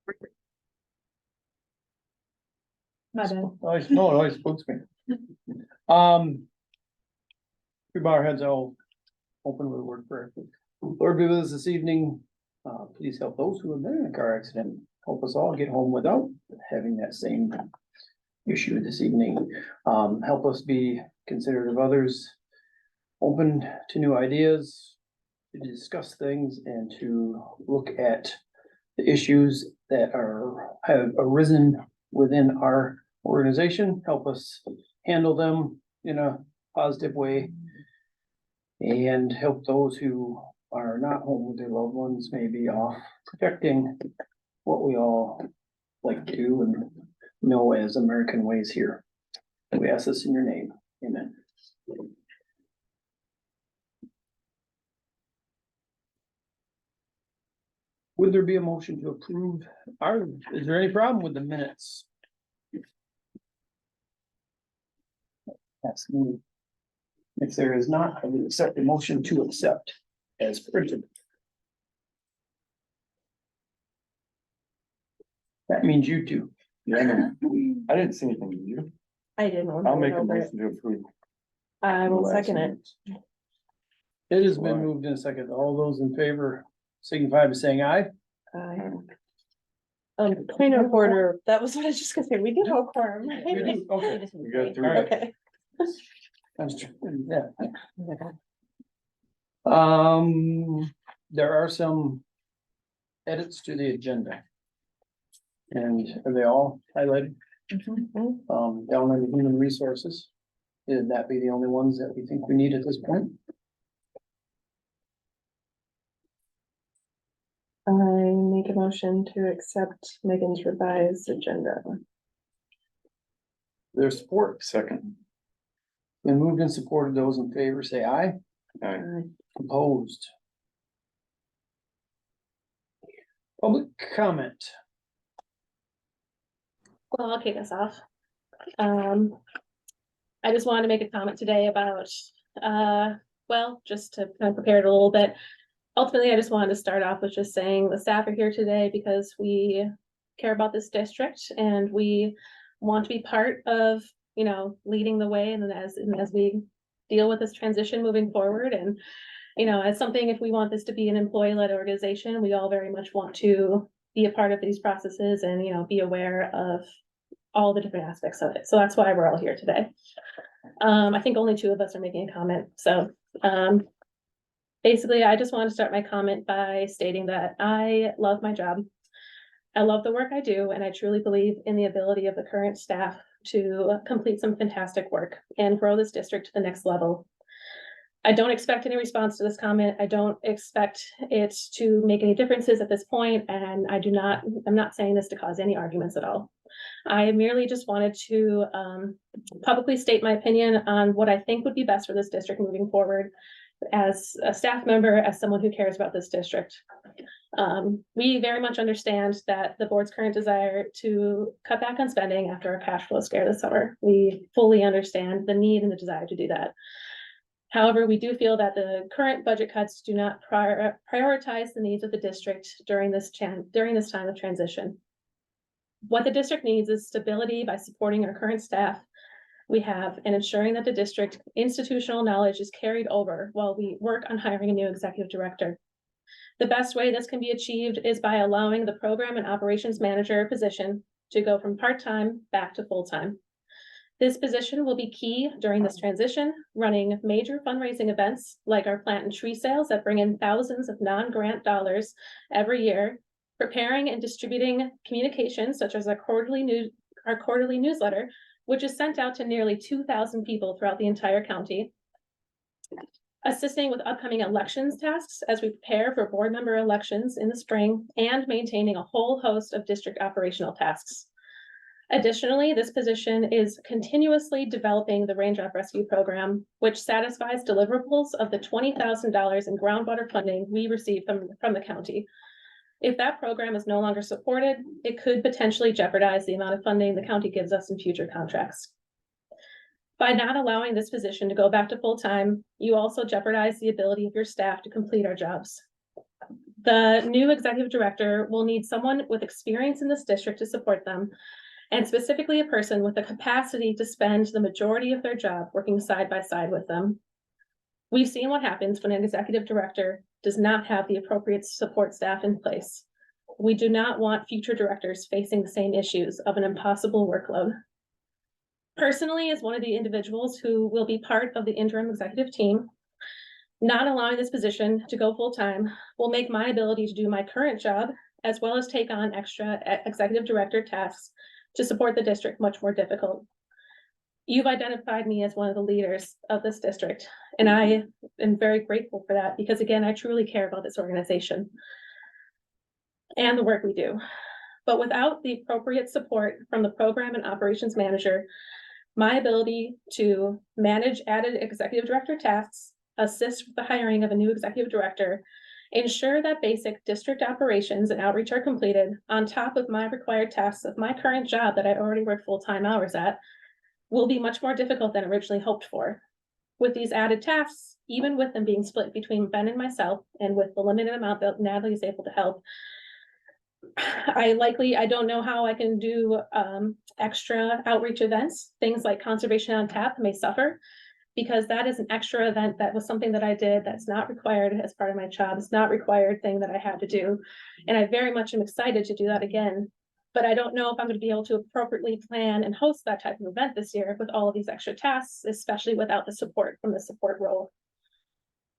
My bad. No, it spooks me. We bow our heads, I'll open with a word prayer. Lord, be with us this evening. Please help those who have been in a car accident. Help us all get home without having that same issue this evening. Help us be considerate of others, open to new ideas, to discuss things and to look at the issues that have arisen within our organization. Help us handle them in a positive way. And help those who are not home with their loved ones, maybe off protecting what we all like to do and know as American ways here. And we ask this in your name. Amen. Would there be a motion to approve is there any problem with the minutes? That's me. If there is not, I will accept the motion to accept as printed. That means you two. Yeah, I didn't see anything, did you? I didn't. I'll make a motion to approve. I will second it. It has been moved in a second. All those in favor signify by saying aye. Point of order, that was what I was just gonna say, we do have a quorum. You do? Okay. We got three. Alright. Okay. That's true. Yeah. There are some edits to the agenda. And are they all highlighted? Down under human resources. Would that be the only ones that we think we need at this point? I make a motion to accept Megan's revised agenda. There's support. Second. Been moved and supported. Those in favor say aye. Aye. Opposed. Public comment. Well, I'll kick us off. I just wanted to make a comment today about, well, just to kind of prepare it a little bit. Ultimately, I just wanted to start off with just saying the staff are here today because we care about this district and we want to be part of, you know, leading the way and as we deal with this transition moving forward. And, you know, as something, if we want this to be an employee-led organization, we all very much want to be a part of these processes and, you know, be aware of all the different aspects of it. So that's why we're all here today. I think only two of us are making a comment. So, basically, I just want to start my comment by stating that I love my job. I love the work I do, and I truly believe in the ability of the current staff to complete some fantastic work and grow this district to the next level. I don't expect any response to this comment. I don't expect it to make any differences at this point, and I'm not saying this to cause any arguments at all. I merely just wanted to publicly state my opinion on what I think would be best for this district moving forward as a staff member, as someone who cares about this district. We very much understand that the board's current desire to cut back on spending after a cash flow scare this summer. We fully understand the need and the desire to do that. However, we do feel that the current budget cuts do not prioritize the needs of the district during this time of transition. What the district needs is stability by supporting our current staff we have and ensuring that the district institutional knowledge is carried over while we work on hiring a new executive director. The best way this can be achieved is by allowing the program and operations manager position to go from part-time back to full-time. This position will be key during this transition, running major fundraising events like our plant and tree sales that bring in thousands of non-grant dollars every year, preparing and distributing communications such as our quarterly newsletter, which is sent out to nearly 2,000 people throughout the entire county. Assisting with upcoming elections tasks as we prepare for board member elections in the spring, and maintaining a whole host of district operational tasks. Additionally, this position is continuously developing the Raindrop Rescue Program, which satisfies deliverables of the $20,000 in groundwater funding we receive from the county. If that program is no longer supported, it could potentially jeopardize the amount of funding the county gives us in future contracts. By not allowing this position to go back to full-time, you also jeopardize the ability of your staff to complete our jobs. The new executive director will need someone with experience in this district to support them, and specifically a person with the capacity to spend the majority of their job working side by side with them. We've seen what happens when an executive director does not have the appropriate support staff in place. We do not want future directors facing the same issues of an impossible workload. Personally, as one of the individuals who will be part of the interim executive team, not allowing this position to go full-time will make my ability to do my current job, as well as take on extra executive director tasks to support the district, much more difficult. You've identified me as one of the leaders of this district, and I am very grateful for that because, again, I truly care about this organization and the work we do. But without the appropriate support from the program and operations manager, my ability to manage added executive director tasks, assist with the hiring of a new executive director, ensure that basic district operations and outreach are completed on top of my required tasks of my current job that I already work full-time hours at, will be much more difficult than originally hoped for. With these added tasks, even with them being split between Ben and myself, and with the limited amount that Natalie is able to help, I don't know how I can do extra outreach events. Things like Conservation on Tap may suffer because that is an extra event. That was something that I did that's not required as part of my job. It's not required thing that I had to do. And I very much am excited to do that again. But I don't know if I'm going to be able to appropriately plan and host that type of event this year with all of these extra tasks, especially without the support from the support role.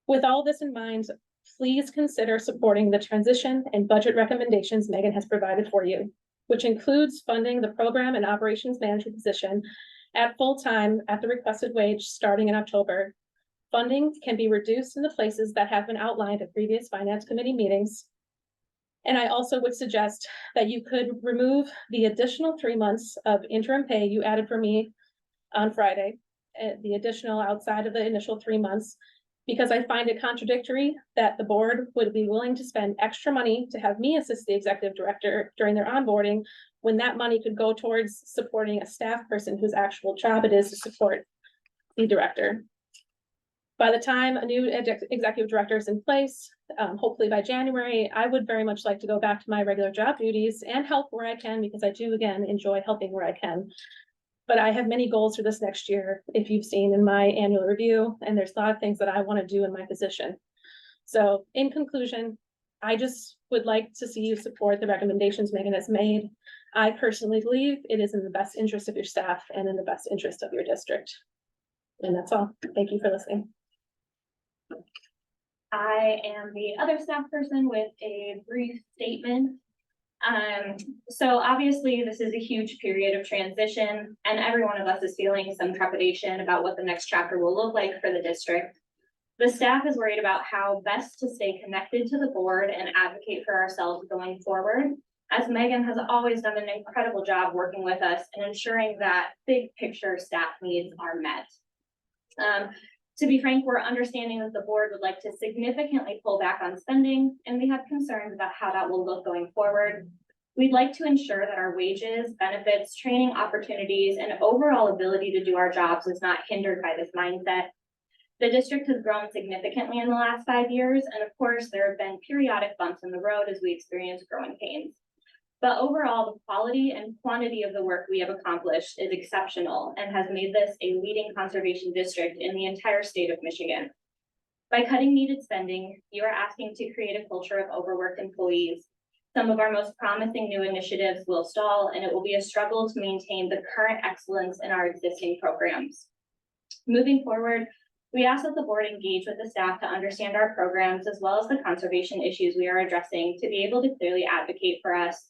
With all this in mind, please consider supporting the transition and budget recommendations Megan has provided for you, which includes funding the program and operations manager position at full-time at the requested wage starting in October. Funding can be reduced in the places that have been outlined at previous finance committee meetings. And I also would suggest that you could remove the additional 3 months of interim pay you added for me on Friday, the additional outside of the initial 3 months, because I find it contradictory that the board would be willing to spend extra money to have me assist the executive director during their onboarding, when that money could go towards supporting a staff person whose actual job it is to support the director. By the time a new executive director is in place, hopefully by January, I would very much like to go back to my regular job duties and help where I can, because I do, again, enjoy helping where I can. But I have many goals for this next year, if you've seen in my annual review, and there's a lot of things that I want to do in my position. So in conclusion, I just would like to see you support the recommendations Megan has made. I personally believe it is in the best interest of your staff and in the best interest of your district. And that's all. Thank you for listening. I am the other staff person with a brief statement. So obviously this is a huge period of transition, and every one of us is feeling some trepidation about what the next chapter will look like for the district. The staff is worried about how best to stay connected to the board and advocate for ourselves going forward, as Megan has always done an incredible job working with us and ensuring that big picture staff needs are met. To be frank, we're understanding that the board would like to significantly pull back on spending, and we have concerns about how that will look going forward. We'd like to ensure that our wages, benefits, training opportunities, and overall ability to do our jobs is not hindered by this mindset. The district has grown significantly in the last 5 years, and of course, there have been periodic bumps in the road as we experience growing pains. But overall, the quality and quantity of the work we have accomplished is exceptional and has made this a leading conservation district in the entire state of Michigan. By cutting needed spending, you are asking to create a culture of overworked employees. Some of our most promising new initiatives will stall, and it will be a struggle to maintain the current excellence in our existing programs. Moving forward, we ask that the board engage with the staff to understand our programs as well as the conservation issues we are addressing to be able to clearly advocate for us.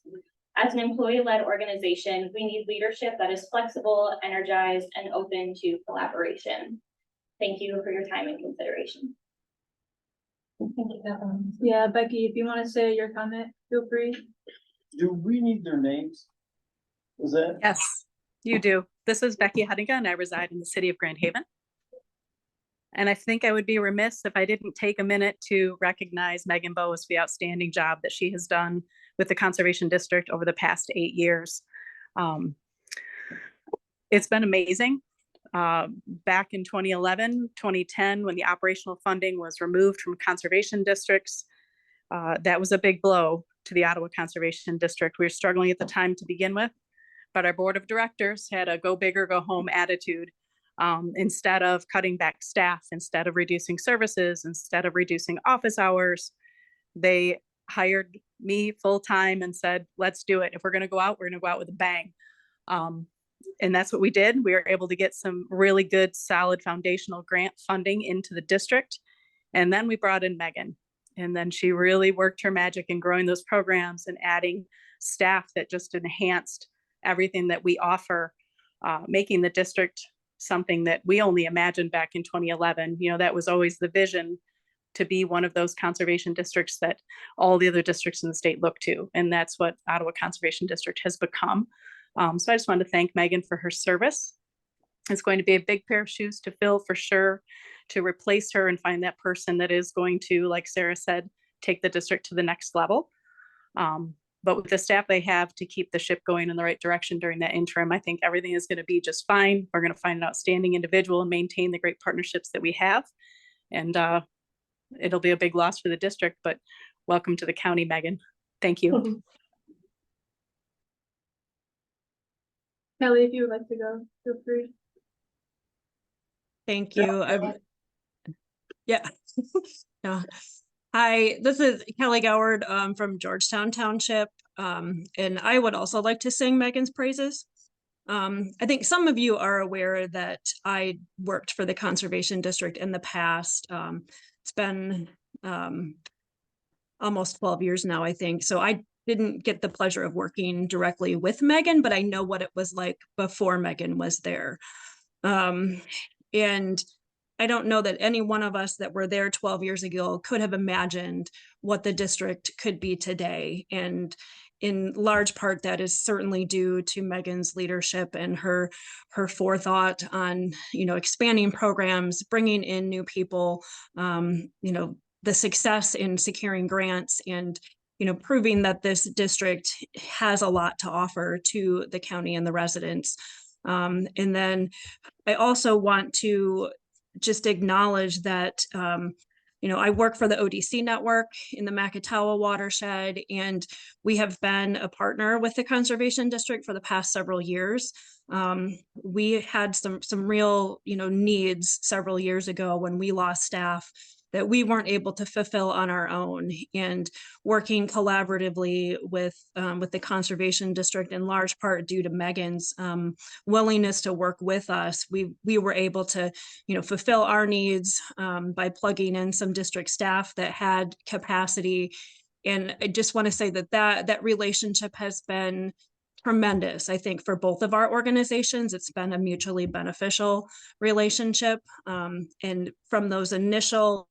As an employee-led organization, we need leadership that is flexible, energized, and open to collaboration. Thank you for your time and consideration. Thank you. Yeah, Becky, if you want to say your comment, feel free. Do we need their names? Is that? Yes, you do. This is Becky Hediga, and I reside in the city of Grand Haven. And I think I would be remiss if I didn't take a minute to recognize Megan Bowes for the outstanding job that she has done with the Conservation District over the past 8 years. It's been amazing. Back in 2011, 2010, when the operational funding was removed from conservation districts, That was a big blow to the Ottawa Conservation District. We were struggling at the time to begin with, but our board of directors had a go big or go home attitude. Instead of cutting back staff, instead of reducing services, instead of reducing office hours, they hired me full-time and said, let's do it. If we're going to go out, we're going to go out with a bang. And that's what we did. We were able to get some really good, solid foundational grant funding into the district. And then we brought in Megan. And then she really worked her magic in growing those programs and adding staff that just enhanced everything that we offer, making the district something that we only imagined back in 2011. You know, that was always the vision, to be one of those conservation districts that all the other districts in the state look to. And that's what Ottawa Conservation District has become. So I just wanted to thank Megan for her service. It's going to be a big pair of shoes to fill for sure, to replace her and find that person that is going to, like Sarah said, take the district to the next level. But with the staff they have to keep the ship going in the right direction during that interim, I think everything is going to be just fine. We're going to find an outstanding individual and maintain the great partnerships that we have. And it'll be a big loss for the district, but welcome to the county, Megan. Thank you. Kelly, if you would like to go, feel free. Thank you. Yeah. Yeah. Hi, this is Kelly Goward from Georgetown Township. And I would also like to sing Megan's praises. I think some of you are aware that I worked for the Conservation District in the past. It's been almost 12 years now, I think. So I didn't get the pleasure of working directly with Megan, but I know what it was like before Megan was there. And I don't know that any one of us that were there 12 years ago could have imagined what the district could be today. And in large part, that is certainly due to Megan's leadership and her forethought on, expanding programs, bringing in new people, the success in securing grants and, proving that this district has a lot to offer to the county and the residents. And then I also want to just acknowledge that, I work for the ODC network in the Macatawa watershed, and we have been a partner with the Conservation District for the past several years. We had some real, needs several years ago when we lost staff that we weren't able to fulfill on our own, and working collaboratively with the Conservation District, in large part due to Megan's willingness to work with us, we were able to, fulfill our needs by plugging in some district staff that had capacity. And I just want to say that relationship has been tremendous, I think, for both of our organizations. It's been a mutually beneficial relationship. And from those initial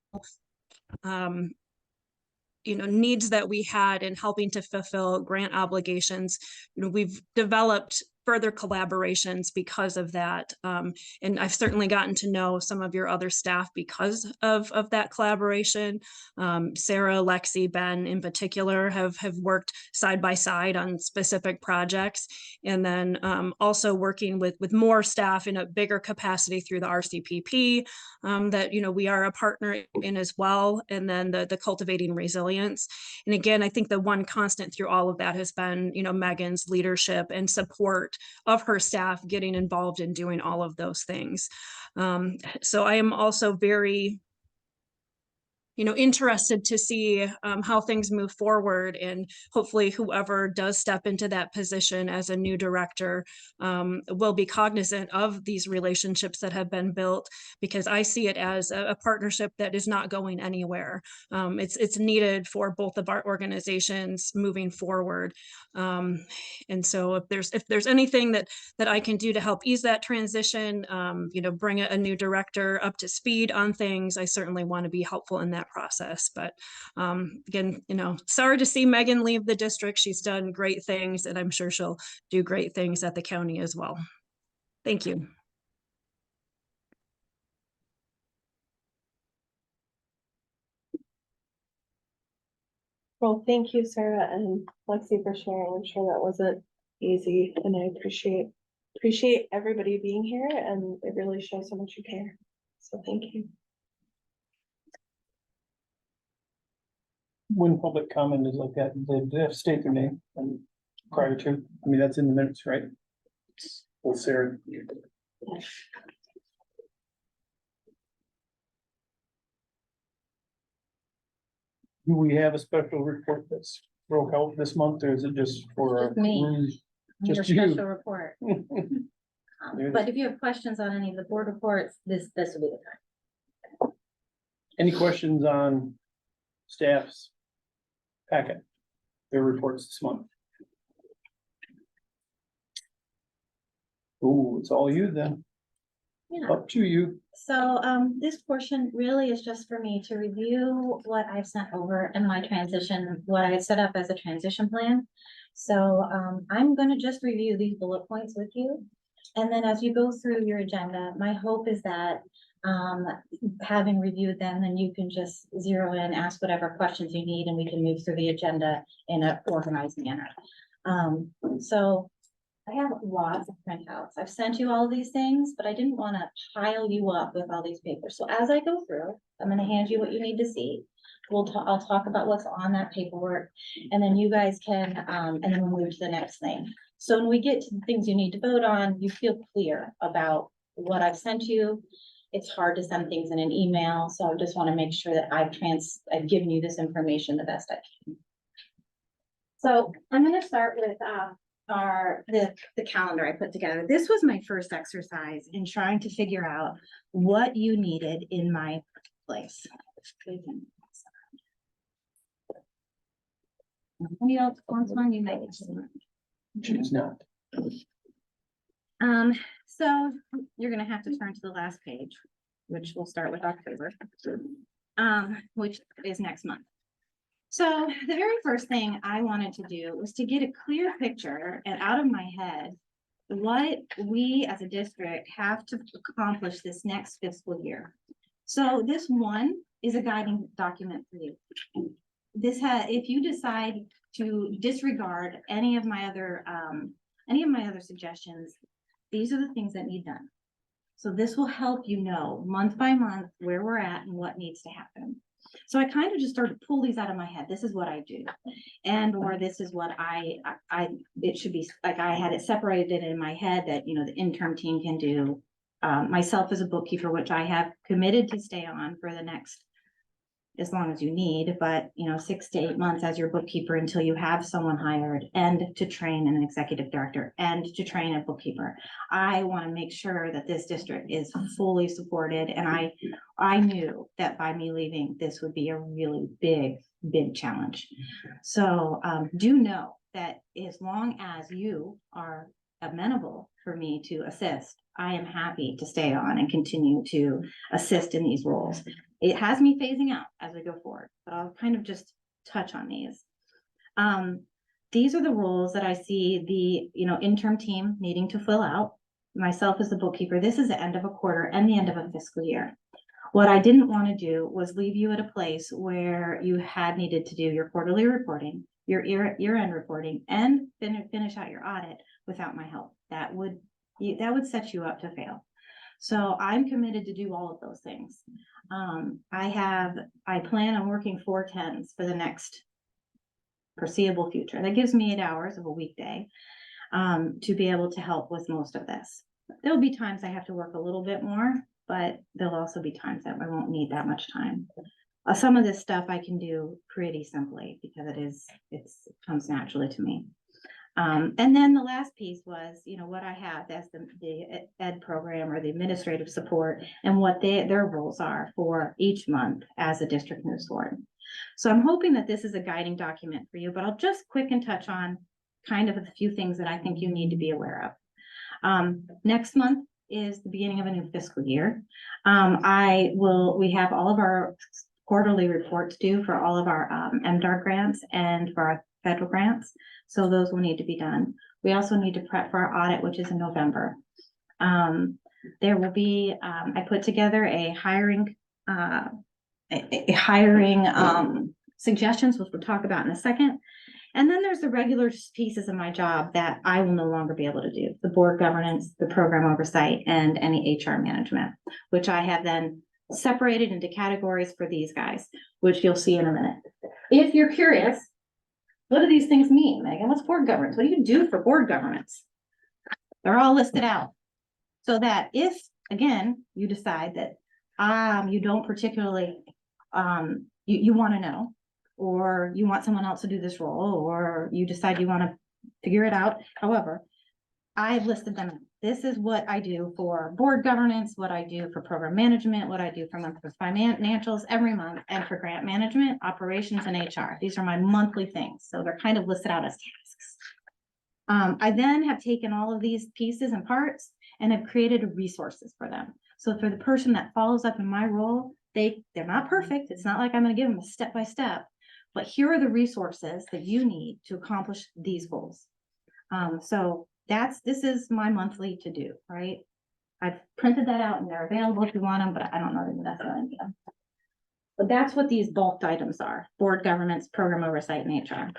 needs that we had in helping to fulfill grant obligations, we've developed further collaborations because of that. And I've certainly gotten to know some of your other staff because of that collaboration. Sarah, Lexi, Ben in particular have worked side by side on specific projects. And then also working with more staff in a bigger capacity through the RCPP that, we are a partner in as well. And then the Cultivating Resilience. And again, I think the one constant through all of that has been, Megan's leadership and support of her staff getting involved in doing all of those things. So I am also very, interested to see how things move forward, and hopefully whoever does step into that position as a new director will be cognizant of these relationships that have been built, because I see it as a partnership that is not going anywhere. It's needed for both of our organizations moving forward. And so if there's anything that I can do to help ease that transition, bring a new director up to speed on things, I certainly want to be helpful in that process. But again, sorry to see Megan leave the district. She's done great things, and I'm sure she'll do great things at the county as well. Thank you. Well, thank you, Sarah and Lexi, for sharing. I'm sure that wasn't easy, and I appreciate everybody being here, and it really shows how much you care. So thank you. when public comment is like that, they have to state their name and prior to, I mean, that's in the minutes, right? Well, Sarah. Do we have a special report that's broke out this month, or is it just for? Just me. Your Just you? special report. But if you have questions on any of the board reports, this will be the time. Any questions on staff's packet, their reports this month? Ooh, it's all you then, Yeah. up to you. So, this portion really is just for me to review what I've sent over in my transition, what I had set up as a transition plan. So, I'm gonna just review these bullet points with you. And then as you go through your agenda, my hope is that, having reviewed them, then you can just zero in, ask whatever questions you need, and we can move through the agenda in an organized manner. So I have lots of printouts. I've sent you all of these things, but I didn't want to pile you up with all these papers. So as I go through, I'm going to hand you what you need to see. I'll talk about what's on that paperwork, and then you guys can, and then we'll move to the next thing. So when we get to the things you need to vote on, you feel clear about what I've sent you. It's hard to send things in an email, so I just want to make sure that I've given you this information the best I can. So I'm going to start with, the calendar I put together. This was my first exercise in trying to figure out what you needed in my place. Anybody else wants one? You might. She's not. So you're gonna have to turn to the last page, which will start with October, which is next month. So the very first thing I wanted to do was to get a clear picture and out of my head what we as a district have to accomplish this next fiscal year. So this one is a guiding document for you. If you decide to disregard any of my other suggestions, these are the things that need done. So this will help you know month by month where we're at and what needs to happen. So I kind of just started to pull these out of my head. This is what I do. Or this is what it should be, like I had it separated in my head that, the interim team can do. Myself as a bookkeeper, which I have committed to stay on for the next, as long as you need, but 6 to 8 months as your bookkeeper until you have someone hired, and to train an executive director and to train a bookkeeper. I want to make sure that this district is fully supported, and I knew that by me leaving, this would be a really big challenge. So do know that as long as you are amenable for me to assist, I am happy to stay on and continue to assist in these roles. It has me phasing out as we go forward, but I'll kind of just touch on these. These are the roles that I see the interim team needing to fill out. Myself as the bookkeeper, this is the end of a quarter and the end of a fiscal year. What I didn't want to do was leave you at a place where you had needed to do your quarterly reporting, your year-end reporting, and finish out your audit without my help. That would set you up to fail. So I'm committed to do all of those things. I plan on working 4 10s for the next foreseeable future. That gives me 8 hours of a weekday to be able to help with most of this. There'll be times I have to work a little bit more, but there'll also be times that I won't need that much time. Some of this stuff I can do pretty simply because it comes naturally to me. And then the last piece was, what I have as the ed program or the administrative support and what their roles are for each month as the district moves forward. So I'm hoping that this is a guiding document for you, but I'll just quick and touch on kind of a few things that I think you need to be aware of. Next month is the beginning of a new fiscal year. We have all of our quarterly reports due for all of our MDAR grants and for our federal grants. So those will need to be done. We also need to prep for our audit, which is in November. There will be, I put together a hiring suggestions, which we'll talk about in a second. And then there's the regular pieces of my job that I will no longer be able to do. The board governance, the program oversight, and any HR management, which I have then separated into categories for these guys, which you'll see in a minute. If you're curious, what do these things mean, Megan? What's board governance? What do you do for board governance? They're all listed out. So that if, again, you decide that, you don't particularly, you want to know, or you want someone else to do this role, or you decide you want to figure it out. However, I've listed them. This is what I do for board governance, what I do for program management, what I do for monthly financials every month, and for grant management, operations, and HR. These are my monthly things. So they're kind of listed out as tasks. I then have taken all of these pieces and parts and have created resources for them. So for the person that follows up in my role, they're not perfect. It's not like I'm going to give them a step-by-step, but here are the resources that you need to accomplish these goals. So this is my monthly to do, right? I've printed that out and they're available if you want them, but I don't know that that's what I need them. But that's what these bulked items are: board governance, program oversight, and HR.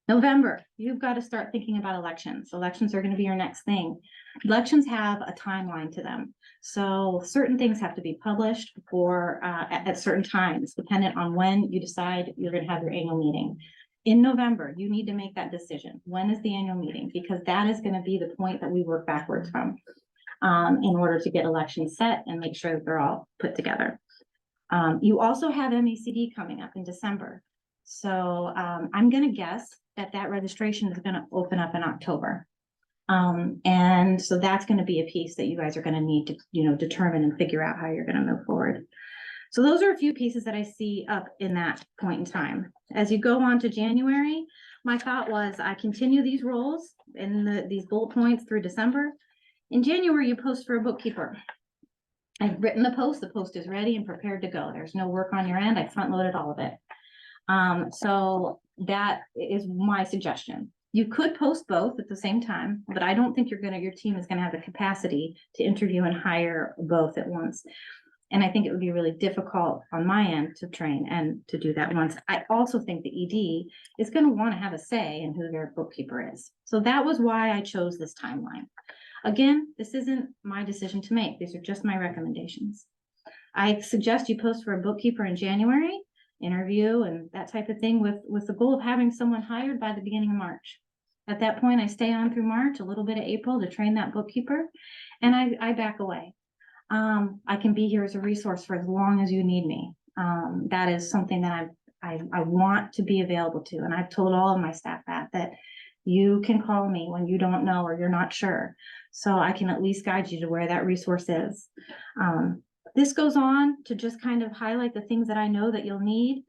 November, you've got to start thinking about elections. Elections are going to be your next thing. Elections have a timeline to them. So certain things have to be published before at certain times, dependent on when you decide you're going to have your annual meeting. In November, you need to make that decision. When is the annual meeting? Because that is going to be the point that we work backwards from in order to get elections set and make sure that they're all put together. You also have MACD coming up in December. So I'm going to guess that registration is going to open up in October. And so that's going to be a piece that you guys are going to need to, determine and figure out how you're going to move forward. So those are a few pieces that I see up in that point in time. As you go on to January, my thought was I continue these roles in these bullet points through December. In January, you post for a bookkeeper. I've written the post is ready and prepared to go. There's no work on your end. I front loaded all of it. So that is my suggestion. You could post both at the same time, but I don't think your team is gonna have the capacity to interview and hire both at once. And I think it would be really difficult on my end to train and to do that once. I also think the ED is gonna wanna have a say in who their bookkeeper is. So that was why I chose this timeline. Again, this isn't my decision to make. These are just my recommendations. I suggest you post for a bookkeeper in January, interview and that type of thing with the goal of having someone hired by the beginning of March. At that point, I stay on through March, a little bit of April to train that bookkeeper, and I back away. I can be here as a resource for as long as you need me. That is something that I want to be available to, and I've told all of my staff that you can call me when you don't know or you're not sure, so I can at least guide you to where that resource is. This goes on to just kind of highlight the things that I know that you'll need.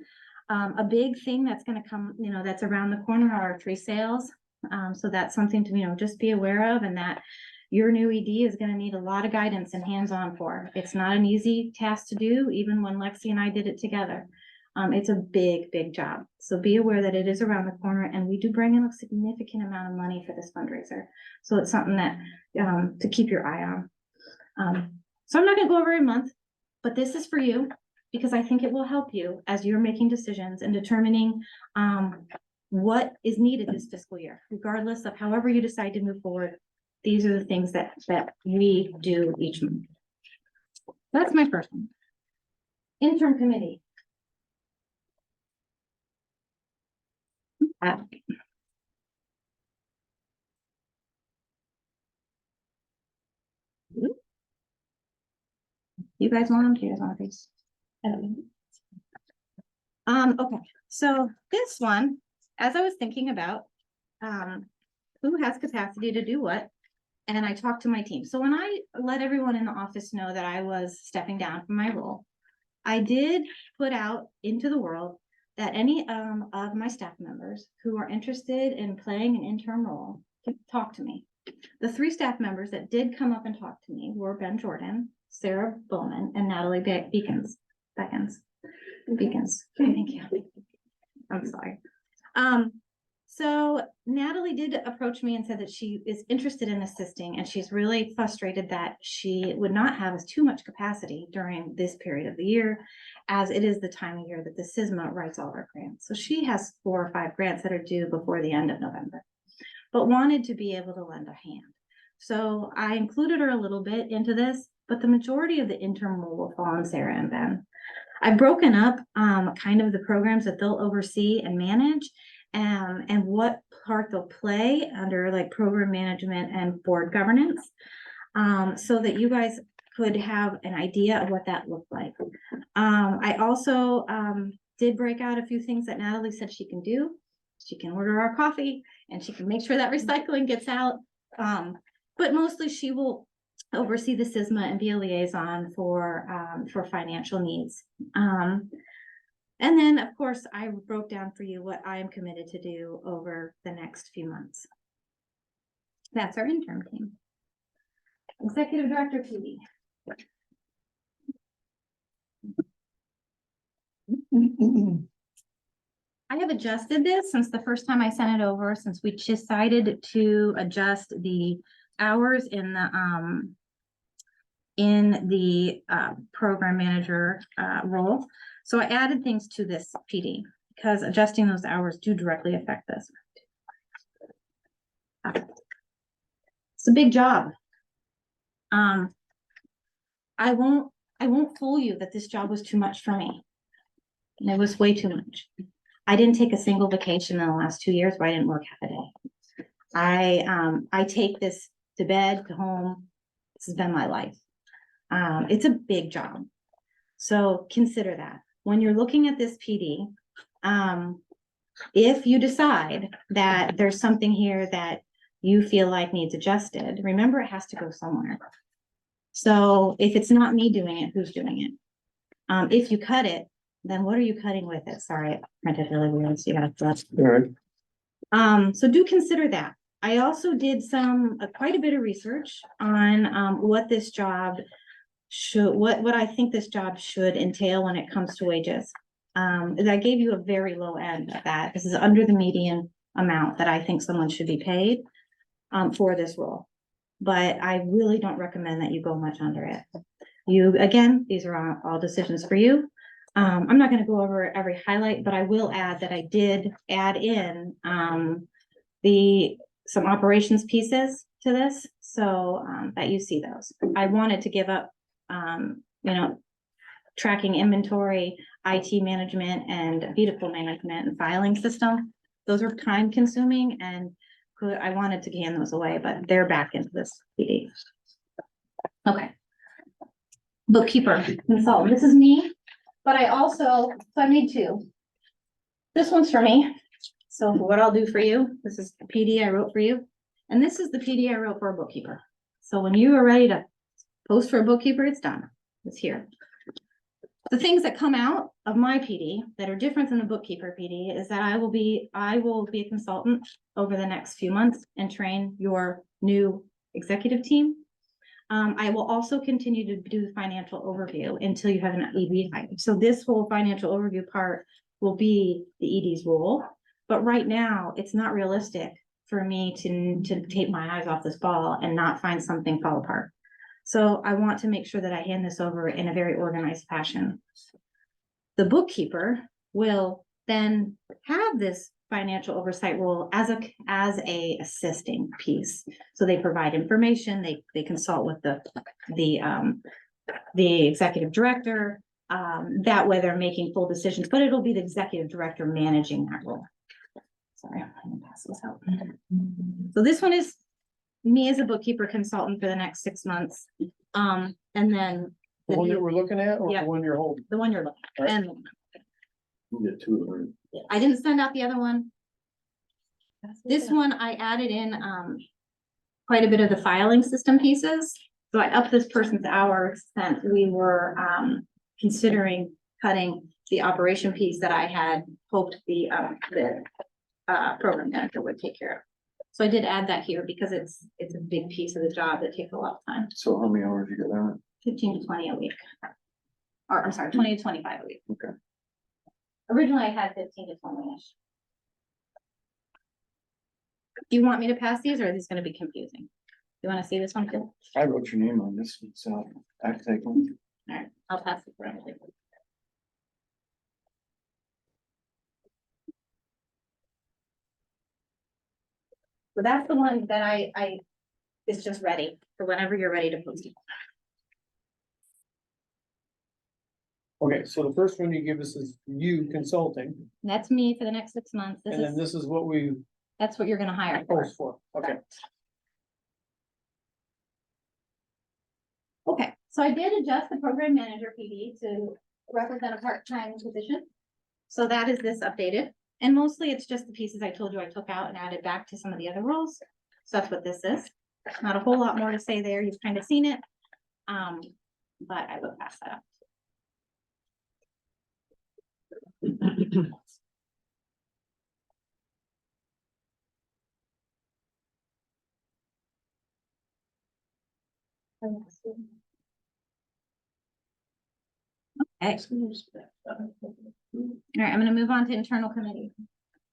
A big thing that's going to come, that's around the corner are our 3 sales. So that's something to, just be aware of, and that your new ED is going to need a lot of guidance and hands-on for. It's not an easy task to do, even when Lexi and I did it together. It's a big, big job. So be aware that it is around the corner, and we do bring in a significant amount of money for this fundraiser. So it's something that to keep your eye on. So I'm not going to go over every month, but this is for you because I think it will help you as you're making decisions and determining what is needed this fiscal year, regardless of however you decide to move forward. These are the things that we do each month. That's my first one. Interim committee. You guys want them? Do you guys want these? Okay, so this one, as I was thinking about who has capacity to do what, and I talked to my team. So when I let everyone in the office know that I was stepping down from my role, I did put out into the world that any of my staff members who are interested in playing an interim role to talk to me. The 3 staff members that did come up and talk to me were Ben Jordan, Sarah Bowman, and Natalie Beekins. Thank you. I'm sorry. So Natalie did approach me and said that she is interested in assisting, and she's really frustrated that she would not have too much capacity during this period of the year, as it is the time of year that the SYSMA writes all our grants. So she has 4 or 5 grants that are due before the end of November, but wanted to be able to lend a hand. So I included her a little bit into this, but the majority of the interim role will fall on Sarah and Ben. I've broken up, kind of the programs that they'll oversee and manage, and what part they'll play under like program management and board governance. So that you guys could have an idea of what that looked like. I also, did break out a few things that Natalie said she can do. She can order our coffee and she can make sure that recycling gets out. But mostly she will oversee the SISMA and be a liaison for financial needs. And then, of course, I broke down for you what I am committed to do over the next few months. That's our intern team. Executive Director PD. I have adjusted this since the first time I sent it over, since we decided to adjust the hours in the program manager role. So I added things to this PD because adjusting those hours do directly affect this. It's a big job. I won't fool you that this job was too much for me. And it was way too much. I didn't take a single vacation in the last 2 years where I didn't work half a day. I take this to bed, to home. This has been my life. It's a big job. So consider that. When you're looking at this PD, if you decide that there's something here that you feel like needs adjusted, remember it has to go somewhere. So if it's not me doing it, who's doing it? If you cut it, then what are you cutting with it? Sorry, I printed really weird, so you gotta flip. All right. So do consider that. I also did quite a bit of research on what this job should, what I think this job should entail when it comes to wages. I gave you a very low end of that. This is under the median amount that I think someone should be paid for this role. But I really don't recommend that you go much under it. Again, these are all decisions for you. I'm not gonna go over every highlight, but I will add that I did add in some operations pieces to this, so that you see those. I wanted to give up, tracking inventory, IT management, and vehicle management and filing system. Those are time consuming, and I wanted to hand those away, but they're back into this PD. Okay. Bookkeeper consultant, this is me, but so I made two. This one's for me. So what I'll do for you, this is the PD I wrote for you, and this is the PD I wrote for a bookkeeper. So when you are ready to post for a bookkeeper, it's done. It's here. The things that come out of my PD that are different than the bookkeeper PD is that I will be a consultant over the next few months and train your new executive team. I will also continue to do the financial overview until you have an ED hired. So this whole financial overview part will be the ED's role. But right now, it's not realistic for me to take my eyes off this ball and not find something fall apart. So I want to make sure that I hand this over in a very organized fashion. The bookkeeper will then have this financial oversight role as a assisting piece. So they provide information, they consult with the executive director. That way they're making full decisions, but it'll be the executive director managing that role. Sorry, I'm gonna pass this out. So this one is me as a bookkeeper consultant for the next 6 months. And then The one that we're looking at, or Yeah. the one you're holding? the one you're looking at. Right. And You get two of them. I didn't send out the other one. This one, I added in quite a bit of the filing system pieces. So I upped this person's hours since we were considering cutting the operation piece that I had hoped the program manager would take care of. So I did add that here because it's a big piece of the job that takes a lot of time, So how many hours you got on 15 to 20 a week. Or I'm sorry, 20 to 25 a week. Okay. Originally I had 15 to 20-ish. Do you want me to pass these or are these gonna be confusing? You wanna see this one too? it? I wrote your name on this one, so I can take one. All right, I'll pass it around. So that's the one that it's just ready for whenever you're ready to post it. Okay, so the first one you give us is you consulting, That's me for the next 6 months. and then this is what we That's what you're gonna hire for. post for, okay. Okay, so I did adjust the program manager PD to represent a part-time position. So that is this updated, and mostly it's just the pieces I told you I took out and added back to some of the other roles. So that's what this is. Not a whole lot more to say there. You've kind of seen it. But I will pass that up. Okay. All right, I'm gonna move on to internal committee.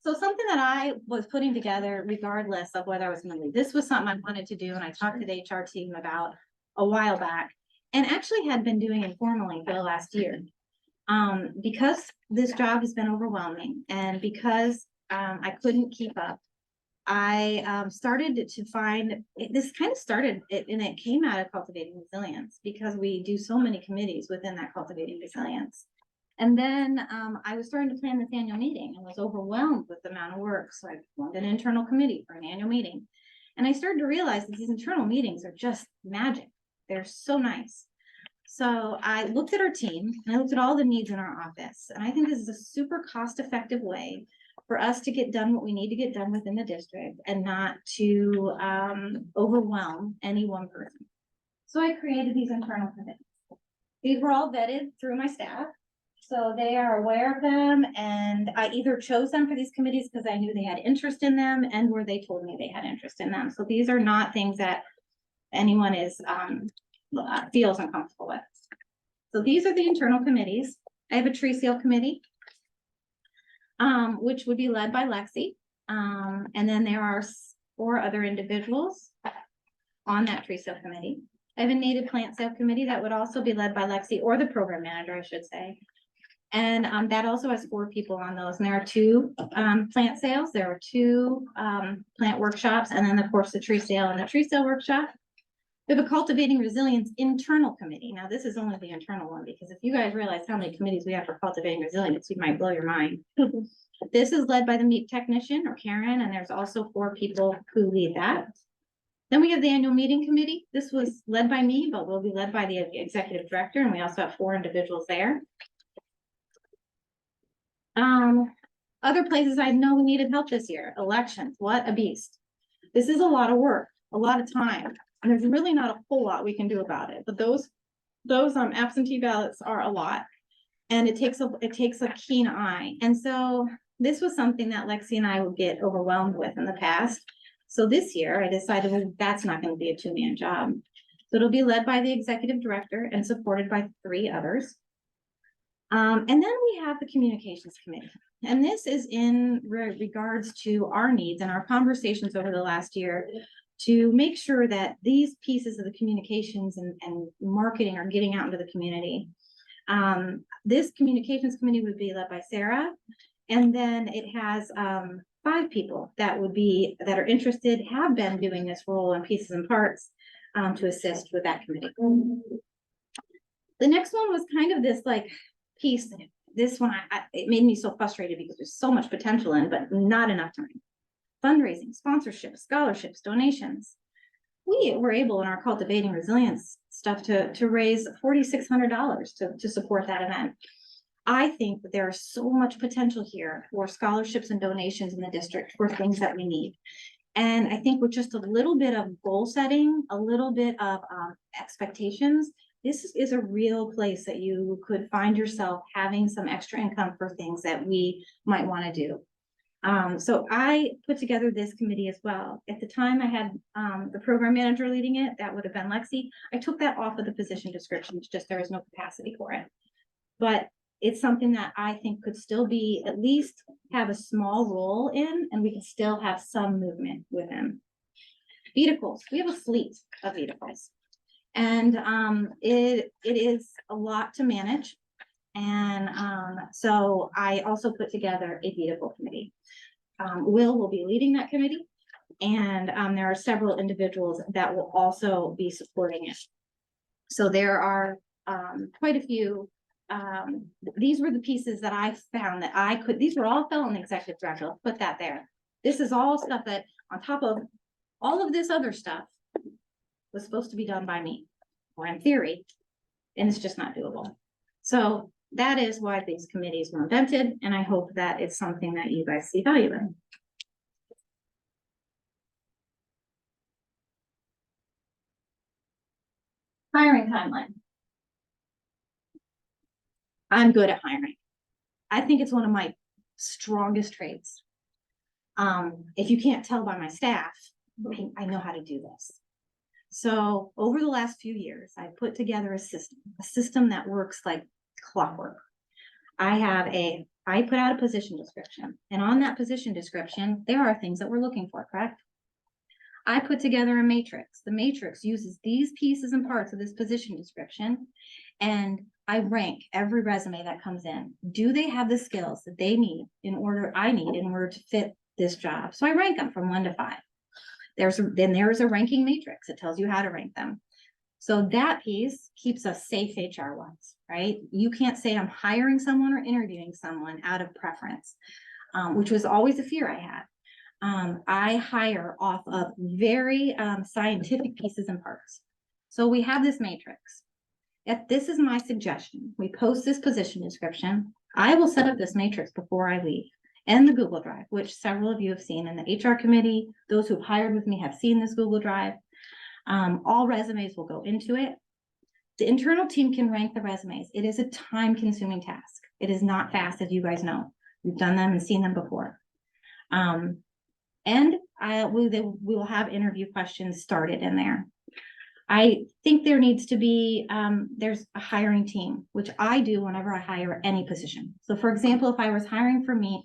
So something that I was putting together regardless of whether I was gonna leave, this was something I wanted to do and I talked to the HR team about a while back. And actually had been doing informally for the last year. Because this job has been overwhelming and because I couldn't keep up. I started to find, this kind of started, and it came out of Cultivating Resilience because we do so many committees within that Cultivating Resilience. And then I was starting to plan this annual meeting and was overwhelmed with the amount of work. So I formed an internal committee for an annual meeting. And I started to realize that these internal meetings are just magic. They're so nice. So I looked at our team and I looked at all the needs in our office. And I think this is a super cost-effective way for us to get done what we need to get done within the district and not to overwhelm any one person. So I created these internal committees. These were all vetted through my staff. So they are aware of them, and I either chose them for these committees because I knew they had interest in them and where they told me they had interest in them. So these are not things that anyone is feels uncomfortable with. So these are the internal committees. I have a tree seal committee, which would be led by Lexi. And then there are 4 other individuals on that tree seal committee. I have a native plant sale committee that would also be led by Lexi, or the program manager, I should say. And that also has 4 people on those. And there are 2 plant sales. There are 2 plant workshops, and then of course the tree sale and the tree sale workshop. We have a Cultivating Resilience internal committee. Now, this is only the internal one, because if you guys realize how many committees we have for Cultivating Resilience, you might blow your mind. This is led by the meat technician, or Karen, and there's also 4 people who lead that. Then we have the annual meeting committee. This was led by me, but will be led by the executive director, and we also have 4 individuals there. Other places I know we needed help this year. Elections, what a beast. This is a lot of work, a lot of time. And there's really not a whole lot we can do about it, but those absentee ballots are a lot. And it takes a keen eye. And so this was something that Lexi and I would get overwhelmed with in the past. So this year I decided, well, that's not going to be a 2-man job. So it'll be led by the executive director and supported by 3 others. And then we have the communications committee. And this is in regards to our needs and our conversations over the last year to make sure that these pieces of the communications and marketing are getting out into the community. This communications committee would be led by Sarah, and then it has 5 people that are interested, have been doing this role in pieces and parts to assist with that committee. The next one was kind of this like piece. This one, it made me so frustrated because there's so much potential in, but not enough time. Fundraising, sponsorships, scholarships, donations. We were able in our Cultivating Resilience stuff to raise $4,600 to support that event. I think that there is so much potential here for scholarships and donations in the district for things that we need. And I think with just a little bit of goal setting, a little bit of expectations, this is a real place that you could find yourself having some extra income for things that we might want to do. So I put together this committee as well. At the time I had the program manager leading it, that would have been Lexi. I took that off of the position description. It's just there is no capacity for it. But it's something that I think could still be, at least have a small role in, and we can still have some movement with them. Vehicles, we have a fleet of vehicles. And it is a lot to manage. And so I also put together a vehicle committee. Will be leading that committee, and there are several individuals that will also be supporting it. So there are quite a few these were the pieces that I found that I could, these were all fell on the executive director, I'll put that there. This is all stuff that on top of all of this other stuff was supposed to be done by me, or in theory, and it's just not doable. So that is why these committees were invented, and I hope that it's something that you guys see value in. Hiring timeline. I'm good at hiring. I think it's one of my strongest traits. If you can't tell by my staff, I know how to do this. So over the last few years, I put together a system that works like clockwork. I put out a position description, and on that position description, there are things that we're looking for, correct? I put together a matrix. The matrix uses these pieces and parts of this position description, and I rank every resume that comes in. Do they have the skills that they need I need in order to fit this job? So I rank them from 1 to 5. Then there's a ranking matrix. It tells you how to rank them. So that piece keeps us safe HR-wise, right? You can't say I'm hiring someone or interviewing someone out of preference, which was always a fear I had. I hire off of very scientific pieces and parts. So we have this matrix. If this is my suggestion, we post this position description. I will set up this matrix before I leave, and the Google Drive, which several of you have seen in the HR committee. Those who've hired with me have seen this Google Drive. All resumes will go into it. The internal team can rank the resumes. It is a time-consuming task. It is not fast, as you guys know. We've done them and seen them before. And we will have interview questions started in there. I think there needs to be, there's a hiring team, which I do whenever I hire any position. So for example, if I was hiring for MEAP,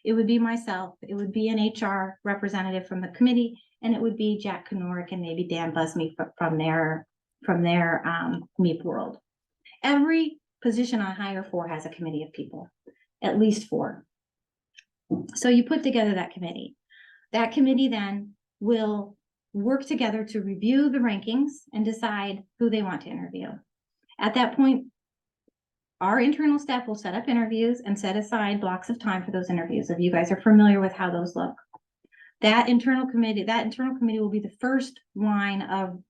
it would be myself, it would be an HR representative from the committee, and it would be Jack Kanorik and maybe Dan Busme from their MEAP world. Every position I hire for has a committee of people, at least 4. So you put together that committee. That committee then will work together to review the rankings and decide who they want to interview. At that point, our internal staff will set up interviews and set aside blocks of time for those interviews. If you guys are familiar with how those look, that internal committee will be the first line of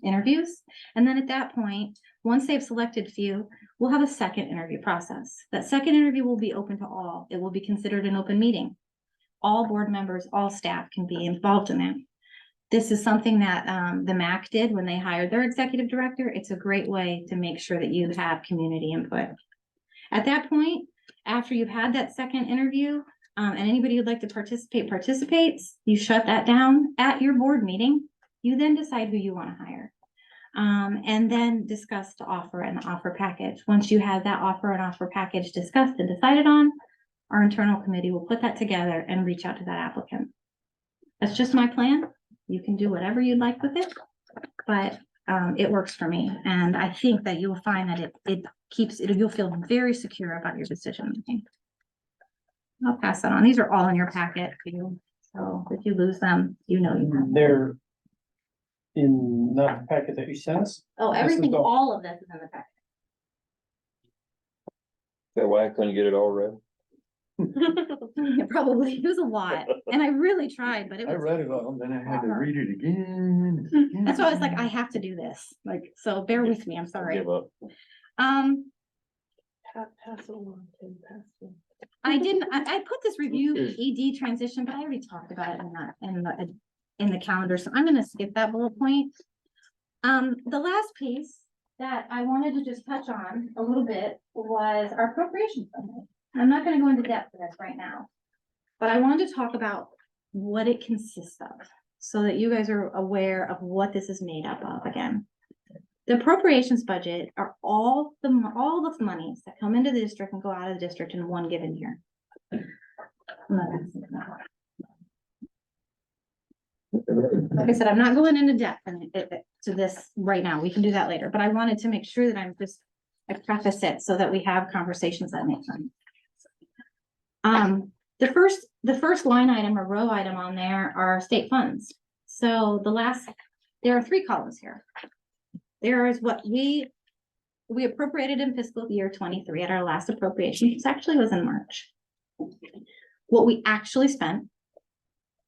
interviews. And then at that point, once they've selected few, we'll have a second interview process. That second interview will be open to all. It will be considered an open meeting. All board members, all staff can be involved in that. This is something that the MAC did when they hired their executive director. It's a great way to make sure that you have community input. At that point, after you've had that second interview, and anybody who'd like to participate participates, you shut that down at your board meeting. You then decide who you want to hire. And then discuss the offer and the offer package. Once you have that offer and offer package discussed and decided on, our internal committee will put that together and reach out to that applicant. That's just my plan. You can do whatever you'd like with it, but it works for me. And I think that you'll find that you'll feel very secure about your decision making. I'll pass that on. These are all in your packet for you. So if you lose them, you know you have them. They're in the packet that you sent us. Oh, everything, all of this is in the packet. That why I couldn't get it all read. Yeah, probably. It was a lot. And I really tried, but it I was. read it all, then I had to read it again. That's why I was like, I have to do this. Like, so bear with me. I'm sorry. Give up. Pass it along, Tim, pass it along. I put this review ED transition, but I already talked about it in the calendar. So I'm gonna skip that bullet point. The last piece that I wanted to just touch on a little bit was our appropriations summary. I'm not gonna go into depth for this right now, but I wanted to talk about what it consists of so that you guys are aware of what this is made up of again. The appropriations budget are all the monies that come into the district and go out of the district in one given year. Like I said, I'm not going into depth to this right now. We can do that later, but I wanted to make sure that I preface it so that we have conversations that make sense. The first line item or row item on there are state funds. So there are 3 columns here. There is what we we appropriated in fiscal year 23 at our last appropriation, which actually was in March. What we actually spent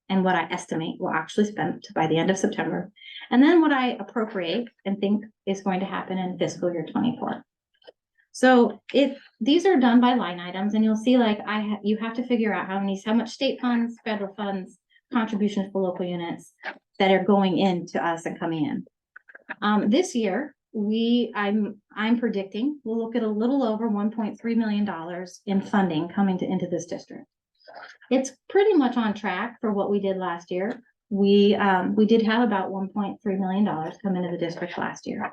and what I estimate will actually spend by the end of September. And then what I appropriate and think is going to happen in fiscal year 24. So if these are done by line items, and you'll see like you have to figure out how much state funds, federal funds, contributions for local units that are going into us and coming in. This year, I'm predicting we'll look at a little over $1.3 million in funding coming into this district. It's pretty much on track for what we did last year. We did have about $1.3 million come into the district last year.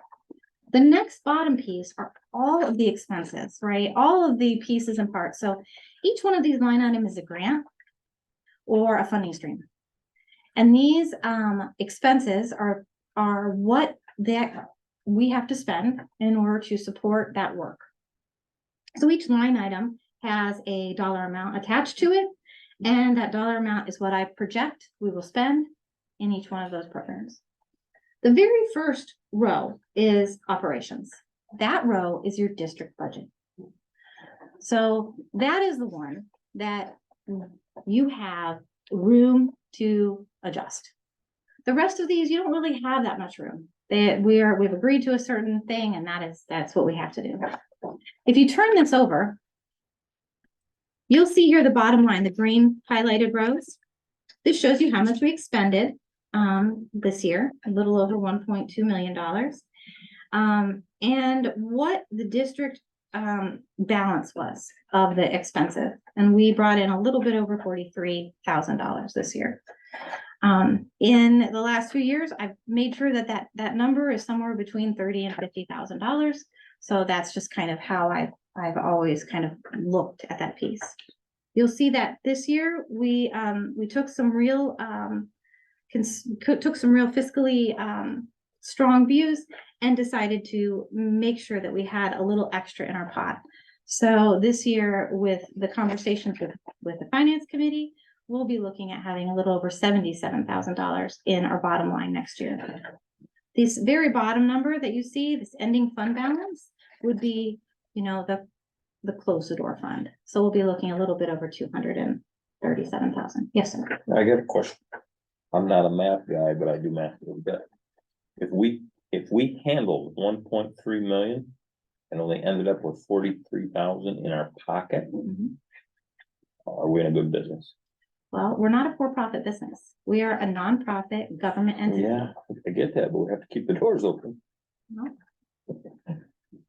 The next bottom piece are all of the expenses, right? All of the pieces and parts. So each one of these line items is a grant or a funding stream. And these expenses are what that we have to spend in order to support that work. So each line item has a dollar amount attached to it. And that dollar amount is what I project we will spend in each one of those programs. The very first row is operations. That row is your district budget. So that is the one that you have room to adjust. The rest of these, you don't really have that much room. We've agreed to a certain thing, and that's what we have to do. If you turn this over, you'll see here the bottom line, the green highlighted rows. This shows you how much we expended this year, a little over $1.2 million. And what the district balance was of the expenses. And we brought in a little bit over $43,000 this year. In the last few years, I've made sure that number is somewhere between $30,000 and $50,000. So that's just kind of how I've always kind of looked at that piece. You'll see that this year we took some real fiscally strong views and decided to make sure that we had a little extra in our pot. So this year, with the conversations with the finance committee, we'll be looking at having a little over $77,000 in our bottom line next year. This very bottom number that you see, this ending fund balance, would be, the close the door fund. So we'll be looking a little bit over 237,000. Yes, sir. I got a question. I'm not a math guy, but I do math a little bit. If we handled 1.3 million and only ended up with 43,000 in our pocket, are we in a good business? Well, we're not a for-profit business. We are a nonprofit government entity. Yeah, I get that, but we have to keep the doors open.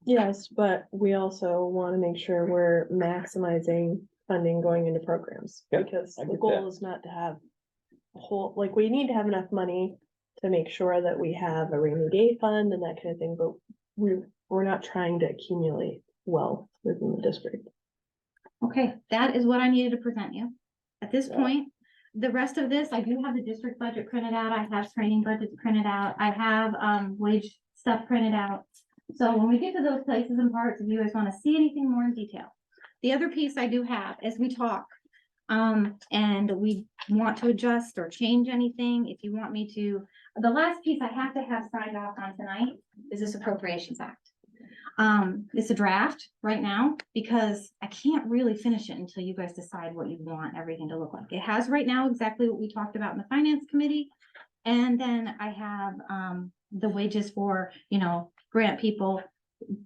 Yes, but we also want to make sure we're maximizing funding going into programs. Yep, Because I the get goal that. is not to have we need to have enough money to make sure that we have a rainy day fund and that kind of thing, but we're not trying to accumulate wealth within the district. Okay, that is what I needed to present you. At this point, the rest of this, I do have the district budget printed out. I have training budgets printed out. I have wage stuff printed out. So when we get to those places and parts, if you guys want to see anything more in detail. The other piece I do have as we talk, and we want to adjust or change anything, if you want me to, the last piece I have to have signed off on tonight is this Appropriations Act. It's a draft right now because I can't really finish it until you guys decide what you want everything to look like. It has right now exactly what we talked about in the finance committee. And then I have the wages for, grant people,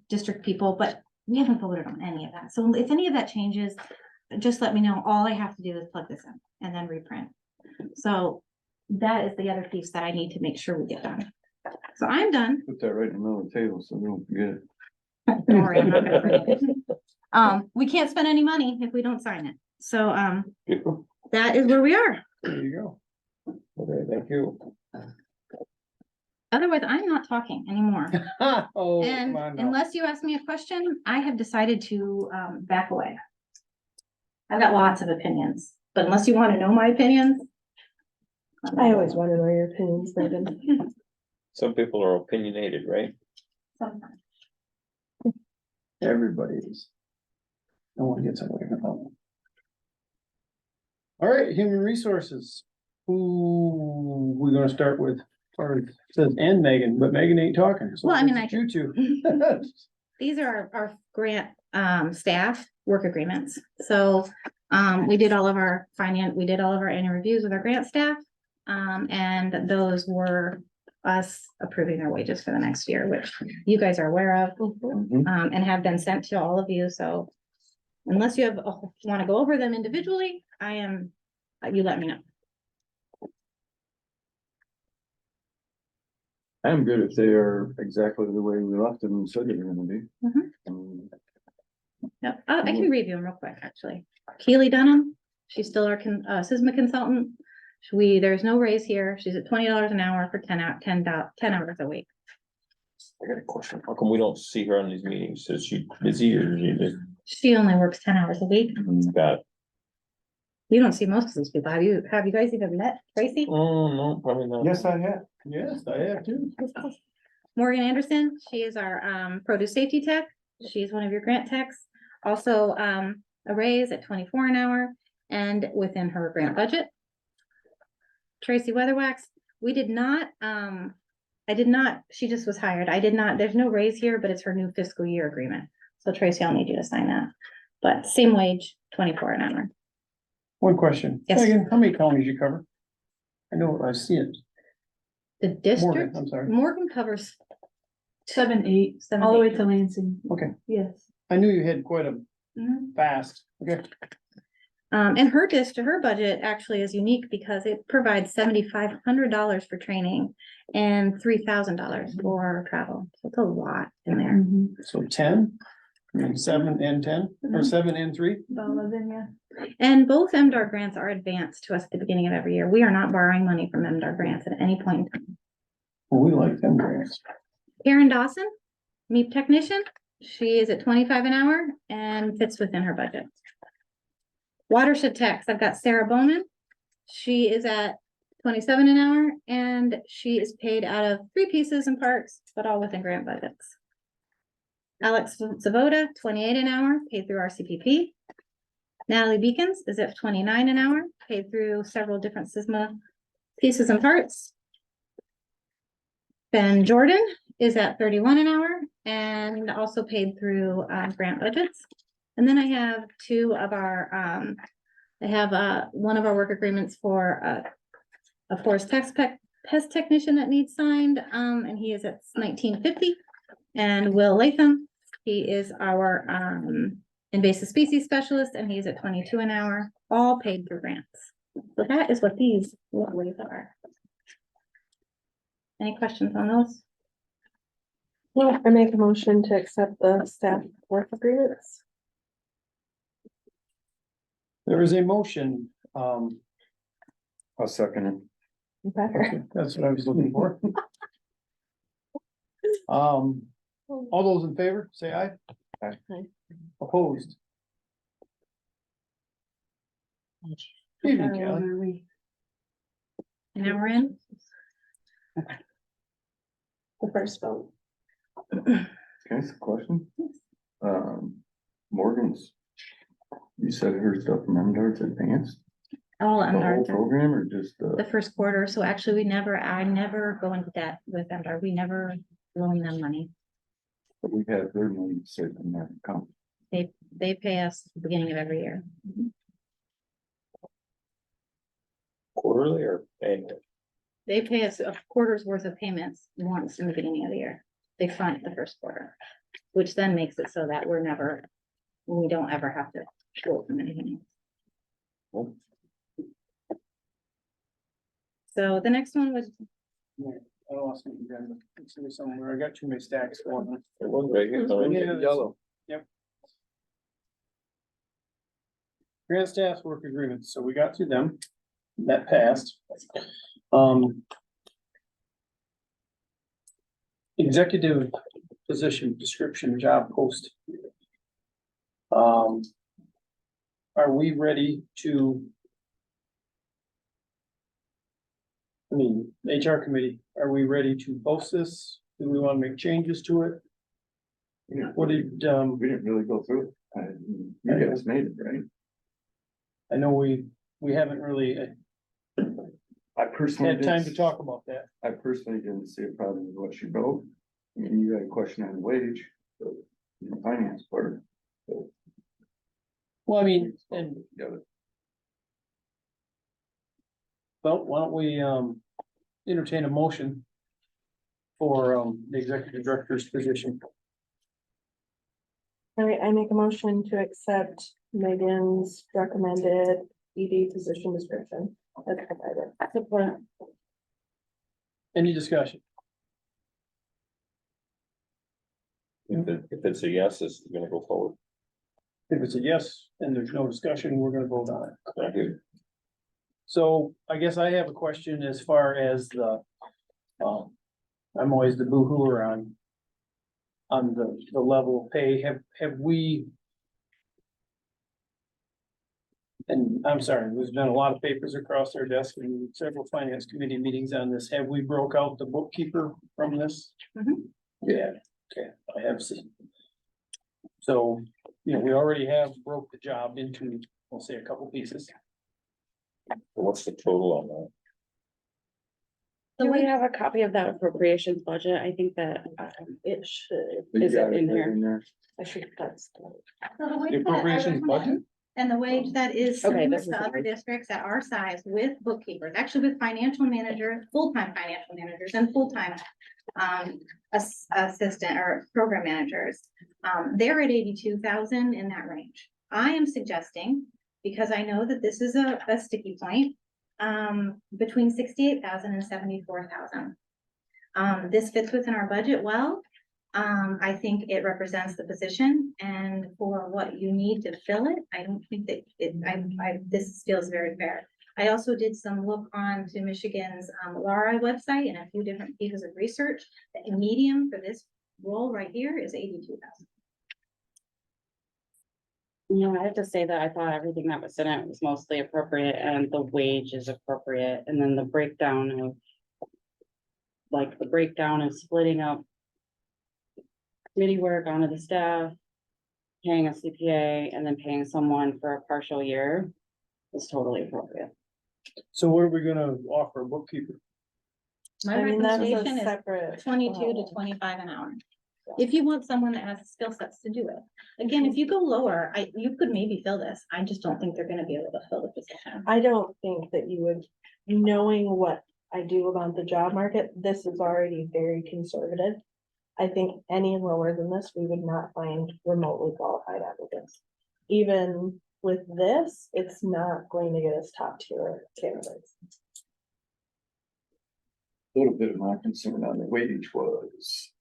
district people, but we haven't voted on any of that. So if any of that changes, just let me know. All I have to do is plug this in and then reprint. So that is the other piece that I need to make sure we get done. So I'm done. Put that right in the middle of the table so we don't forget it. Don't worry, I'm not gonna forget it. We can't spend any money if we don't sign it. So that is where we are. There you go. Okay, thank you. Otherwise, I'm not talking anymore. Oh, And come on now. unless you ask me a question, I have decided to back away. I've got lots of opinions, but unless you want to know my opinions. I always want to know your opinions, Megan. Some people are opinionated, right? Sometimes. Everybody is. No one gets away from that. All right, human resources. Who we gonna start with? Or it says and Megan, but Megan ain't talking. So Well, I mean, it's I you two. these are our grant staff work agreements. So we did all of our annual reviews with our grant staff. And those were us approving their wages for the next year, which you guys are aware of. And have been sent to all of you, so unless you want to go over them individually, you let me know. I'm good if they are exactly the way we left them and said they were gonna be. Yep, I can review them real quick, actually. Keely Dunham, she's still our SISMA consultant. There's no raise here. She's at $20 an hour for 10 hours a week. I got a question. How come we don't see her on these meetings? Is she busy or is she just She only works 10 hours a week. got it? You don't see most of these people. Have you guys even met Tracy? Oh, no, probably not. Yes, I have. Yes, I have too. Morgan Anderson, she is our produce safety tech. She's one of your grant techs. Also, a raise at 24 an hour and within her grant budget. Tracy Weatherwax, she just was hired. There's no raise here, but it's her new fiscal year agreement. So Tracy, I'll need you to sign that. But same wage, 24 an hour. One question. Yes. Megan, how many counties you cover? I know, I see it. The Morgan, district, I'm sorry. Morgan covers 7, 8, Seven, all the way eight. to Lansing. Okay, Yes. I knew you had quite a Mhm. fast, okay. And her budget actually is unique because it provides $7,500 for training and $3,000 for travel. So it's a lot in there. Mhm. So 10, I mean, 7 and 10, or 7 and 3? About 11, yeah. And both MDR grants are advanced to us at the beginning of every year. We are not borrowing money from MDR grants at any point in time. Well, we like them grants. Karen Dawson, MEP technician, she is at 25 an hour and fits within her budget. Watershed techs, I've got Sarah Bowman. She is at 27 an hour and she is paid out of 3 pieces and parts, but all within grant budgets. Alex Zavoda, 28 an hour, paid through RCPP. Natalie Beacons is at 29 an hour, paid through several different SISMA pieces and parts. Ben Jordan is at 31 an hour and also paid through grant budgets. And then I have one of our work agreements for a forest pest technician that needs signed, and he is at 1950. And Will Latham, he is our invasive species specialist, and he's at 22 an hour, all paid through grants. So that is what these ways are. Any questions on those? Well, I make a motion to accept the staff work agreements. There is a motion, I'll second it. Better. that's what I was looking for. All those in favor, say aye. Aye. Aye. Opposed? Evening, Kelly. And now we're in. The first vote. Can I ask a question? Morgan's, you said her stuff from MDR's advanced, All the whole MDR, program or just the first quarter, so actually I never go into debt with MDR, we never loan them money. we have their money saved in that account? They pay us at the beginning of every year. Quarterly or annually? They pay us a quarter's worth of payments once in the beginning of the year. They front the first quarter, which then makes it so that we don't ever have to show them anything. Well, So the next one was, I lost my agenda. It's here somewhere. I got too many stacks going. it was right here. so Yeah. it's Yellow. Grant staff work agreements, so we got through them. That passed. Executive position description, job post. Are we ready to? I mean, HR committee, are we ready to post this? Do we want to make changes to it? What did, We didn't really go through it. You guys made it, right? I know we haven't really I personally. had time to didn't- talk about that. I personally didn't see a problem with what she wrote. I mean, you had a question on wage, but the finance part. Well, I mean, and, Yeah, well, why don't we, entertain a motion for, the executive director's position. All right, I make a motion to accept Megan's recommended ED position description. That's provided. Support. Any discussion? If it's a yes, it's gonna go forward. If it's a yes, and there's no discussion, we're gonna vote on it. Thank you. So I guess I have a question as far as the, I'm always the boo-hooer on the level of pay. Have we, and I'm sorry, there's been a lot of papers across our desk and several finance committee meetings on this. Have we broke out the bookkeeper from this? Mhm. Yeah, okay, I have seen. So, you know, we already have broke the job into, we'll say, a couple pieces. What's the total on that? Do we have a copy of that appropriations budget? I think that It should, but Is you it got in right here? there. I should, that's. So the wage The that I appropriations budget? recommend And the wage that is Okay, similar this is to the other wage. districts at our size with bookkeepers, actually with financial managers, full-time financial managers and full-time assistant or program managers. They're at 82,000 in that range. I am suggesting, because I know that this is a sticky point, between 68,000 and 74,000. This fits within our budget well. I think it represents the position and for what you need to fill it, I don't think that this feels very fair. I also did some look on to Michigan's, LARI website and a few different pieces of research. The median for this role right here is 82,000. No, I have to say that I thought everything that was in it was mostly appropriate and the wage is appropriate. And then the breakdown of the breakdown of splitting up committee work onto the staff, paying a CPA and then paying someone for a partial year is totally appropriate. So what are we gonna offer a bookkeeper? My I mean, that's a recommendation is separate. 22 to 25 an hour. If you want someone that has the skill sets to do it. Again, if you go lower, you could maybe fill this. I just don't think they're gonna be able to fill the position. I don't think that you would, knowing what I do about the job market, this is already very conservative. I think any lower than this, we would not find remotely qualified applicants. Even with this, it's not going to get us top tier candidates. A little bit of my concern on the wage was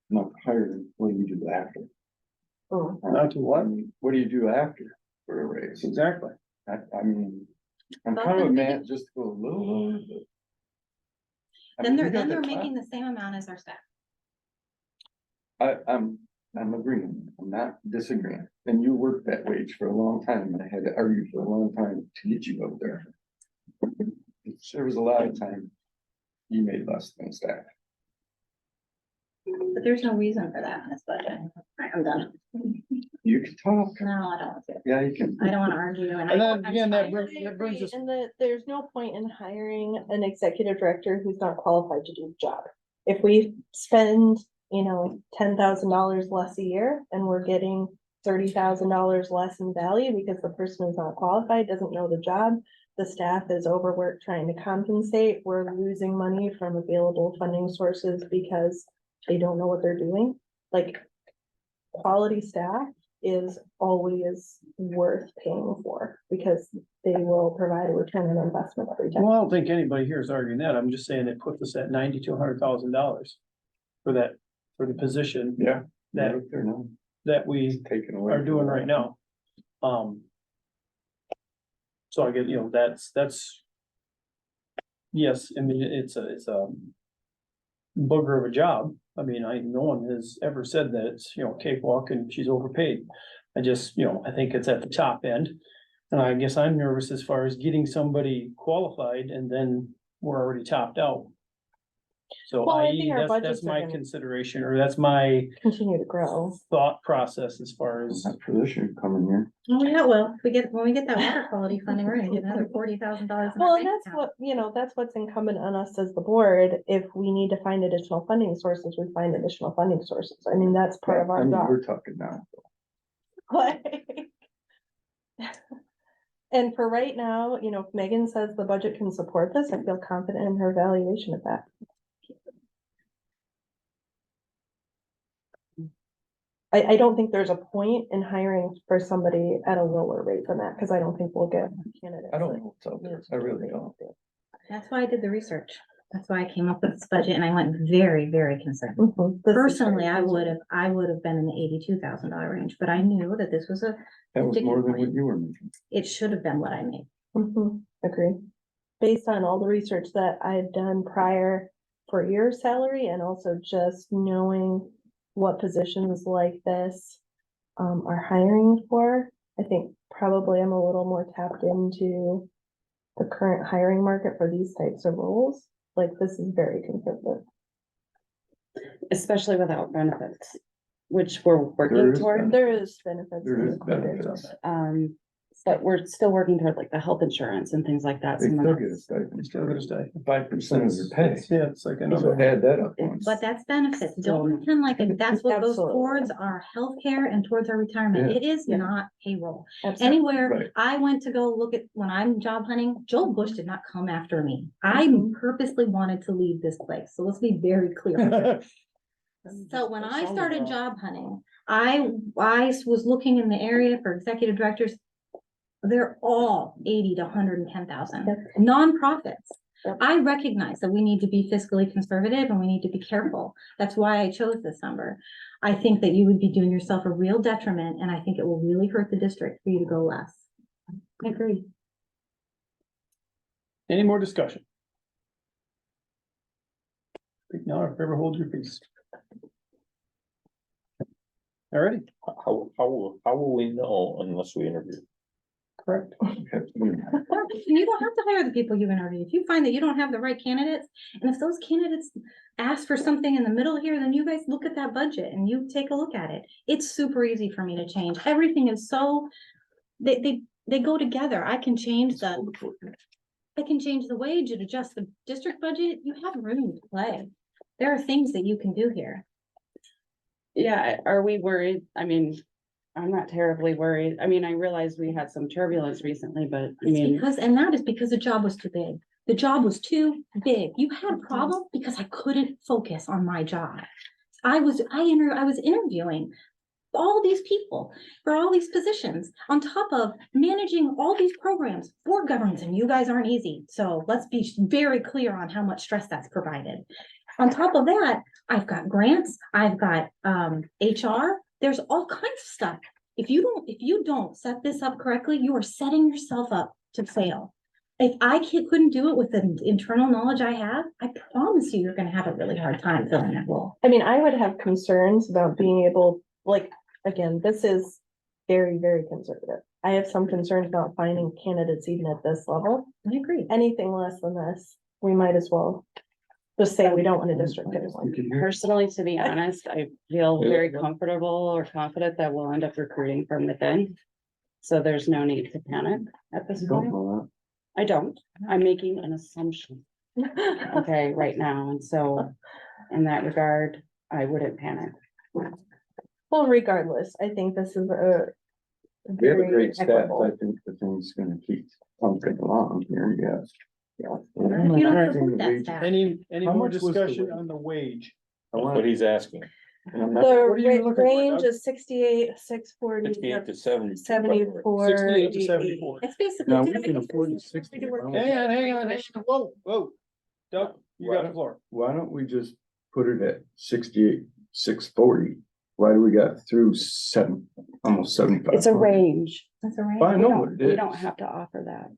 not hiring, what do you do after? Mm. Not to what? What do you do after for a raise? Exactly. I mean, I'm kind of a man just to go a little lower, but. I Then mean, we got they're the making the same amount as our staff. I'm agreeing, I'm not disagreeing, and you worked that wage for a long time, and I had to argue for a long time to get you up there. There was a lot of time you made less than staff. But there's no reason for that in this budget. I'm done. You can talk, No, I don't want to. yeah, you can. I don't want to argue. And then again, that I brings agree, us, and there's no point in hiring an executive director who's not qualified to do the job. If we spend, $10,000 less a year and we're getting $30,000 less in value because the person is not qualified, doesn't know the job, the staff is overworked trying to compensate, we're losing money from available funding sources because they don't know what they're doing. Like, quality staff is always worth paying for because they will provide a return on investment every time. well, I don't think anybody here is arguing that. I'm just saying it puts us at $90,000 to $100,000 for that, for the position Yeah. that, Right there now, that we taken away. are doing right now. So I get, that's. Yes, I mean, it's a booger of a job. I mean, no one has ever said that it's, cakewalk and she's overpaid. I just, I think it's at the top end. And I guess I'm nervous as far as getting somebody qualified and then we're already topped out. So Well, I i.e., think our that's budgets are my gonna- consideration, or that's my Continue to grow. thought process as far as. Not for this year coming here. Oh, yeah, well, when we get that water quality funding, we're gonna get another $40,000. Well, and that's what, that's what's incumbent on us as the board. If we need to find additional funding sources, we find additional funding sources. I mean, that's part of I our mean, job. we're talking now. Like- And for right now, if Megan says the budget can support this, I feel confident in her evaluation of that. I don't think there's a point in hiring for somebody at a lower rate than that, because I don't think we'll get candidates. I don't know what's out there. I really don't. That's why I did the research. That's why I came up with this budget and I went very, very conservative. Mhm. This is Personally, very I would have been in the $82,000 range, but I knew that this was That was Sticking more than point. what you were making. it should have been what I made. Agree. Based on all the research that I've done prior for your salary and also just knowing what positions like this are hiring for, I think probably I'm a little more tapped into the current hiring market for these types of roles. Like, this is very conservative. Especially without benefits, which we're There working is toward. There is benefits. There is included. benefits. But we're still working toward like the health insurance and things like that. They so we're still not- get a stipend. You still gotta stay. 5% of their pay. Yeah, it's like So another. add that up once. But that's benefits. Don't pretend like that's what goes Absolutely. towards our healthcare and towards our retirement. Yeah. It is Yeah. not payroll. Absolutely. Anywhere Right. I went to go look at, when I'm job hunting, Joel Bush did not come after me. I Mhm. purposely wanted to leave this place. So let's be very clear. So when I started job hunting, I was looking in the area for executive directors. They're all 80 to 110,000 Yep. nonprofits. Yep. I recognize that we need to be fiscally conservative and we need to be careful. That's why I chose this number. I think that you would be doing yourself a real detriment, and I think it will really hurt the district for you to go less. I agree. Any more discussion? Speak now, if ever hold your peace. Alrighty, How will we know unless we interview? correct. You don't have to hire the people you interview. If you find that you don't have the right candidates, and if those candidates ask for something in the middle here, then you guys look at that budget and you take a look at it. It's super easy for me to change. Everything is so, they go together. I can change the wage and adjust the district budget. You have room to play. There are things that you can do here. Yeah, are we worried? I mean, I'm not terribly worried. I mean, I realize we had some turbulence recently, but I It's mean, because, and that is because the job was too big. The job was too big. You had a problem because I couldn't focus on my job. I was interviewing all these people for all these positions on top of managing all these programs for governments, and you guys aren't easy. So let's be very clear on how much stress that's provided. On top of that, I've got grants, I've got HR, there's all kinds of stuff. If you don't set this up correctly, you are setting yourself up to fail. If I couldn't do it with the internal knowledge I have, I promise you're gonna have a really hard time filling that role. I mean, I would have concerns about being able, like, again, this is very, very conservative. I have some concerns about finding candidates even at this level. I agree. Anything less than this, we might as well just say we don't want a district anymore. personally, to be honest, I feel very comfortable or confident that we'll end up recruiting from within. So there's no need to panic at this Don't point. know I don't. I'm making an assumption, okay, right now. And so in that regard, I wouldn't panic. Well, regardless, I think this is a. We have a very great staff. equitable- I think the thing's gonna keep pumping along here, yes. Yeah. If you don't support that staff. Any How more much was the discussion wage? on the wage? I That's want, what he's asking. and I'm not, The What are you looking for, range Doug? is 68, 640. 68 to 70. 74. 68 to 74. It's basically. now we can afford 60. Hang on, whoa. Doug, you got the floor. Why don't we just put it at 68, 640? Why do we got through almost 75? It's a range. That's a range. I We know don't- what it We is. don't have to offer that.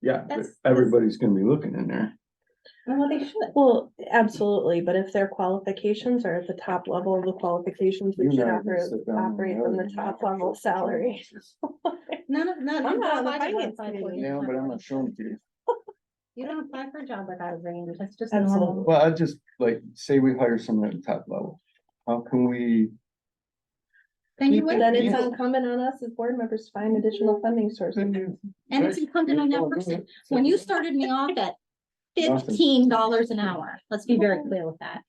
Yeah, but That's- everybody's gonna be looking in there. Well, they should. Well, absolutely, but if their qualifications are at the top level of the qualifications, we You're should not gonna sit down and operate from the argue. top level salary. None. I'm not on the I finance qualified for committee. it. Yeah, but I'm not showing it to you. You don't apply for a job without a range. That's just Absolutely. normal. Well, I just, like, say we hire someone at the top level. How can we, Then you wait. Then it's incumbent on us as board members to find additional funding sources. And it's incumbent on that person. When you started me off at $15 an hour, let's be very clear with that.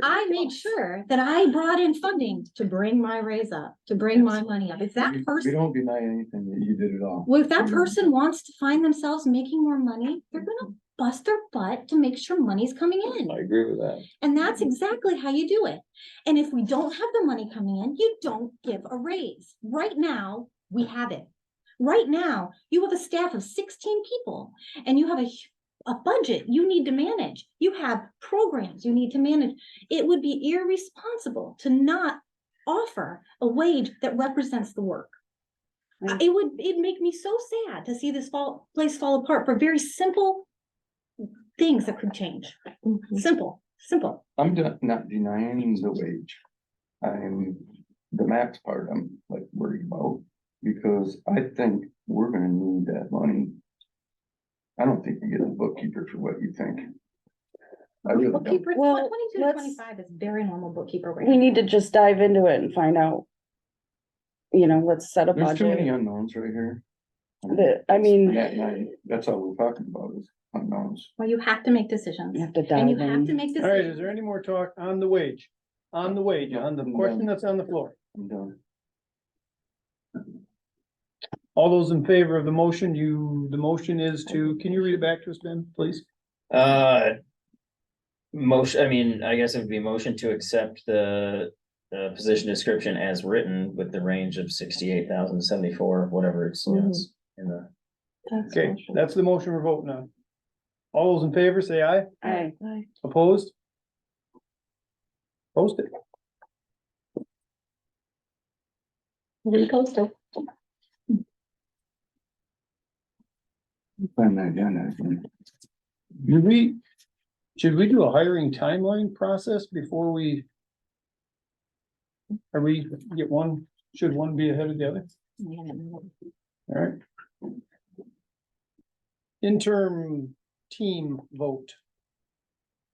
I made sure that I brought in funding to bring my raise up, to bring my money up. If that we person, don't deny anything that you did at all. well, if that person wants to find themselves making more money, they're gonna bust their butt to make sure money's coming in. I agree with that. And that's exactly how you do it. And if we don't have the money coming in, you don't give a raise. Right now, we have it. Right now, you have a staff of 16 people and you have a budget you need to manage. You have programs you need to manage. It would be irresponsible to not offer a wage that represents the work. It'd make me so sad to see this place fall apart for very simple things that could change. Simple. I'm not denying the wage. I'm, the max part I'm like worried about, because I think we're gonna need that money. I don't think you get a bookkeeper for what you think. I really don't. Bookkeeper, Well, 22 to let's- 25 is very normal bookkeeper rate. We need to just dive into it and find out. You know, let's set a There's too many budget. unknowns right here. I mean, That night, that's all we're talking about is unknowns. Well, you have to make decisions. you have to And you dive have to in. make All right, is decisions. there any more talk on the wage? On the wage, on the question that's on the floor? I'm done. All those in favor of the motion, the motion is to, can you read it back to us, Ben, please? Motion, I mean, I guess it would be motion to accept the position description as written with the range of 68,000 to 74, whatever it's, you know, it's in the. Okay, that's the motion we're voting on. All those in favor, say aye. Aye. Opposed? Post it. Repost it. Find that again. Should we do a hiring timeline process before we? Are we get one, should one be ahead of the other? All right. Interim team vote.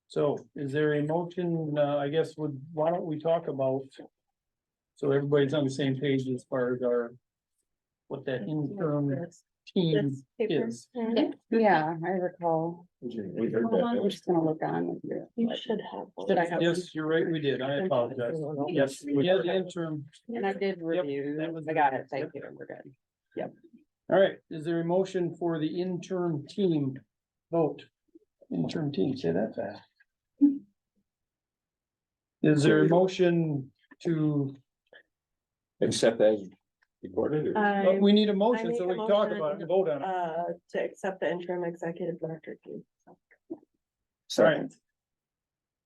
So is there a motion, I guess, why don't we talk about? So everybody's on the same page as far as what that interim team This paper. is. Yeah, I recall. We heard I'm just gonna look on here. You should have. Should I have? Yes, you're right, we did, I apologize. Yes, we had the interim. And I did review. that was- I got it. Thank you. We're good. All right, is there a motion for the interim team vote? Interim team, say that fast. Is there a motion to, Except as recorded or? but we need a motion make so a we can talk motion, about it and vote on it. To accept the interim executive director team. All right.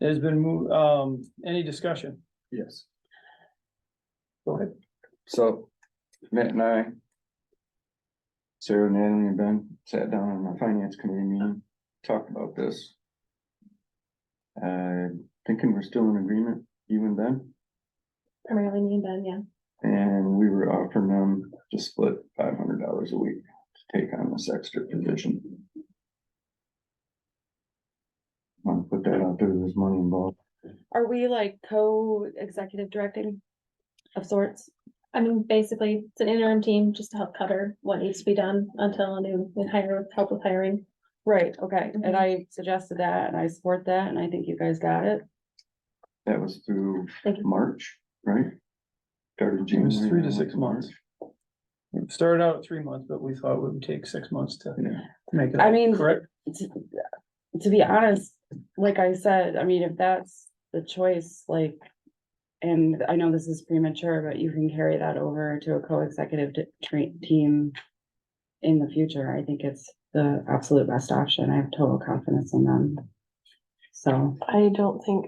It has been moved, any discussion? Yes. Go ahead. So Matt and I, Sarah, Natalie and Ben sat down on my finance committee meeting, talked about this. Thinking we're still in agreement, you and Ben, Primarily me and Ben, yeah. and we were offering them to split $500 a week to take on this extra position. Want to put that out there, there's money involved. Are we like co-executive directing of sorts? I mean, basically, it's an interim team just to help cover what needs to be done until a new help with hiring. Right, okay. Mhm. And I suggested that and I support that and I think you guys got it. That was through Thank you. March, right? Started It was January. 3 to and 6 went to months. March. It started out at 3 months, but we thought it would take 6 months to Yeah. make it. I mean, Correct? To be honest, like I said, I mean, if that's the choice, like. And I know this is premature, but you can carry that over to a co-executive team. In the future, I think it's the absolute best option. I have total confidence in them. So, I don't think,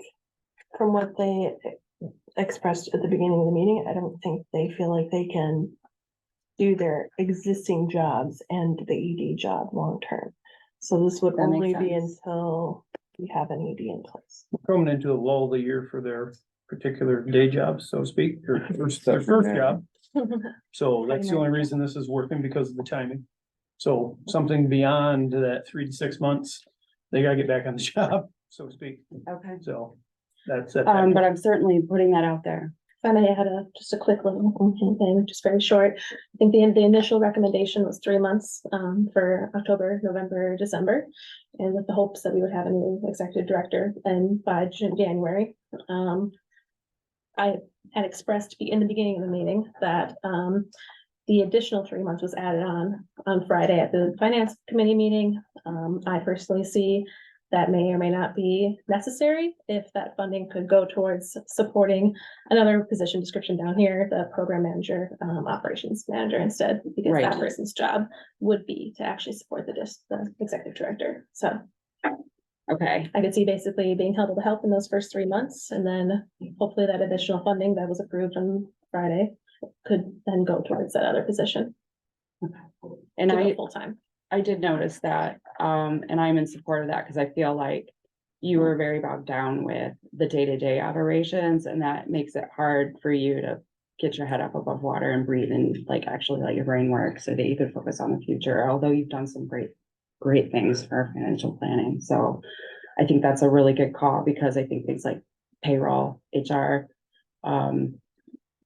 from what they expressed at the beginning of the meeting, I don't think they feel like they can do their existing jobs and the ED job long-term. So this would That makes only be sense. until we have an ED in place. Coming into a lull of the year for their particular day jobs, so to speak, their first Yeah. job. So that's the only reason this is working, because of the timing. So something beyond that 3 to 6 months, they gotta get back on the job, so to speak. Okay. So that's it. But I'm certainly putting that out there. If I may add just a quick little thing, just very short. I think the initial recommendation was 3 months, for October, November, December. And with the hopes that we would have a new executive director and by January. I had expressed in the beginning of the meeting that, the additional 3 months was added on Friday at the finance committee meeting. I personally see that may or may not be necessary if that funding could go towards supporting another position description down here, the program manager, operations manager instead, because that Right. person's job would be to actually support the executive director. So Okay, I could see basically being held to help in those first 3 months, and then hopefully that additional funding that was approved on Friday could then go towards that other position. and I, Full time. I did notice that, and I'm in support of that, because I feel like you were very bogged down with the day-to-day operations, and that makes it hard for you to get your head up above water and breathe and like actually let your brain work so that you could focus on the future, although you've done some great things for financial planning. So I think that's a really good call, because I think things like payroll, HR,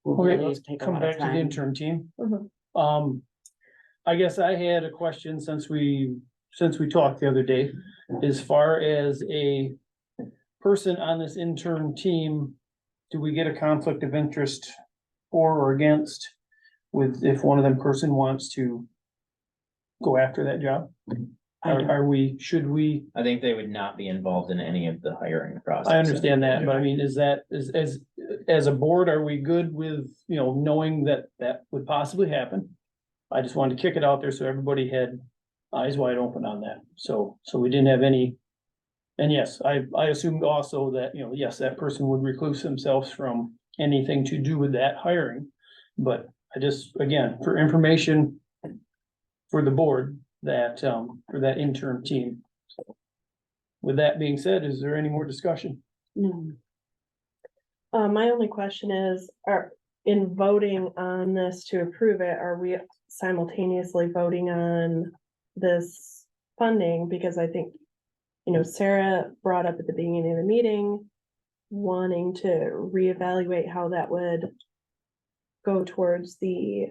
will Okay, really let's take a come lot of back to the time. interim team. Mhm. I guess I had a question since we talked the other day, as far as a person on this interim team, do we get a conflict of interest for or against with if one of them person wants to go after that job? Should we? I think they would not be involved in any of the hiring process. I understand that, but I mean, as a board, are we good with, knowing that that would possibly happen? I just wanted to kick it out there so everybody had eyes wide open on that. So we didn't have any. And yes, I assumed also that, yes, that person would recluse themselves from anything to do with that hiring. But I just, again, for information for the board that, for that interim team. With that being said, is there any more discussion? No. My only question is, in voting on this to approve it, are we simultaneously voting on this funding? Because I think, Sarah brought up at the beginning of the meeting, wanting to reevaluate how that would go towards the,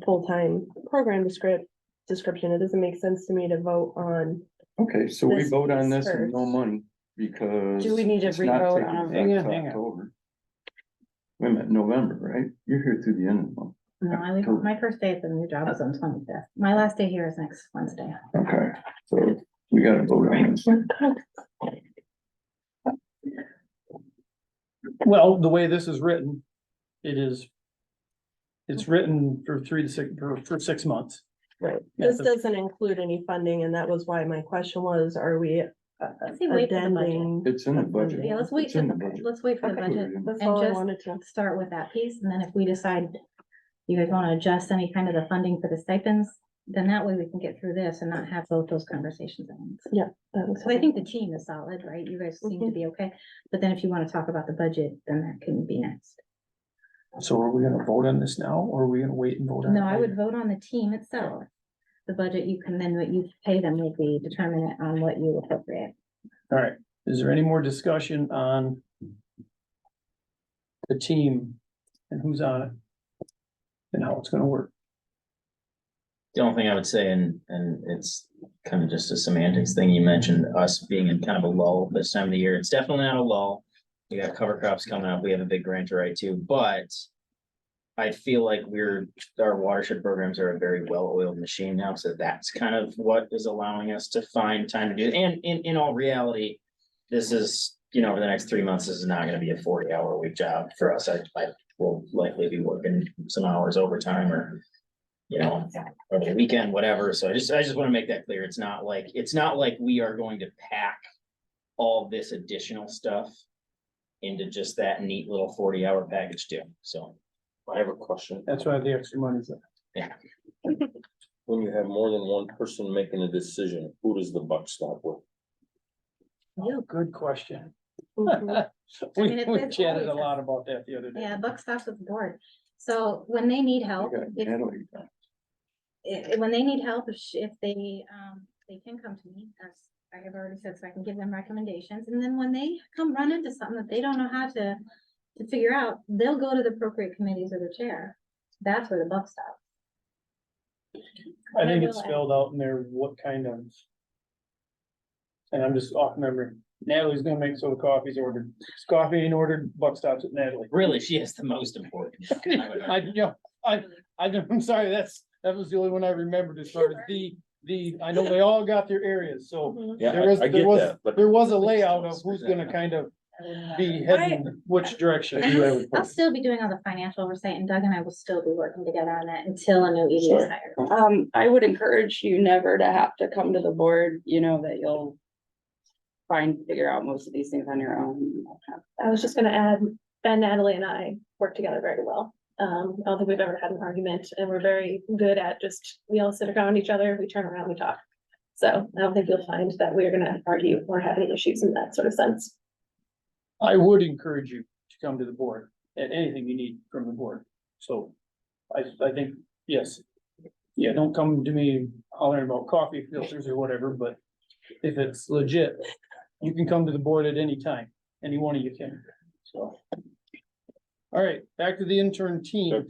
full-time program description. It doesn't make sense to me to vote on. Okay, so we This vote on piece this and no first. money because. Do we need to it's not re-vote taking on effect it? till Hang on. October. Wait a minute, November, right? You're here through the end of the month. No, I leave, my first day at the new job is on 25th. My last day here is next Wednesday. Okay, so we gotta vote on this. Well, the way this is written, it's written for 3 to 6, for 6 months. Right. Yeah, This the- doesn't include any funding, and that was why my question was, are we Let's see, wait for the budget. addending? It's in the budget. Yeah, let's wait It's in for the the, budget. let's wait for the Okay. budget That's and all I just wanted to. start with that piece. And then if we decide you guys want to adjust any kind of the funding for the stipends, then that way we can get through this and not have both those conversations at once. That was- So I think the team is solid, right? You guys seem to be okay. But then if you want to talk about the budget, then that can be next. So are we gonna vote on this now, or are we gonna wait and vote on it? No, I would later? vote on the team itself. The budget you can, then what you pay them will be determinant on what you appropriate. All right, is there any more discussion on the team and who's on it? And how it's gonna work? The only thing I would say, and it's kind of just a semantics thing, you mentioned us being in kind of a lull this time of the year. It's definitely not a lull. We got cover crops coming up. We have a big grant to write too, but I feel like our watershed programs are a very well-oiled machine now, so that's kind of what is allowing us to find time to do it. And in all reality, this is, over the next 3 months, this is not gonna be a 40-hour a week job for us. I will likely be working some hours overtime or or the weekend, whatever. So I just want to make that clear. It's not like we are going to pack all this additional stuff into just that neat little 40-hour package too. So. I have a question. That's why the extra money's there. When you have more than one person making a decision, who does the buck stop with? Oh, good question. Mhm. We mean, it's chatted a always- lot about that the other day. Yeah, buck stops with the board. So when they need You help, gotta if, handle it. when they need help, if they can come to me, as I have already said, so I can give them recommendations. And then when they come run into something that they don't know how to figure out, they'll go to the appropriate committees or the chair. That's where the buck stops. I think will it's add- spelled out in there what kind of. And I'm just off memory. Natalie's gonna make so the coffee's ordered. It's coffee ain't ordered, buck stops at Natalie. Really, she is the most important. I would argue. I'm sorry, that was the only one I remembered as far as I know they all got their areas, so. Mhm. Yeah, There was, I there get was, that, but. there was a layout of who's gonna kind of be heading which direction. I do have a I'll still be doing all the financial oversight, and Doug and I will still be working together on that until a new ED is hired. I would encourage you never to have to come to the board, you know, that you'll figure out most of these things on your own. You won't have- I was just gonna add, Ben, Natalie and I work together very well. I don't think we've ever had an argument, and we're very good at we all sit around each other, we turn around, we talk. So I don't think you'll find that we're gonna argue or have any issues in that sort of sense. I would encourage you to come to the board at anything you need from the board. So I think, yes. Yeah, don't come to me hollering about coffee filters or whatever, but if it's legit, you can come to the board at any time. Any one of you can, so. All right, back to the intern team.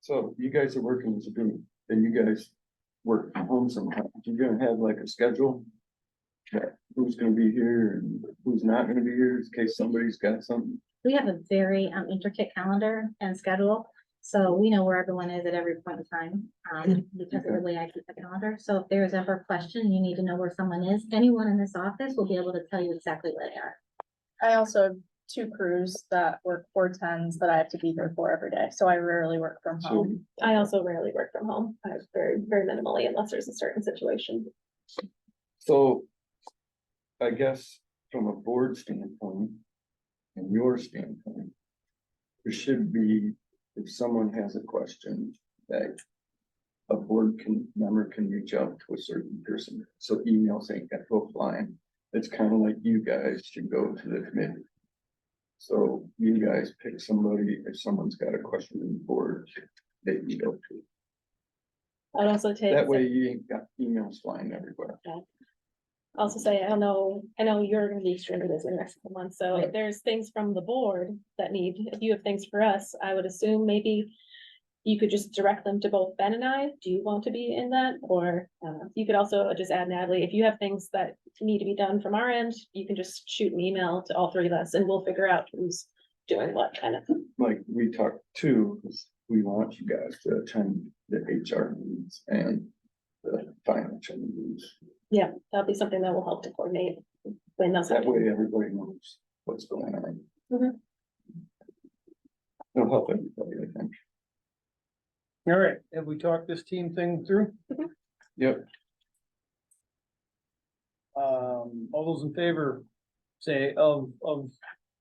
So you guys are working as a group, and you guys work from home sometimes. You're gonna have like a schedule. That who's gonna be here and who's not gonna be here in case somebody's got something. We have a very intricate calendar and schedule, so we know where everyone is at every point in time, because of the way I keep the calendar. So if there's ever a question, you need to know where someone is, anyone in this office will be able to tell you exactly where they are. I also have 2 crews that work 410s that I have to be here for every day, so I rarely work from home. I also rarely work from home, very, very minimally unless there's a certain situation. So. I guess from a board standpoint. And your standpoint. There should be, if someone has a question, that. A member can reach out to a certain person, so emails ain't got to go flying. It's kind of like you guys should go to the committee. So you guys pick somebody, if someone's got a question in the board, that you go to. I'd also take. That way you ain't got emails flying everywhere. Also say, I know you're gonna be extremely busy the next couple months, so if there's things from the board if you have things for us, I would assume maybe. You could just direct them to both Ben and I. Do you want to be in that? Or you could also just add Natalie, if you have things that need to be done from our end, you can just shoot an email to all 3 of us and we'll figure out who's doing what kind of. Like we talked too, because we want you guys to attend the HR meetings and the financial meetings. Yeah, that'll be something that will help to coordinate. When that's That way everybody knows what's going on. Mhm. It'll help everybody, I think. All right, have we talked this team thing through? Yep. All those in favor, say of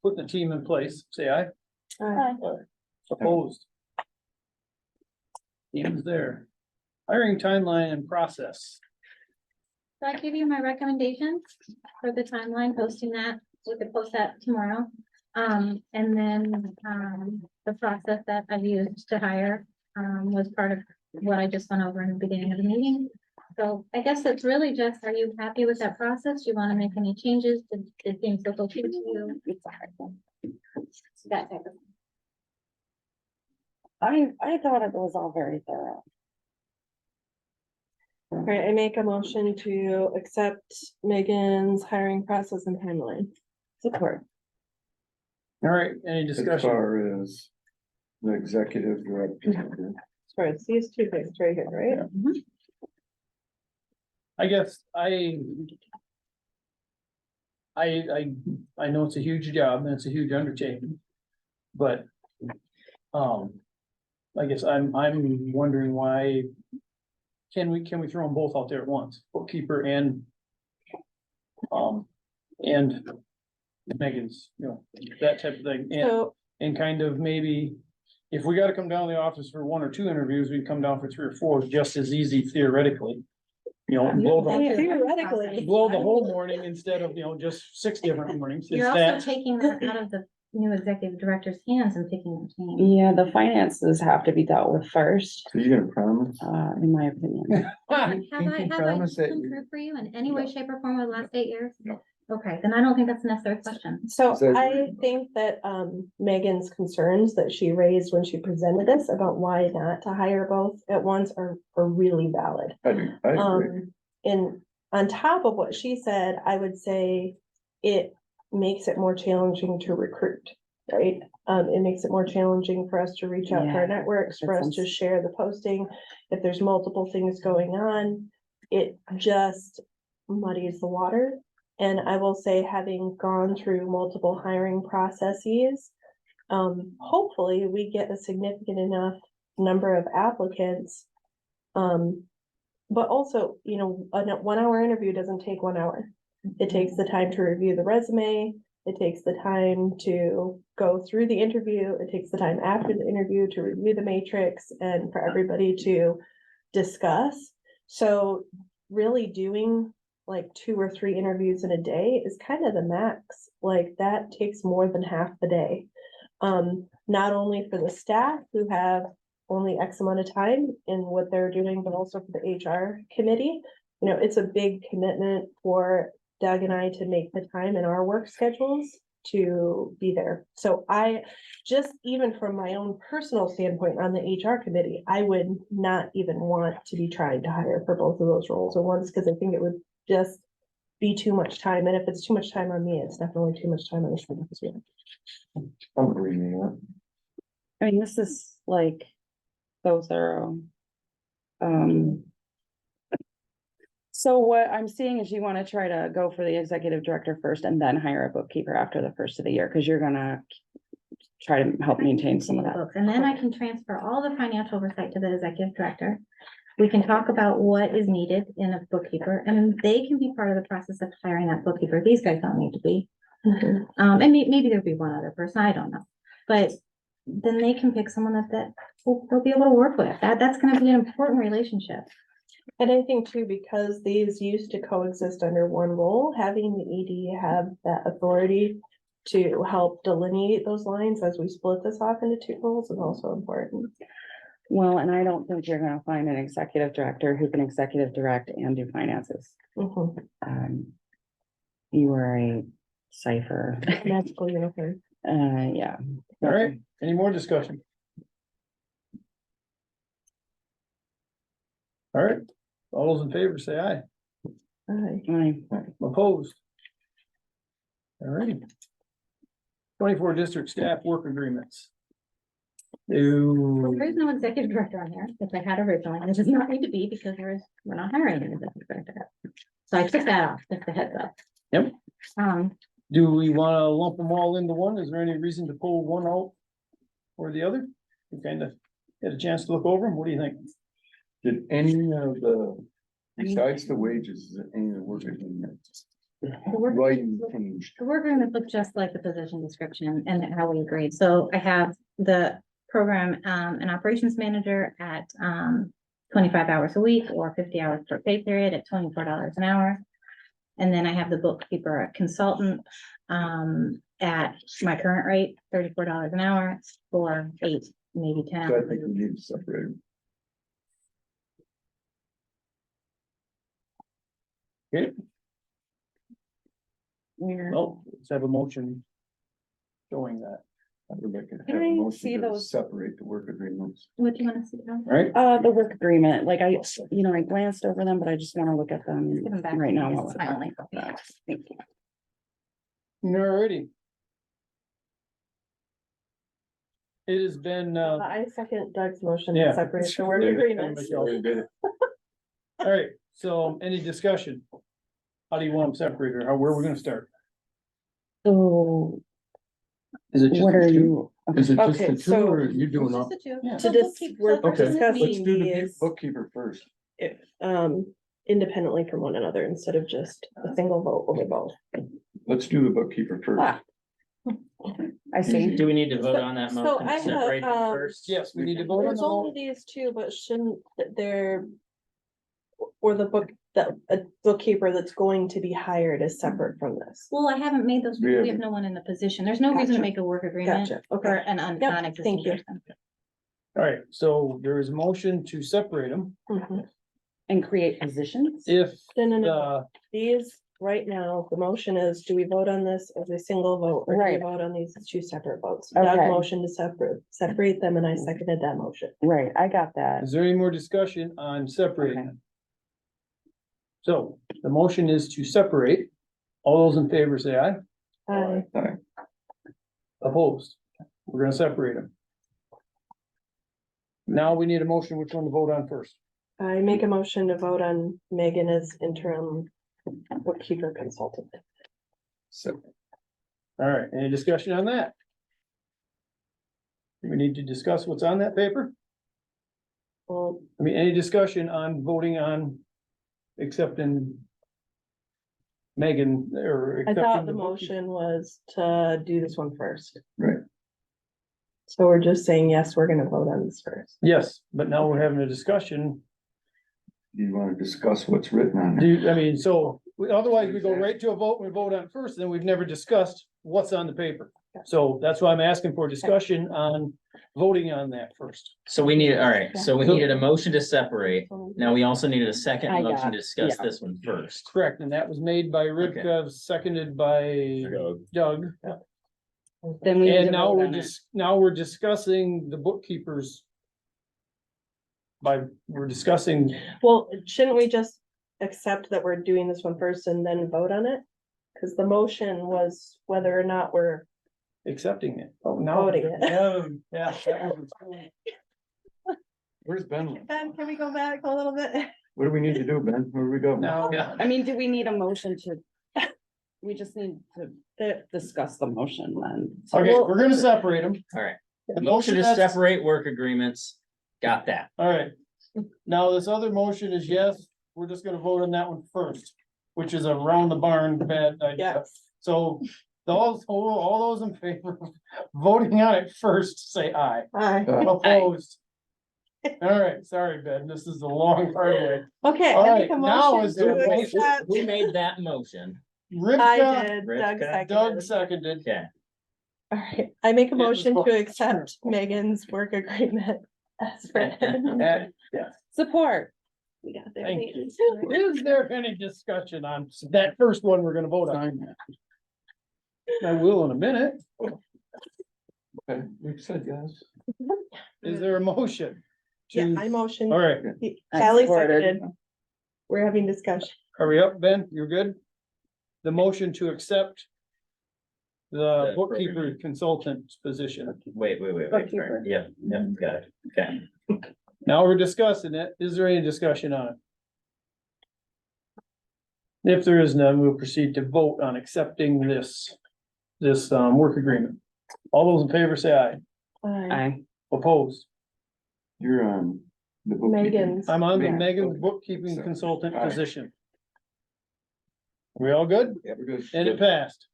putting the team in place, say aye. Aye. Opposed? Team's there. Hiring timeline and process. So I give you my recommendations for the timeline, posting that, we could post that tomorrow. And then, the process that I've used to hire, was part of what I just went over in the beginning of the meeting. So I guess it's really just, are you happy with that process? Do you want to make any changes? Did things look okay to you? It's a hard one. That type of. I thought it was all very thorough. All right, I make a motion to accept Megan's hiring process and timeline. Support. All right, any As discussion? far as the executive director. Sorry, it's these 2 things right here, right? I guess I know it's a huge job and it's a huge undertaking, but, I guess I'm wondering why. Can we throw them both out there at once, bookkeeper and Megan's, that type of thing, So, and kind of maybe. If we gotta come down to the office for 1 or 2 interviews, we can come down for 3 or 4, just as easy theoretically. Blow theoretically. the whole morning instead of, just 6 different mornings. It's You're also that, taking that out of the new executive director's hands in picking the team. Yeah, the finances have to be dealt with first, So you're gonna promise? in my opinion. Have You I can come promise that you- through for you in any way, No. shape or form over the last 8 years? No. Okay, then I don't think that's a necessary question. So Is that- I think that Megan's concerns that she raised when she presented this about why not to hire both at once are really valid. I do, I agree. And on top of what she said, I would say it makes it more challenging to recruit, right? It makes it more challenging for us to reach out to our Yeah, networks, for that us to sounds- share the posting. If there's multiple things going on, it just muddies the water. And I will say, having gone through multiple hiring processes, hopefully we get a significant enough number of applicants. But also, you know, a 1 hour interview doesn't take 1 hour. It takes the time to review the resume. It takes the time to go through the interview. It takes the time after the interview to review the matrix and for everybody to discuss. So really doing like 2 or 3 interviews in a day is kind of the max. Like that takes more than half the day. Not only for the staff who have only X amount of time in what they're doing, but also for the HR committee. You know, it's a big commitment for Doug and I to make the time in our work schedules to be there. So I just, even from my own personal standpoint on the HR committee, I would not even want to be trying to hire for both of those roles at once, because I think it would just be too much time. And if it's too much time on me, it's definitely too much time on the student as well. I'm agreeing with I mean, this is like so thorough. So what I'm seeing is you want to try to go for the executive director first and then hire a bookkeeper after the first of the year, because you're gonna try to help maintain some of that. Books, and then I can transfer all the financial oversight to the executive director. We can talk about what is needed in a bookkeeper, and they can be part of the process of hiring that bookkeeper. These guys don't need to be. And maybe there'll be one other person, I don't know. But then they can pick someone that they'll be able to work with. That's gonna be an important relationship. And I think too, because these used to coexist under one role, having the ED have that authority to help delineate those lines as we split this off into 2 roles is also important. Well, and I don't think you're gonna find an executive director who can executive direct and do finances. Mhm. You are a cipher. Magical unicorn. Yeah. All right, any more discussion? All right, all those in favor say aye. Aye. Opposed? All righty. 24 district staff work agreements. There's no executive director on there, if I had originally, and it does not need to be because we're not hiring an executive director. So I took that off, just a heads up. Yep. Um, Do we wanna lump them all into one? Is there any reason to pull one out or the other? You kind of had a chance to look over them. What do you think? Did any of the, besides the wages, any of the work agreements, the work- writing changed? The work agreement look just like the position description and how we agreed. So I have the program, and operations manager at, 25 hours a week or 50 hours per pay period at $24 an hour. And then I have the bookkeeper consultant, at my current rate, $34 an hour for 8, maybe 10 So I hours. think we need to separate them. Okay, We're- well, let's have a motion showing that. I would like to have Can a I motion see to those? separate the work agreements. What do you want to see? Tom? All right, The work agreement, like I glanced over them, but I just wanna look at them Give them back. right now. This while is we're my only talking. copy. Thank you. all righty. It has been, I second Doug's motion Yeah. to separate the work Yeah. agreements. Already did it. all right, so any discussion? How do you want them separated? Where are we gonna start? So Is it just what are the two? you? Is it just Okay, the two so- or are you doing It's all? just the two. Yeah. To So dis- bookkeep- we're so for Okay, this discussing let's do the these- bookkeeper first. Independently from one another instead of just a single vote over both. Let's do the bookkeeper first. Ah. I see. Do we need to vote on that So motion I to have, separate them first? Yes, we need to vote on There's the only vote. these two, but shouldn't there, or the that a bookkeeper that's going to be hired is separate from this. Well, I haven't made those, We we have haven't. no one in the position. There's no reason to Gotcha. make a work agreement Gotcha, for okay. an Yep, non-existing thank you. person. All right, so there is a motion to separate them. Mhm. And create positions? If, No. These, right now, the motion is, do we vote on this as a single vote? Or do we Right. vote on these as two separate votes? Okay. Doug motion to separate them, and I seconded that motion. Right, I got that. is there any more discussion on separating them? So the motion is to separate. All those in favor say aye. Aye. Opposed? We're gonna separate them. Now we need a motion, which one to vote on first? I make a motion to vote on Megan as interim bookkeeper consultant. So, All right, any discussion on that? Do we need to discuss what's on that paper? Well, I mean, any discussion on voting on accepting Megan or? I thought accepting the bookkeeper? motion was to do this one first. right, So we're just saying, yes, we're gonna vote on this first. Yes, but now we're having a discussion. you wanna discuss what's written on Do, there? I mean, so otherwise we go right to a vote, we vote on it first, then we've never discussed what's on the paper. So that's why I'm asking for discussion on voting on that first. So we need, all right, so we needed a motion to separate. Now we also needed a second I motion got- to discuss yeah. this one first. Correct, and that was made by Rivka, seconded by Doug. Then we need And to now vote we're on it. now we're discussing the bookkeepers. We're discussing, Well, shouldn't we just accept that we're doing this one first and then vote on it? Cause the motion was whether or not we're accepting it. Oh, now. voting it. Yeah. that was- Where's Ben? Ben, can we go back a little bit? What do we need to do, Ben? Where do we go? Now, I mean, do we need a motion to? We just need to discuss the motion then. So- okay, we're gonna separate them. All right, The motion to that's- separate work agreements, got that. All right, now this other motion is yes, we're just gonna vote on that one first, which is a round the barn bad idea. Yes. So all those in favor of voting on it first, say aye. Aye. Opposed? All right, sorry, Ben, this is a long part of it. Okay, All I make a right, now motion is the to motion. accept. Who made that motion? I Rivka, did, Doug Rivka, Doug seconded. seconded. Okay, All right, I make a It was motion to fun. accept Megan's work agreement as written. Yeah, Support. We got there. thank you. Is there any discussion on that first one we're gonna vote on? Sign that. I will in a minute. Okay, we've said yes. Is there a motion? Yeah, to- I motion. All right, Sally supported. seconded. We're having discussion. hurry up, Ben, you're good? The motion to accept the The bookkeeper program. consultant position. wait, sorry. Bookkeeper. Yep, got it, okay. Now we're discussing it. Is there any discussion on it? If there is none, we'll proceed to vote on accepting this work agreement. All those in favor say aye. Aye. Aye. Opposed? You're on the bookkeeping. Megan's. I'm on the Yeah. Megan's Okay. bookkeeping So, consultant all right. position. We all good? Yeah, we're good. And it passed.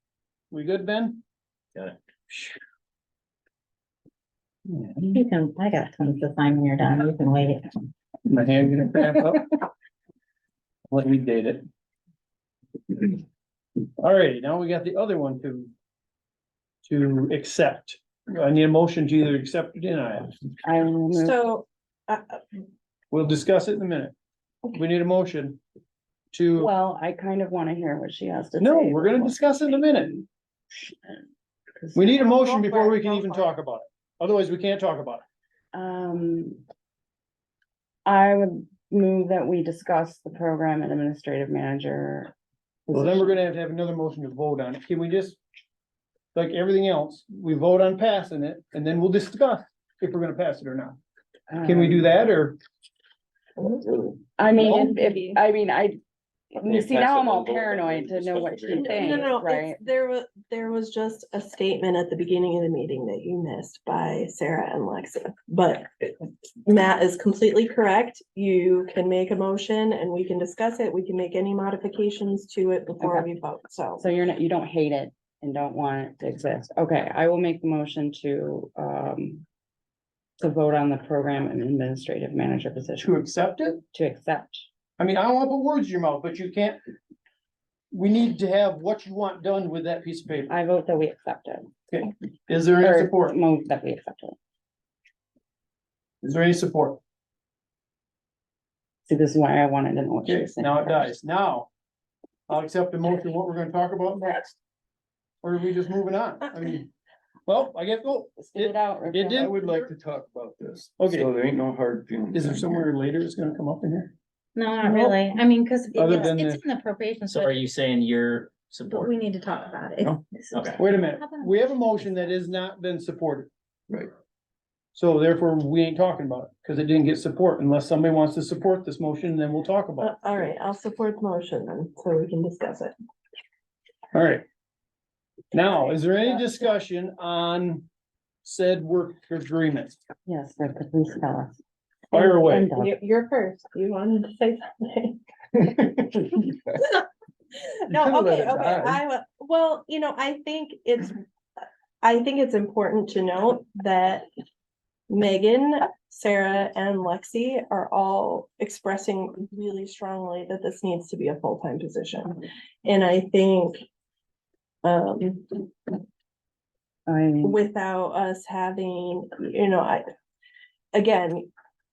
We good, Ben? You can, I got tons to sign when you're done. You can wait. My hand gonna cramp up. Let me date it. Alrighty, now we got the other one to accept. I need a motion to either accept or deny it. I will move. So, We'll discuss it in a minute. We need a motion to, Well, I kind of want to hear what she has to say. no, we're gonna discuss it in a minute. We need a motion Go for before it, we can go even for it. talk about it. Otherwise, we can't talk about it. I would move that we discuss the program and administrative manager. Well, then we're gonna have to have another motion to vote on it. Can we just, like everything else, we vote on passing it and then we'll discuss if we're gonna pass it or not. Can we do that or? I mean, No? you see, now I'm all paranoid to know what she no, thinks, no, right? there was just a statement at the beginning of the meeting that you missed by Sarah and Lexi. But Matt is completely correct. You can make a motion and we can discuss it. We can make any modifications to it before Okay. we vote, so. So you don't hate it and don't want it to exist. Okay, I will make the motion to vote on the program and administrative manager To position, accept it? to accept. I mean, I don't wanna put words in your mouth, but you can't. We need to have what you want done with that piece of paper. I vote that we accept it. Okay, is there any Or support? move that we accept it. Is there any support? See, this is why I wanted to know what she Okay, was saying. now it dies. Now, I'll accept the motion, what we're gonna talk about next. Or are we just moving on? I mean, well, I guess, oh, Spit it out. Rick. it I did. would like to talk about this. Okay. So there ain't no hard feelings. Is there on here. somewhere later it's gonna come up in here? No, not Nope. really. I mean, cause Other than it's in the appropriations, So are you saying your but support? we need to talk about it. No. Okay. Wait a minute, we have a motion that has not been supported. Right. So therefore, we ain't talking about it, cause it didn't get support, unless somebody wants to support this motion, then we'll talk about it. All right, I'll support the motion then, so we can discuss it. All right. Now, is there any discussion on said work agreement? Yes, Rick, could please tell us. Fire away. And Doug. You're first. You wanted to say something. No, could've let okay, it okay, die. well, you know, I think it's important to note that Megan, Sarah, and Lexi are all expressing really strongly that this needs to be a full-time position. And I think, without us having, again,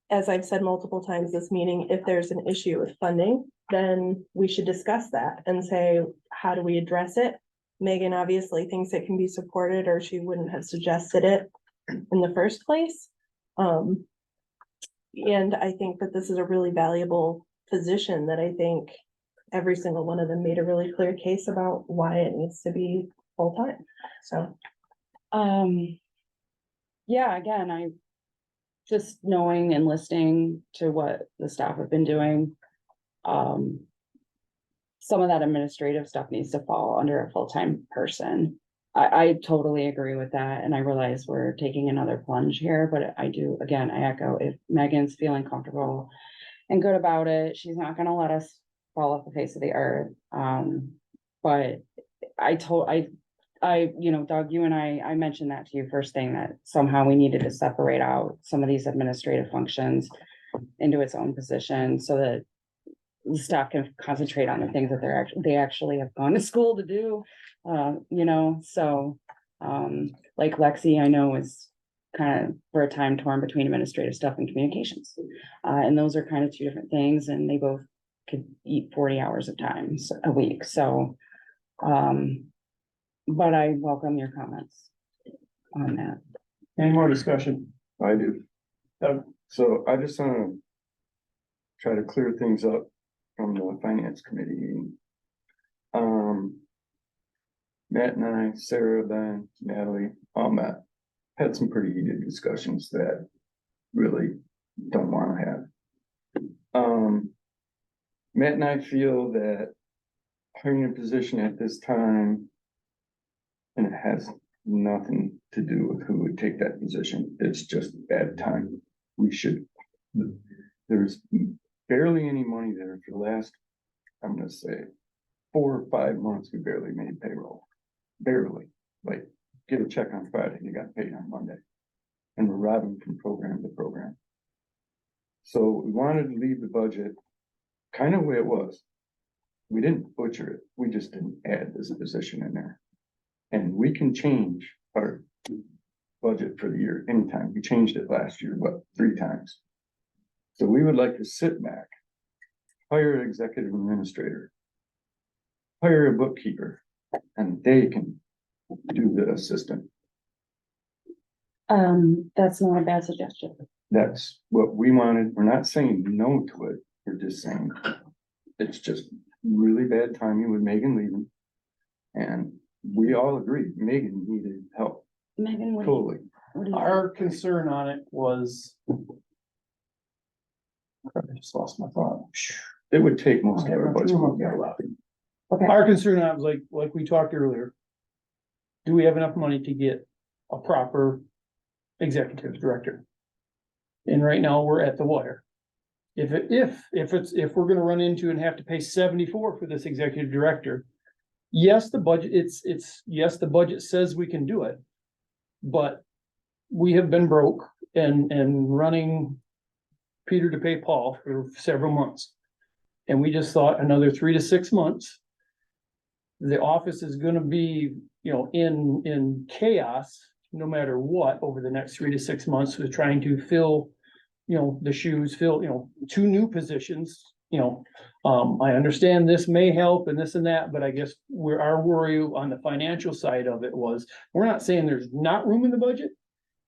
as I've said multiple times this meeting, if there's an issue with funding, then we should discuss that and say, how do we address it? Megan obviously thinks it can be supported, or she wouldn't have suggested it in the first place. And I think that this is a really valuable position that I think every single one of them made a really clear case about why it needs to be full-time, so. Yeah, again, I just knowing and listening to what the staff have been doing. Some of that administrative stuff needs to fall under a full-time person. I totally agree with that, and I realize we're taking another plunge here, but I do, again, I echo, if Megan's feeling comfortable and good about it, she's not gonna let us fall off the face of the earth. But Doug, you and I mentioned that to you first thing, that somehow we needed to separate out some of these administrative functions into its own position so that the staff can concentrate on the things that they actually have gone to school to do. Like Lexi, I know is kind of for a time torn between administrative stuff and communications. And those are kind of two different things, and they both could eat 40 hours of time a week, so. But I welcome your comments on that. Any more discussion? I do. Doug? So I just wanna try to clear things up from the finance committee meeting. Matt and I, Sarah, Ben, Natalie, all met, had some pretty heated discussions that really don't wanna have. Matt and I feel that hiring a position at this time, and it has nothing to do with who would take that position, it's just bad time. There's barely any money there for the last, I'm gonna say, 4 or 5 months, we barely made payroll. Barely, like, get a check on Friday, you got paid on Monday. And we're robbing from program to program. So we wanted to leave the budget kind of the way it was. We didn't butcher it, we just didn't add this position in there. And we can change our budget for the year anytime. We changed it last year, 3 times. So we would like to sit back, hire an executive administrator, hire a bookkeeper, and they can do the assistant. That's not a bad suggestion. That's what we wanted. We're not saying no to it. We're just saying it's just really bad timing with Megan leaving. And we all agree Megan needed help Megan, what totally. do you? Our concern on it was. I just lost my thought. It would take most of our budget. Okay, Our concern on it was like we talked earlier. Do we have enough money to get a proper executive director? And right now, we're at the wire. If we're gonna run into and have to pay 74 for this executive director. Yes, the budget, yes, the budget says we can do it. But we have been broke and running Peter to pay Paul for several months. and we just thought another 3 to 6 months. The office is gonna be, in chaos, no matter what, over the next 3 to 6 months with trying to fill, the shoes, fill, 2 new positions, I understand this may help and this and that, but I guess our worry on the financial side of it was, we're not saying there's not room in the budget.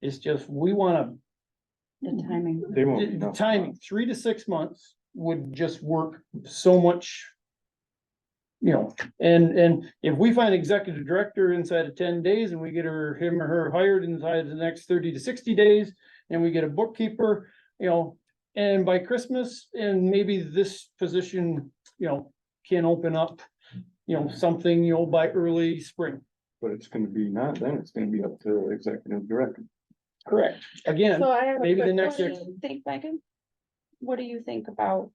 It's just, we wanna, The timing. They won't. the enough. timing, 3 to 6 months would just work so much. And if we find executive director inside of 10 days and we get him or her hired inside of the next 30 to 60 days, and we get a bookkeeper, and by Christmas, and maybe this position, can open up, something, by early spring. But it's gonna be not then, it's gonna be up to the executive director. Correct. Again, So I have a maybe the quick next question. Think, Megan? What do you think about?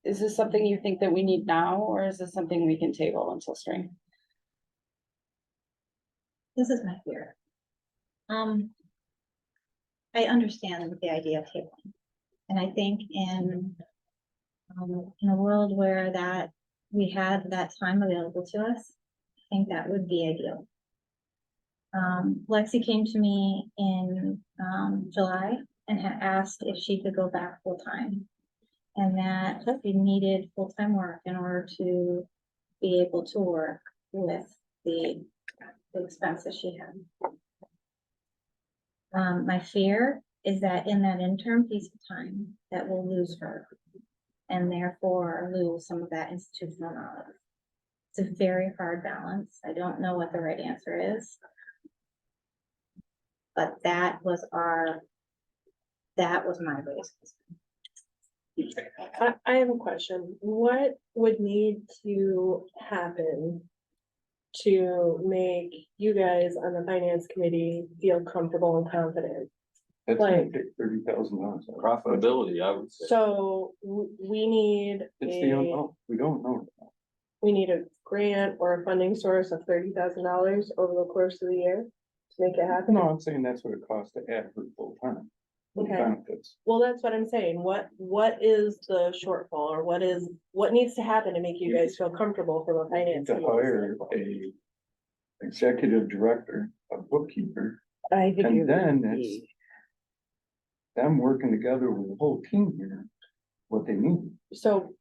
Is this something you think that we need now, or is this something we can table until spring? This is my fear. I understand the idea of tabling. And I think in a world where that we had that time available to us, I think that would be ideal. Lexi came to me in July and had asked if she could go back full time. And that she needed full-time work in order to be able to work with the expenses she had. My fear is that in that interim piece of time, that we'll lose her. And therefore lose some of that institutional knowledge. It's a very hard balance. I don't know what the right answer is. But that was my basis. I have a question. What would need to happen to make you guys on the finance committee feel comfortable and confident? That's gonna Like- take $30,000. Profitability, I would say. So we need It's the unknown, we don't know. a grant or a funding source of $30,000 over the course of the year to make it happen. No, I'm saying that's what it costs to add her full time. Okay. Benefits. Well, that's what I'm saying. What is the shortfall, or what needs to happen to make you guys feel comfortable from a finance? To committee hire standpoint? a executive director, a bookkeeper, I think and then it's them working together with the whole team here, what they need. So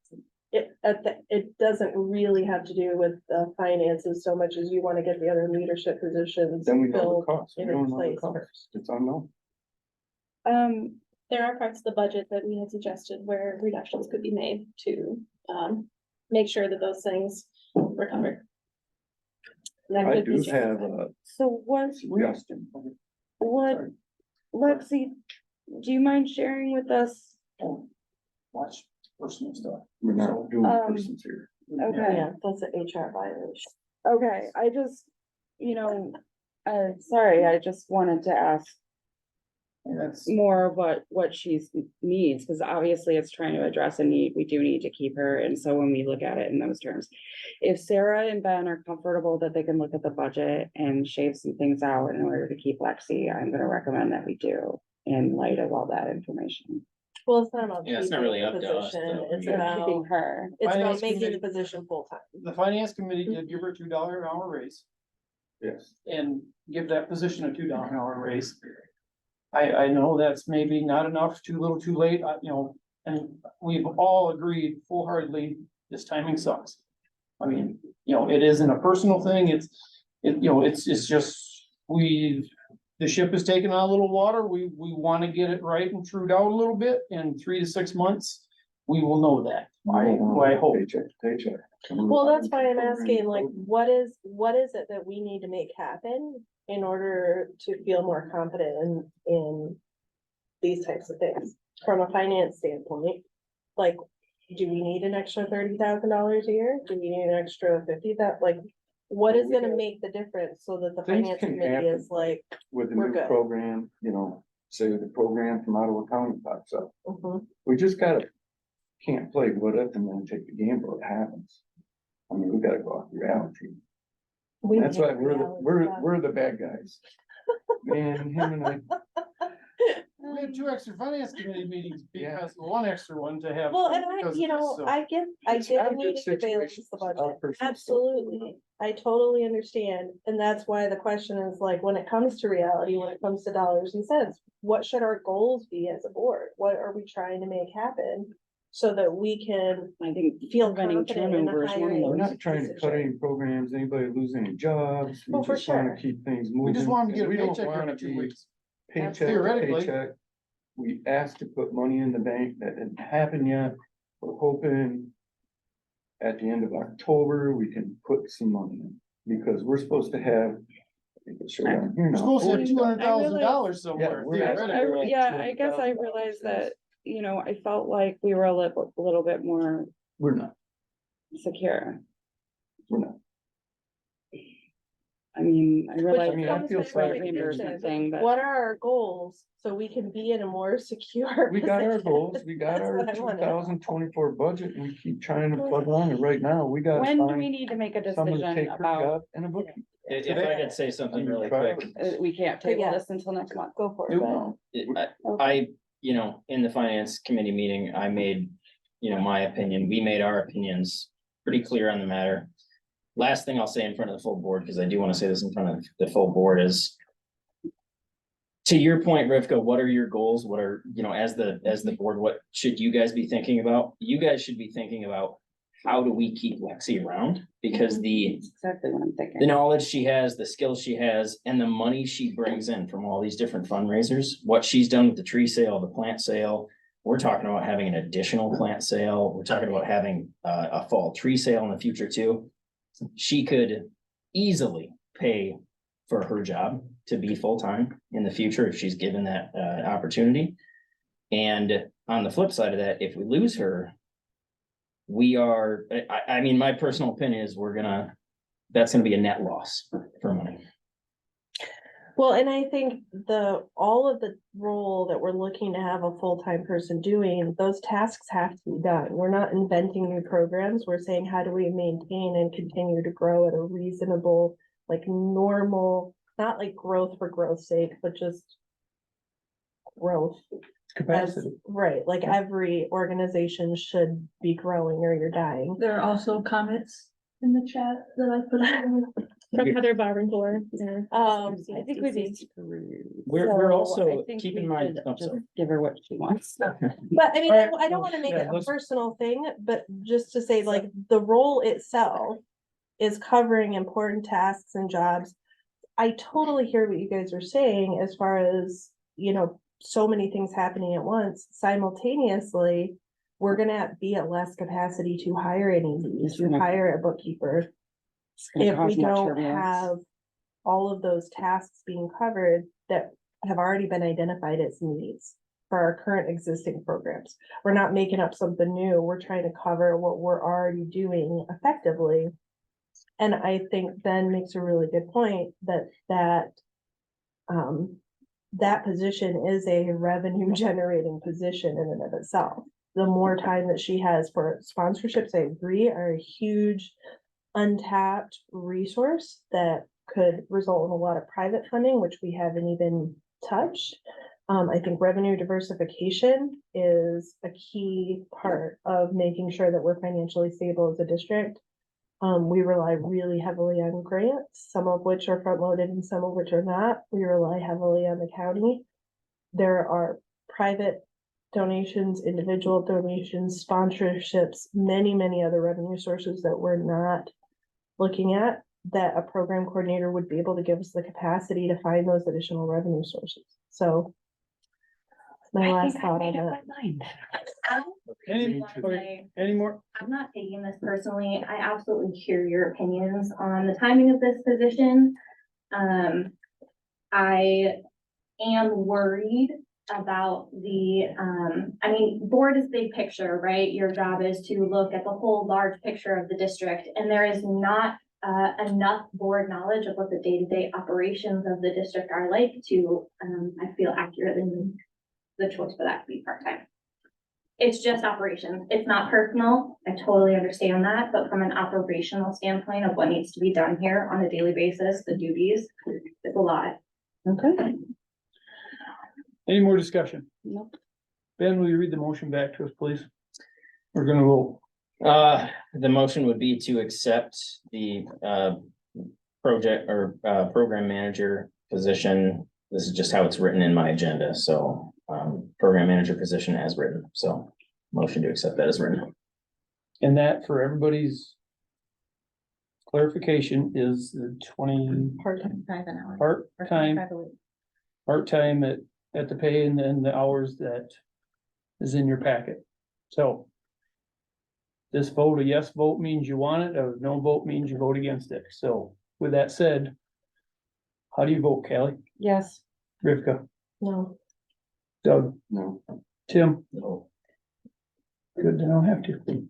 it doesn't really have to do with the finances so much as you want to get the other leadership positions Then we know the filled cost, we in don't know the place cost, first. it's unknown. There are parts of the budget that we had suggested where reductions could be made to, make sure that those things were covered. That I could be do have justified. a So what, suggestion. what, Lexi, do you mind sharing with us? Watch personal stuff. We're not doing Um, persons here. Okay. Yeah, that's an HR violation. Okay, I just, sorry, I just wanted to ask And that's, more what she's needs, because obviously it's trying to address a need. We do need to keep her, and so when we look at it in those terms. If Sarah and Ben are comfortable that they can look at the budget and shave some things out in order to keep Lexi, I'm gonna recommend that we do in light of all that information. Well, it's not about. Yeah, it's not keeping really the up to us, position. though. It's Yeah. about, Keeping her. it's Finance about making the committee- position full-time. the finance committee did give her $2 an hour raise. Yes, And give that position a $2 an hour raise. I know that's maybe not enough, too little, too late, and we've all agreed full-heartedly, this timing sucks. I mean, it isn't a personal thing, it's just, the ship is taking on a little water, we wanna get it right and trued out a little bit, in 3 to 6 months, we will know that, I hope. paycheck to paycheck. Well, that's why I'm asking, like, what is it that we need to make happen in order to feel more confident in these types of things? From a finance standpoint, like, do we need an extra $30,000 a year? Do we need an extra 50,000? Like, what is gonna make the difference so that the Things finance can committee happen. is like, With the we're new good. program, say the program from Ottawa County pops up, mhm. we just can't play what if and then take the gamble, it happens. I mean, we gotta go off reality. We That's need why we're reality stuff. the bad guys. Man, him and I, We had 2 extra finance committee meetings because one extra one to have. Well, and I, because you of this, know, so. I get It's a not a good meeting to balance situation the for our budget, person, so- absolutely. I totally understand, and that's why the question is like, when it comes to reality, when it comes to dollars and cents, what should our goals be as a board? What are we trying to make happen? So that we can I think feel preventing confident in the turnover is one of hiring. We're those. not trying to cut any programs, anybody lose any jobs. We Oh, for just wanna sure. keep things moving. We just want them to get a We don't paycheck wanna every 2 be weeks. Paycheck to Theoretically. paycheck. We asked to put money in the bank, that didn't happen yet. We're hoping at the end of October, we can put some money in, because we're supposed to have. I think it's showing on here We're now, supposed to have 40,000. $200,000 somewhere. we're- theoretically. I guess I realized that, you know, I felt like we were a little bit more We're not, secure. we're not. I mean, I realize. I mean, I feel that's sorry a for reimbursement thing, but. What are our goals, so we can be in a more secure? We got our position? goals, we got That's our what I two wanna know. thousand twenty-four budget, and we keep trying to plug on it right now, we gotta When do we find need to make a someone to decision take her about, job and a bookkeeper. If I could say something really quick, we can't table Yeah. this until next month? Go for it, No, but I, you know, in the finance committee meeting, I made, you know, my opinion, we made our opinions pretty clear on the matter. Last thing I'll say in front of the full board, because I do want to say this in front of the full board, is to your point, Rivka, what are your goals? What are, you know, as the board, what should you guys be thinking about? You guys should be thinking about, how do we keep Lexi around? Because the That's exactly what I'm the thinking. knowledge she has, the skills she has, and the money she brings in from all these different fundraisers, what she's done with the tree sale, the plant sale. We're talking about having an additional plant sale. We're talking about having a fall tree sale in the future too. She could easily pay for her job to be full-time in the future if she's given that opportunity. And on the flip side of that, if we lose her, we are, I mean, my personal opinion is that's gonna be a net loss for money. well, and I think all of the role that we're looking to have a full-time person doing, those tasks have to be done. We're not inventing new programs. We're saying, how do we maintain and continue to grow at a reasonable, like normal, not like growth for growth's sake, but just growth. capacity. Right, like every organization should be growing or you're dying. There are also comments in the chat that I put in. From Heather Barbenheimer, yeah. I think we need. We're So also, I think keep in we mind, should I'm just sorry. Give her what she wants. But I mean, Alright, I don't wanna make yeah, it a let's- personal thing, but just to say, like, the role itself is covering important tasks and jobs. I totally hear what you guys are saying as far as, you know, so many things happening at once. Simultaneously, we're gonna be at less capacity to hire an ED, to hire a bookkeeper. It's gonna If we cause more don't turbulence. have all of those tasks being covered that have already been identified as needs for our current existing programs. We're not making up something new. We're trying to cover what we're already doing effectively. And I think Ben makes a really good point that position is a revenue generating position in and of itself. The more time that she has for sponsorships, I agree, are a huge untapped resource that could result in a lot of private funding, which we haven't even touched. I think revenue diversification is a key part of making sure that we're financially stable as a district. We rely really heavily on grants, some of which are front loaded and some of which are not. We rely heavily on the county. There are private donations, individual donations, sponsorships, many other revenue sources that we're not looking at, that a program coordinator would be able to give us the capacity to find those additional revenue sources. So my last thought on that. Any more? I'm not taking this personally. I absolutely hear your opinions on the timing of this position. I am worried about I mean, board is big picture, right? Your job is to look at the whole large picture of the district, and there is not enough board knowledge of what the day-to-day operations of the district are like to, I feel accurately make the choice for that to be part-time. It's just operations. It's not personal. I totally understand that, but from an operational standpoint of what needs to be done here on a daily basis, the duties, it's a lot. Okay. Any more discussion? Nope. Ben, will you read the motion back to us, please? We're gonna roll. The motion would be to accept the project or program manager position. This is just how it's written in my agenda, so program manager position as written, so motion to accept that as written. And that for everybody's clarification is the 20 Part-time. 5 an hour. or part-time, 25 a week. part-time at the pay and then the hours that is in your packet. So this vote, a yes vote means you want it, a no vote means you vote against it. So with that said, how do you vote, Kelly? Yes. Rivka, No, Doug, No, Tim? No. Good to not have to.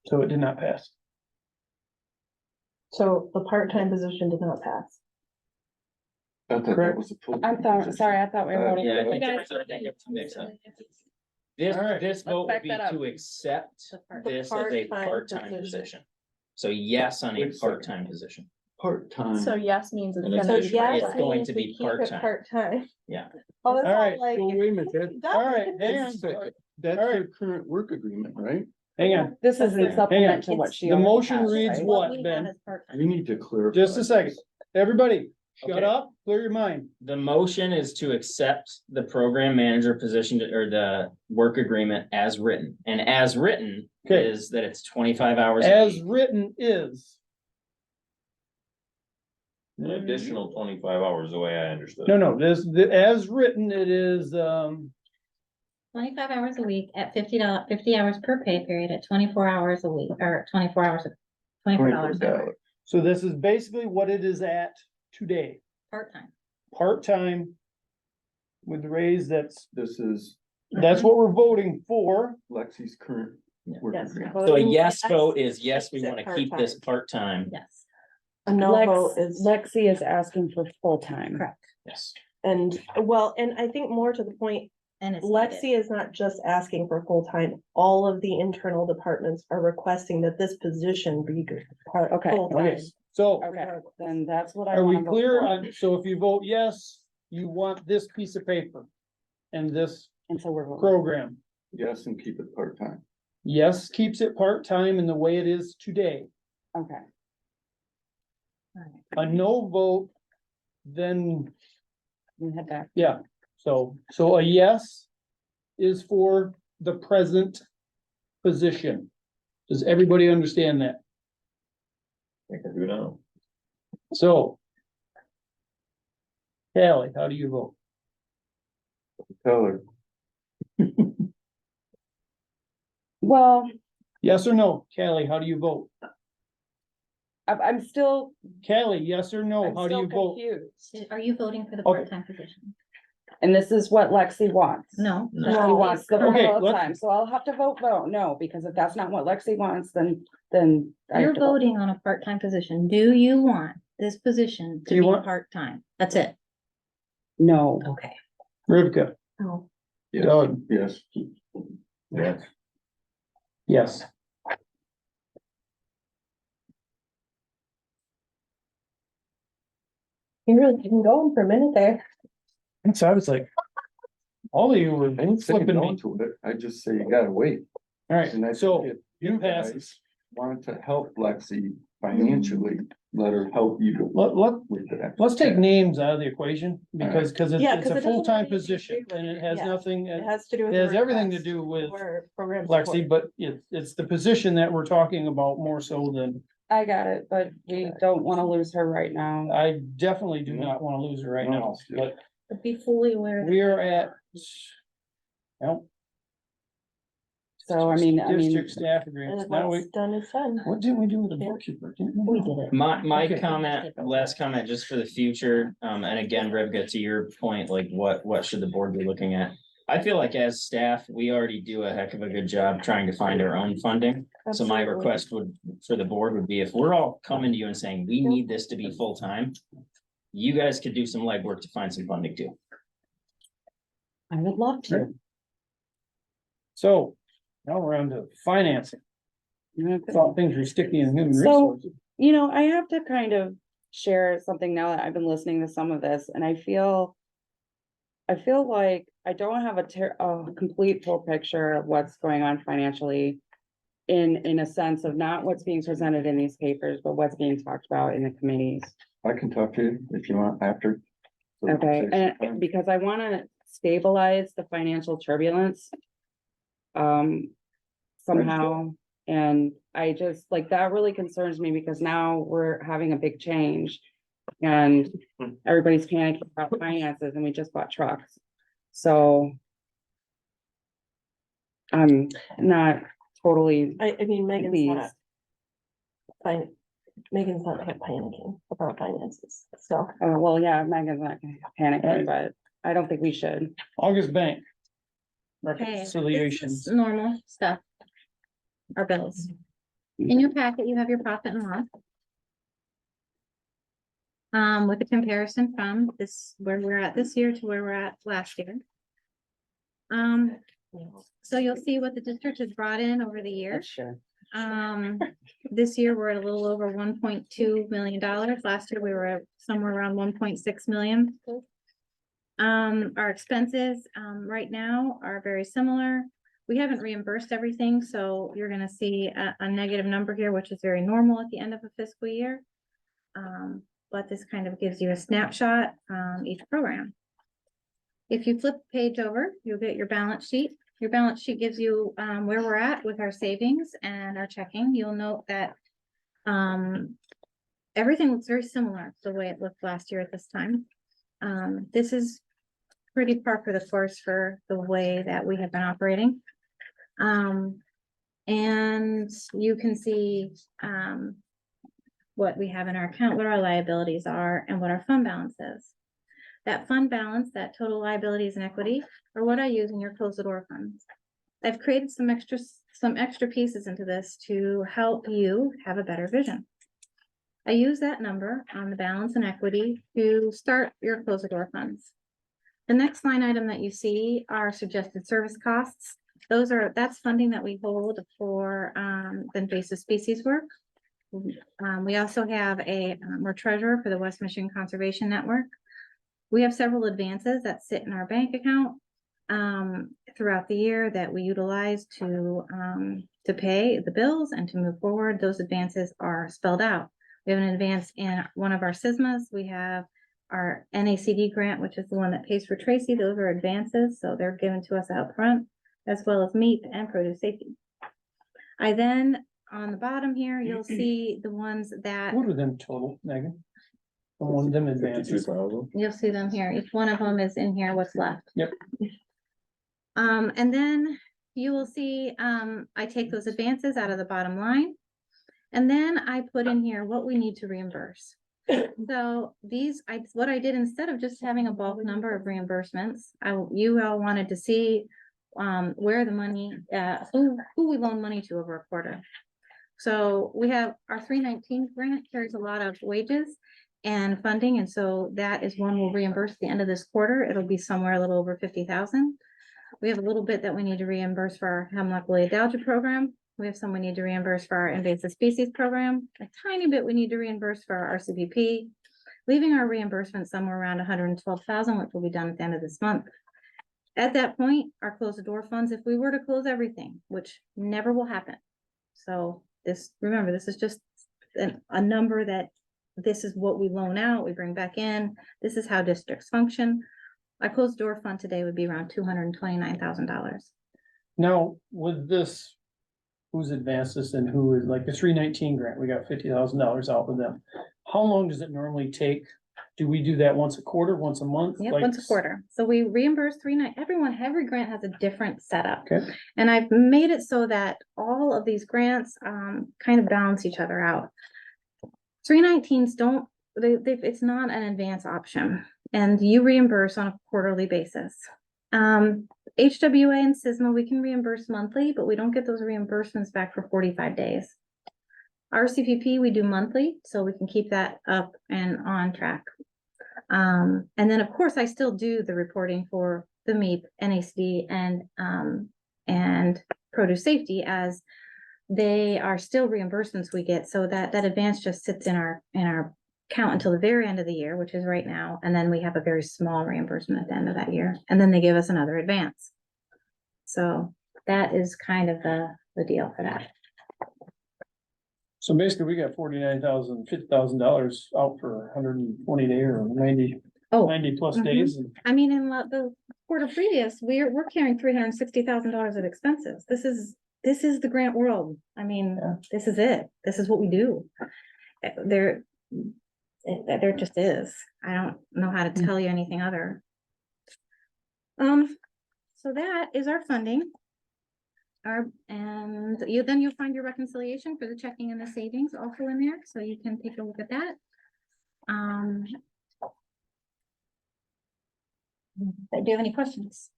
So it did not pass. so the part-time position did not pass. I thought that Correct. was a full. Sorry, I thought we were voting. Yeah, I think You that's- guys- I think it's mixed up. This, All right. this vote would back be that up. to accept The this as a part-time part-time position. position. So yes on a Wait a second. part-time position. Part-time. So yes means it's And gonna So be. yes It's going means to we be keep it part-time. part-time. Yeah. Oh, that's All right, all like. Well, wait a minute, that, All right, hang on, that's All right. their current work agreement, right? hang on. This That's isn't fair. supplement to what she. The already motion has, reads right? what, we have Ben? is part-time. We need to clarify. Just a second. this. Everybody, shut Okay. up, clear your mind. The motion is to accept the program manager position or the work agreement as written. And as written Okay. is that it's 25 hours. a As week. written is, An additional 25 hours, the way I understood. no, as written, it is, 25 hours a week at $50 hours per pay period at 24 hours a week, or 24 hours, $24 an hour, so this is basically what it is at today, part-time. part-time. With the raise, that's This is what we're voting for. Lexi's current Yeah. work Yes, agreement. So a voting yes yes vote is yes, we keeps it want to keep this part-time. Yes, A no vote is, Lexi is asking for full-time. correct. Yes. and well, and I think more to the point, And it's needed. Lexi is not just asking for full-time. All of the internal departments are requesting that this position be Okay, full-time. Okay, so Okay, then that's what I. are we wanna vote clear for. on, so if you vote yes, you want this piece of paper and this And so we're voting. program. Yes, and keep it part-time. Yes, keeps it part-time in the way it is today. Okay, A no vote, then, we head back. yeah, so a yes is for the present position. Does everybody understand that? I can do now. So. Kelly, how do you vote? Tell her. Well, Yes or no? Kelly, how do you vote? I'm still, Kelly, yes or no? I'm How do still you vote? confused. Are you voting for the Okay. part-time position? And this is what Lexi wants. No. No. She wants the Okay, full let's- time, so I'll have to vote no, because if that's not what Lexi wants, then I have You're to vote. voting on a part-time position. Do you want this position Do to you be want- part-time? That's it. No. Okay. Rivka, Oh, Yes, Doug, yes. Yes. yes. you really didn't go for a minute there. And so I was like. All of you were I ain't sticking flipping me. on to it. I just say you gotta wait. Alright, And I so think if you you pass. guys want to help Lexi financially, let her help you Let, with that. let's take names out of the equation because, Yeah, it's 'cause a it doesn't full-time have anything to position do and with- it has yeah. nothing, It it has to do with. has the everything to request do with for program Lexi, support. but it's the position that we're talking about more so than, I got it, but we don't wanna lose her right now. I definitely do not wanna lose her right No, now, it's good. but But be fully aware. that- we are at. Well, So I mean, district staff And agreements, if now we, what's done is done. what didn't we do with the bookkeeper? Didn't We did it. My Okay. comment, last comment, just for the future, and again, Rivka, to your point, like what should the board be looking at? I feel like as staff, we already do a heck of a good job trying to find our own funding. So my Absolutely. request for the board would be if we're all coming to you and saying, we need this to be full-time. You guys could do some legwork to find some funding too. I would love to. So, now we're on to financing, thought things were sticky in human So- resources. You know, I have to kind of share something now that I've been listening to some of this, and I feel I feel like I don't have a complete full picture of what's going on financially. In a sense of not what's being presented in these papers, but what's being talked about in the committees. I can talk to you if you want after. Okay, and because I wanna stabilize the financial turbulence. Somehow, and I just, like, that really concerns me because now we're having a big change. And everybody's panicking about finances and we just bought trucks, so. I'm not totally I mean, Megan's not, pleased. Megan's not panicking about finances, so. Well, yeah, Megan's not panicking, but I don't think we should. August Bank. Okay, Reconciliations. this is normal stuff. Our bills. In your packet, you have your profit and loss. With a comparison from this, where we're at this year to where we're at last year. So you'll see what the district has brought in over the years. Sure. This year, we're at a little over $1.2 million. Last year, we were at somewhere around 1.6 million. Our expenses, right now are very similar. We haven't reimbursed everything, so you're gonna see a negative number here, which is very normal at the end of a fiscal year. But this kind of gives you a snapshot, each program. If you flip the page over, you'll get your balance sheet. Your balance sheet gives you, where we're at with our savings and our checking. You'll note that, everything looks very similar to the way it looked last year at this time. This is pretty par for the course for the way that we have been operating. And you can see, what we have in our account, what our liabilities are, and what our fund balance is. That fund balance, that total liabilities and equity, are what I use in your close the door funds. I've created some extra pieces into this to help you have a better vision. I use that number on the balance and equity to start your close the door funds. The next line item that you see are suggested service costs. That's funding that we hold for the invasive species work. We also have we're treasurer for the West Michigan Conservation Network. We have several advances that sit in our bank account throughout the year that we utilize to pay the bills and to move forward. Those advances are spelled out. We have an advance in one of our SISMAs. We have our NACD grant, which is the one that pays for Tracy. Those are advances, so they're given to us out front, as well as MEAP and produce safety. I then, on the bottom here, you'll see the ones that, What are them total, Megan? One of them advances. 52,000. you'll see them here. Each one of them is in here, what's left. Yep. And then you will see, I take those advances out of the bottom line. And then I put in here what we need to reimburse. So what I did, instead of just having a bulk number of reimbursements, you all wanted to see where the money, who we loan money to over a quarter. So we have our 319 grant carries a lot of wages and funding, and so that is one we'll reimburse at the end of this quarter. It'll be somewhere a little over 50,000. We have a little bit that we need to reimburse for our hemlock woolly adelgid program. We have some we need to reimburse for our invasive species program. A tiny bit we need to reimburse for our RCPP, leaving our reimbursement somewhere around 112,000, which will be done at the end of this month. At that point, our close the door funds, if we were to close everything, which never will happen. So remember, this is just a number that this is what we loan out, we bring back in. This is how districts function. Our closed door fund today would be around $229,000. Now, with this, who's advanced this and who is like the 319 grant, we got $50,000 out with them. How long does it normally take? Do we do that once a quarter, once a month? Yeah, Like, once a quarter. So we reimburse every grant has a different setup. Okay. And I've made it so that all of these grants kind of balance each other out. 319s it's not an advance option, and you reimburse on a quarterly basis. HWA and SISMA, we can reimburse monthly, but we don't get those reimbursements back for 45 days. RCPP, we do monthly, so we can keep that up and on track. And then, of course, I still do the reporting for the MEAP, NACD, and produce safety, as they are still reimbursements we get. So that advance just sits in our count until the very end of the year, which is right now, and then we have a very small reimbursement at the end of that year, and then they give us another advance. So that is kind of the deal for that. So basically, we got $50,000 out for 120 day or 90 Oh, 90 plus mhm. days. I mean, in the quarter previous, we're carrying $360,000 of expenses. This is the grant world. I mean, Yeah. this is it. This is what we do. There just is. I don't know how to tell you anything other. So that is our funding. And you'll find your reconciliation for the checking and the savings also in there, so you can take a look at that. Do you have any questions?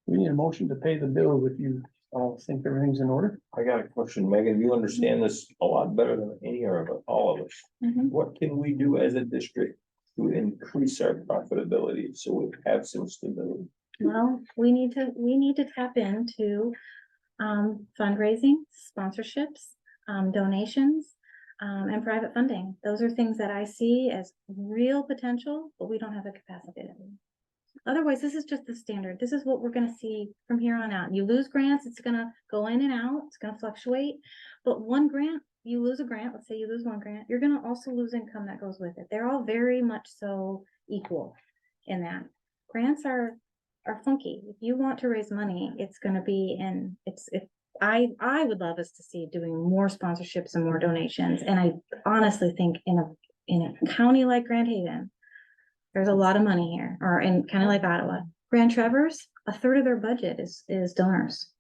We need a motion to pay the bill if you all think everything's in order. I got a question, Megan, you understand this a lot better than any of all of us. Mhm. What can we do as a district to increase our profitability so we have some stability? Well, we need to tap into fundraising, sponsorships, donations, and private funding. Those are things that I see as real potential, but we don't have the capacity to do. Otherwise, this is just the standard. This is what we're gonna see from here on out. You lose grants, it's gonna go in and out, it's gonna fluctuate. But one grant, you lose a grant, let's say you lose one grant, you're gonna also lose income that goes with it. They're all very much so equal in that. Grants are funky. If you want to raise money, it's gonna be I would love us to see doing more sponsorships and more donations. And I honestly think in a county like Grand Haven, there's a lot of money here, or in a county like Ottawa. Grand Traverse, a third of their budget is donors.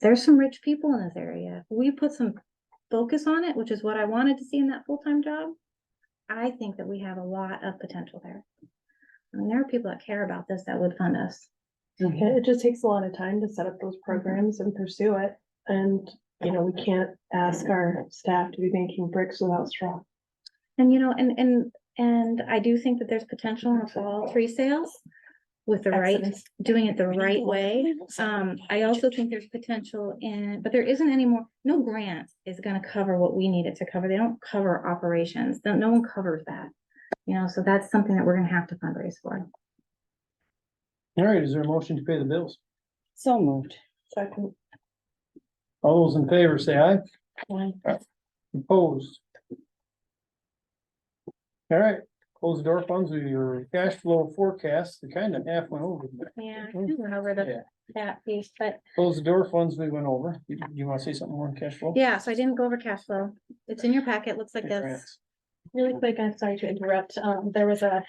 There's some rich people in this area. If we put some focus on it, which is what I wanted to see in that full-time job, I think that we have a lot of potential there. And there are people that care about this that would fund us. Okay, it just takes a lot of time to set up those programs and pursue it. And, we can't ask our staff to be making bricks without straw. And, and I do think that there's potential in the fall tree sales with the doing it the right way. I also think there's potential but there isn't any more, no grant is gonna cover what we need it to cover. They don't cover operations. No one covers that. So that's something that we're gonna have to fundraise for. All right, is there a motion to pay the bills? So moved. Second. All those in favor say aye. Opposed? All right, close the door funds with your cash flow forecast, the kind of half went over. Yeah, I went over that piece, but Close the door funds we went over. You want to say something more on cash flow? yeah, so I didn't go over cash flow. It's in your packet, looks like Okay, this. grants. Really quick, I'm sorry to interrupt. There was a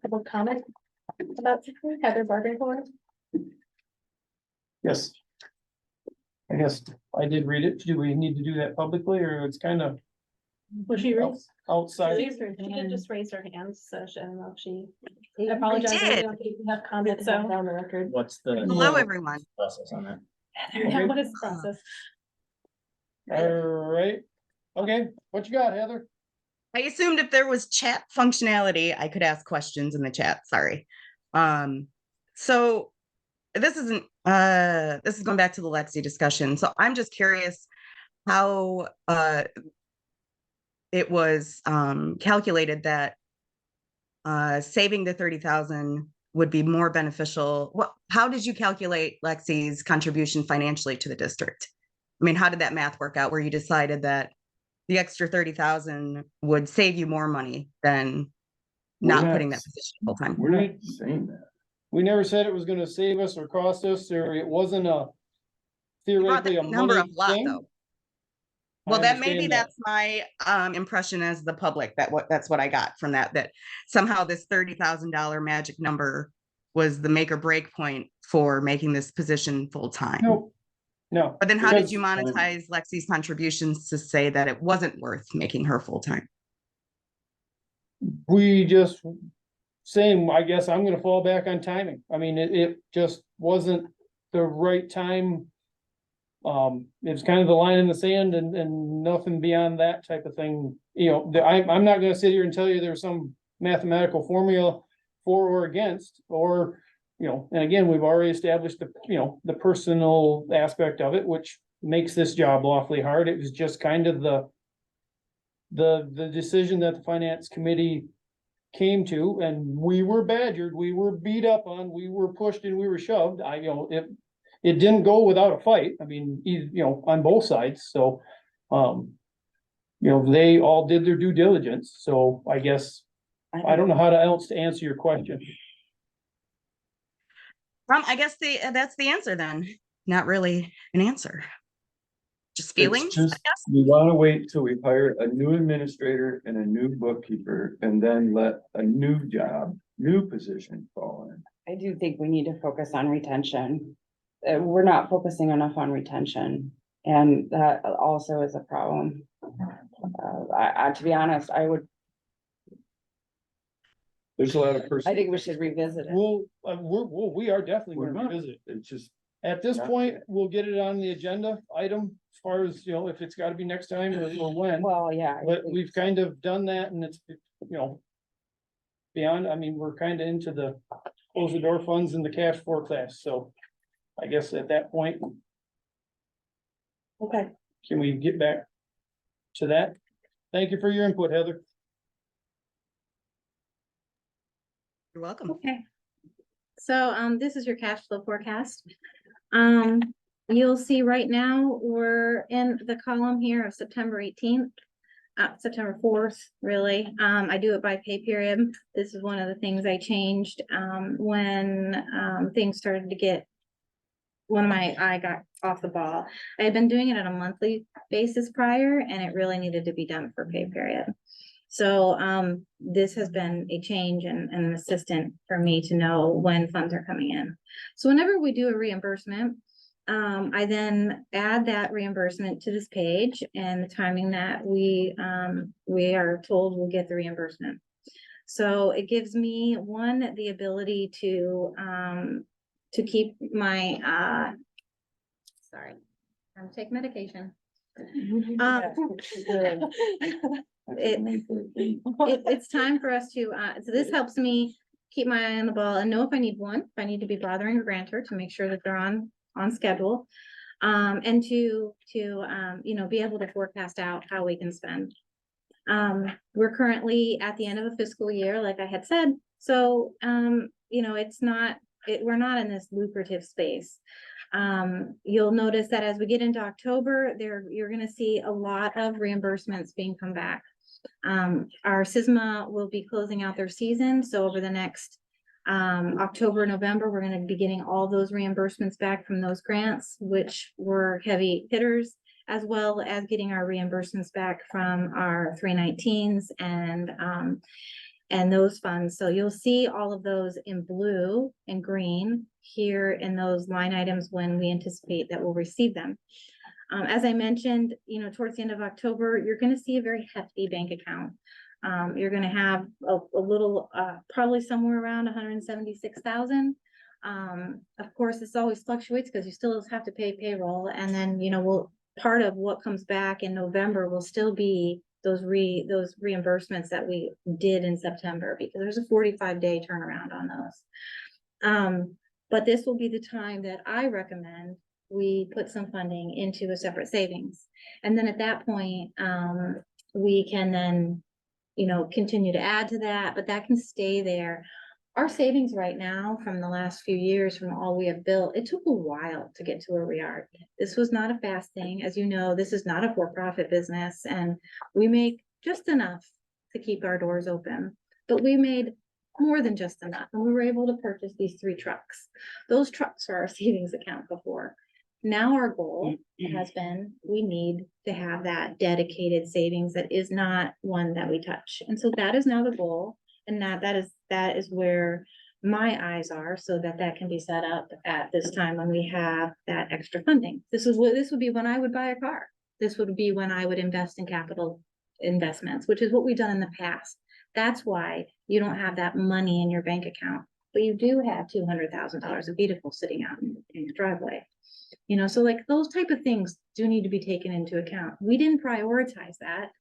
couple comments about Heather Barber. Yes. I guess I did read it. Do we need to do that publicly, or it's kind of Was she raised? outside? She did just raise her hands, so I don't know if she. I apologize. I did. don't think we have comments, so. On the record. What's the? Hello, everyone. Process on that? Yeah, what is the process? All right. Okay, what you got, Heather? I assumed if there was chat functionality, I could ask questions in the chat. Sorry. So this is going back to the Lexi discussion. So I'm just curious how it was calculated that saving the 30,000 would be more beneficial. How did you calculate Lexi's contribution financially to the district? I mean, how did that math work out where you decided that the extra 30,000 would save you more money than not putting that position full time? We're not saying that. We never said it was gonna save us or cost us, or it wasn't a You brought theoretically a that number money up a lot thing. though. I Well, maybe understand that. that's my impression as the public, that's what I got from that somehow this $30,000 magic number was the make or break point for making this position full time. Nope. No. But then how did you because- monetize Lexi's contributions to say that it wasn't worth making her full time? We just saying, I guess I'm gonna fall back on timing. I mean, it just wasn't the right time. It was kind of the line in the sand and nothing beyond that type of thing. I'm not gonna sit here and tell you there's some mathematical formula for or against, or, and again, we've already established the personal aspect of it, which makes this job awfully hard. It was just kind of the decision that the finance committee came to, and we were badgered, we were beat up on, we were pushed and we were shoved. It didn't go without a fight. I mean, on both sides, so, they all did their due diligence, so I guess, I don't know how else to answer your question. I guess that's the answer then. Not really an answer. Just It's feelings, I just, guess. we wanna wait till we hire a new administrator and a new bookkeeper and then let a new job, new position fall in. I do think we need to focus on retention. We're not focusing enough on retention, and that also is a problem. To be honest, There's a lot of I think we should revisit it. We are definitely We're gonna not. revisit. It's just, At this Not- point, we'll get it on the agenda item, as far as, if it's gotta be next time or when. Well, yeah. I But think- we've kind of done that, and it's, beyond, I mean, we're kind of into the close the door funds and the cash forecast, so I guess at that point, Okay, can we get back to that? Thank you for your input, Heather. You're welcome. Okay. So, this is your cash flow forecast. You'll see right now, we're in the column here of September 18th. September 4th, really. I do it by pay period. This is one of the things I changed, when, things started to get. I got off the ball. I had been doing it on a monthly basis prior, and it really needed to be done for pay period. So, this has been a change and an assistant for me to know when funds are coming in. So whenever we do a reimbursement, I then add that reimbursement to this page and the timing that we are told we'll get the reimbursement. So it gives me, one, the ability to keep my, sorry, I'm taking medication. It's time for us to, so this helps me keep my eye on the ball and know if I need one, if I need to be bothering a grantor to make sure that they're on schedule. And to be able to forecast out how we can spend. We're currently at the end of a fiscal year, like I had said, so, we're not in this lucrative space. You'll notice that as we get into October, you're gonna see a lot of reimbursements being come back. Our SISMA will be closing out their season, so over the next October, November, we're gonna be getting all those reimbursements back from those grants, which were heavy hitters, as well as getting our reimbursements back from our 319s and those funds. So you'll see all of those in blue and green here in those line items when we anticipate that we'll receive them. As I mentioned, towards the end of October, you're gonna see a very hefty bank account. You're gonna have a little, probably somewhere around 176,000. Of course, this always fluctuates because you still have to pay payroll, and then, part of what comes back in November will still be those reimbursements that we did in September, because there's a 45-day turnaround on those. But this will be the time that I recommend we put some funding into a separate savings. And then at that point, we can then, continue to add to that, but that can stay there. Our savings right now from the last few years, from all we have built, it took a while to get to where we are. This was not a fast thing. As you know, this is not a for-profit business, and we make just enough to keep our doors open. But we made more than just enough, and we were able to purchase these 3 trucks. Those trucks are our savings account before. Now our goal has been, we need to have that dedicated savings that is not one that we touch. And so that is now the goal. And that is where my eyes are, so that can be set up at this time when we have that extra funding. This would be when I would buy a car. This would be when I would invest in capital investments, which is what we've done in the past. That's why you don't have that money in your bank account, but you do have $200,000 of vehicles sitting out in your driveway. So like those type of things do need to be taken into account. We didn't prioritize that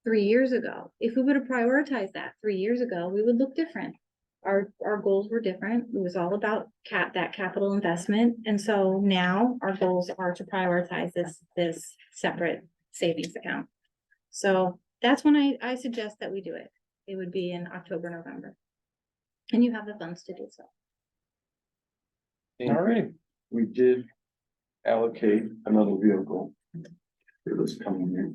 3 years ago. If we would have prioritized that 3 years ago, we would look different. Our goals were different. It was all about that capital investment. And so now our goals are to prioritize this separate savings account. So that's when I suggest that we do it. It would be in October, November. And you have the funds to do so. All right. We did allocate another vehicle for this coming year.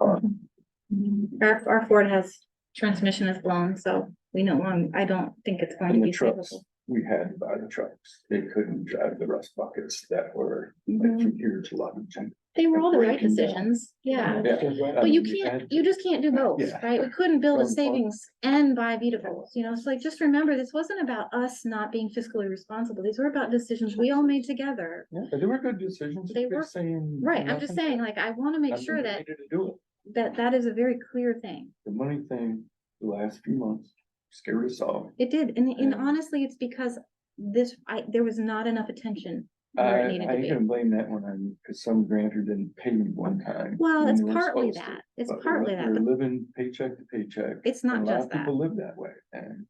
Our Ford has transmission is blown, so we know, I don't think it's going to And the be trucks, savable. we had to buy the trucks. They couldn't drive the rust buckets that were like from here to Lexington. They were all the right breaking down. decisions, yeah. Yeah. But you can't, you just can't do both, Yeah. right? We couldn't build a Well, savings and buy vehicles, you know, it's like, just remember, this wasn't about us not being fiscally responsible. These were about decisions we all made together. Yeah, but they were good decisions. They We're were- saying Right, I'm just nothing. saying, like, I wanna make I mean, sure we that, needed to do it. that is a very clear thing. The money thing, the last few months scared us all. It did, and Yeah. honestly, it's because there was not enough attention where I it needed to ain't be. gonna blame that one on, cause some grantor didn't pay me one time. Well, when it's they were partly supposed to. that, it's But partly that, We're but living paycheck to paycheck. it's not and a lot just of that. People live that way, and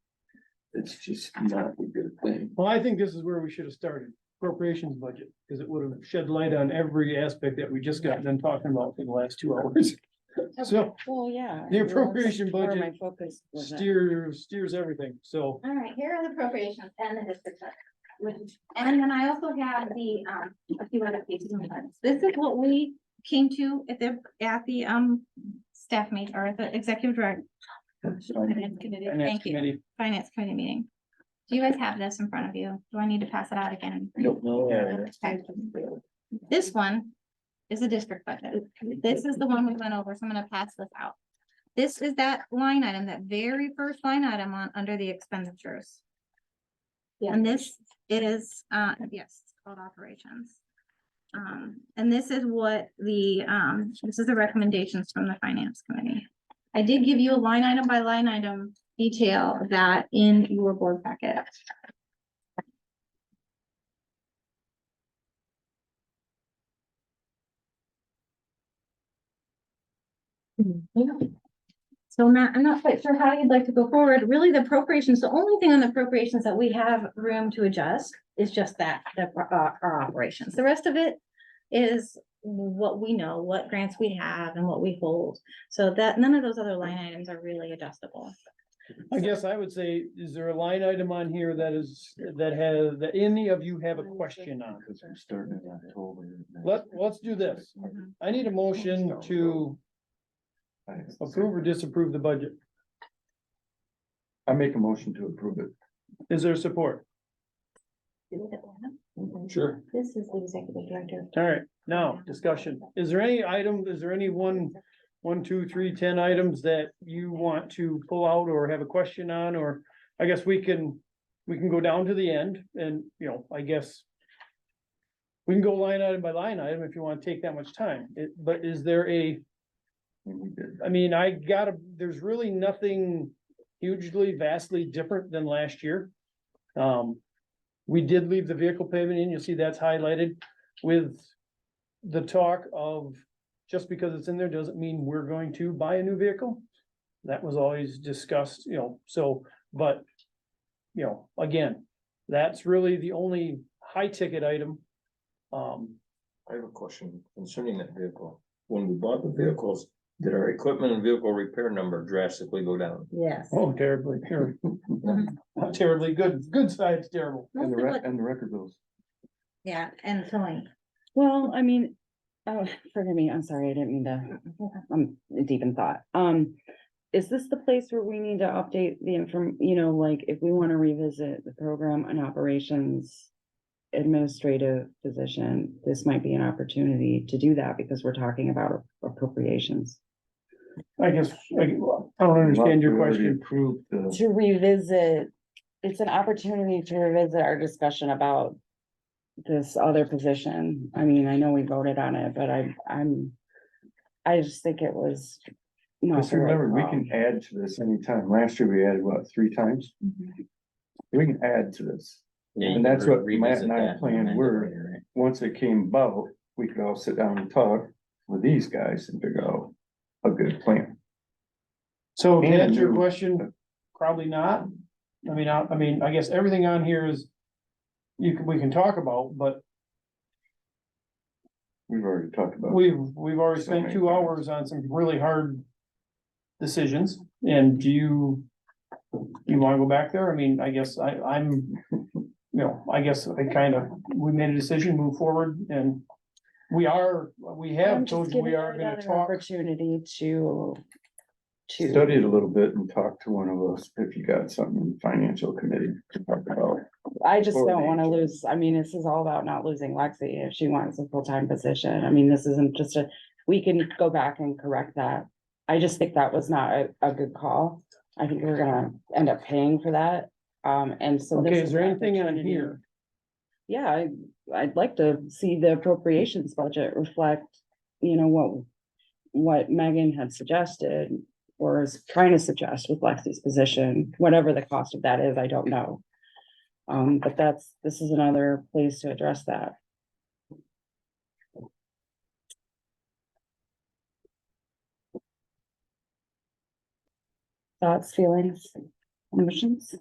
it's just not a good thing. Well, I think this is where we should have started, appropriations budget, because it would have shed light on every aspect that we just got done talking about for the last 2 hours. So Well, yeah. The appropriation Where budget my focus was at. steers everything, so. All right, here are the appropriations and the district budget. And then I also have the, a few other pieces of funds. This is what we came to at the staff meet, or at the executive director. Finance committee, Finance thank you, committee. finance committee meeting. Do you guys have this in front of you? Do I need to pass it out again? Okay. This one is the district budget. This is the one we went over, so I'm gonna pass this out. This is that line item, that very first line item under the expenditures. And this is, yes, it's called operations. And this is what this is the recommendations from the finance committee. I did give you a line item by line item detail of that in your board packet. So Matt, I'm not quite sure how you'd like to go forward. Really, the appropriations, the only thing on the appropriations that we have room to adjust is just that, our operations. The rest of it is what we know, what grants we have and what we hold. So that none of those other line items are really adjustable. I guess I would say, is there a line item on here that any of you have a question on? Because we're starting in October. Let's do this. I need a motion to approve or disapprove the budget. I make a motion to approve it. Is there support? Sure. This is the executive director. All right, now, discussion. Is there any item, is there any one, 2, 3, 10 items that you want to pull out or have a question on, or I guess we can go down to the end and, you know, I guess we can go line item by line item if you want to take that much time. But is there I mean, there's really nothing hugely vastly different than last year. We did leave the vehicle payment in, you'll see that's highlighted with the talk of just because it's in there doesn't mean we're going to buy a new vehicle. That was always discussed, you know, so, but, you know, again, that's really the only high ticket item. I have a question concerning that vehicle. When we bought the vehicles, did our equipment and vehicle repair number drastically go down? Yes. Oh, terribly, not terribly, good side's terrible. And Mostly what- and the record bills. Yeah, and towing. Well, I mean, forgive me, I'm sorry, I didn't mean to, I'm deep in thought. Is this the place where we need to update the you know, like, if we want to revisit the program and operations administrative position, this might be an opportunity to do that because we're talking about appropriations. I guess, I don't understand your We already question. Approved the. To revisit, it's an opportunity to revisit our discussion about this other position. I mean, I know we voted on it, but I just think it was. not Just the right remember, we call. can add to this anytime. Last year we added what, 3 times? We can add to this. Yeah, you And can that's what Matt revisit and I that and planned amend it were, later, right? once it came about, we could all sit down and talk with these guys and figure out a good plan. So to And answer your you- question, probably not. I mean, I guess everything on here is we can talk about, but We've already talked about. we've already So spent many 2 times. hours on some really hard decisions, and do you wanna go back there? I mean, I guess I'm, I guess I kind of, we made a decision, move forward, and we have I'm told just you we giving are you gonna another talk. opportunity to. Study it a little bit and talk to one of us if you got something in financial committee to talk about. I just don't wanna Coordinate. lose, I mean, this is all about not losing Lexi if she wants a full-time position. I mean, this isn't just we can go back and correct that. I just think that was not a good call. I think we're gonna end up paying for that. And so. this Okay, is there an anything on opportunity. here? Yeah, I'd like to see the appropriations budget reflect, what Megan had suggested. Or is trying to suggest with Lexi's position, whatever the cost of that is, I don't know. But this is another place to address that. Thoughts, feelings, emotions?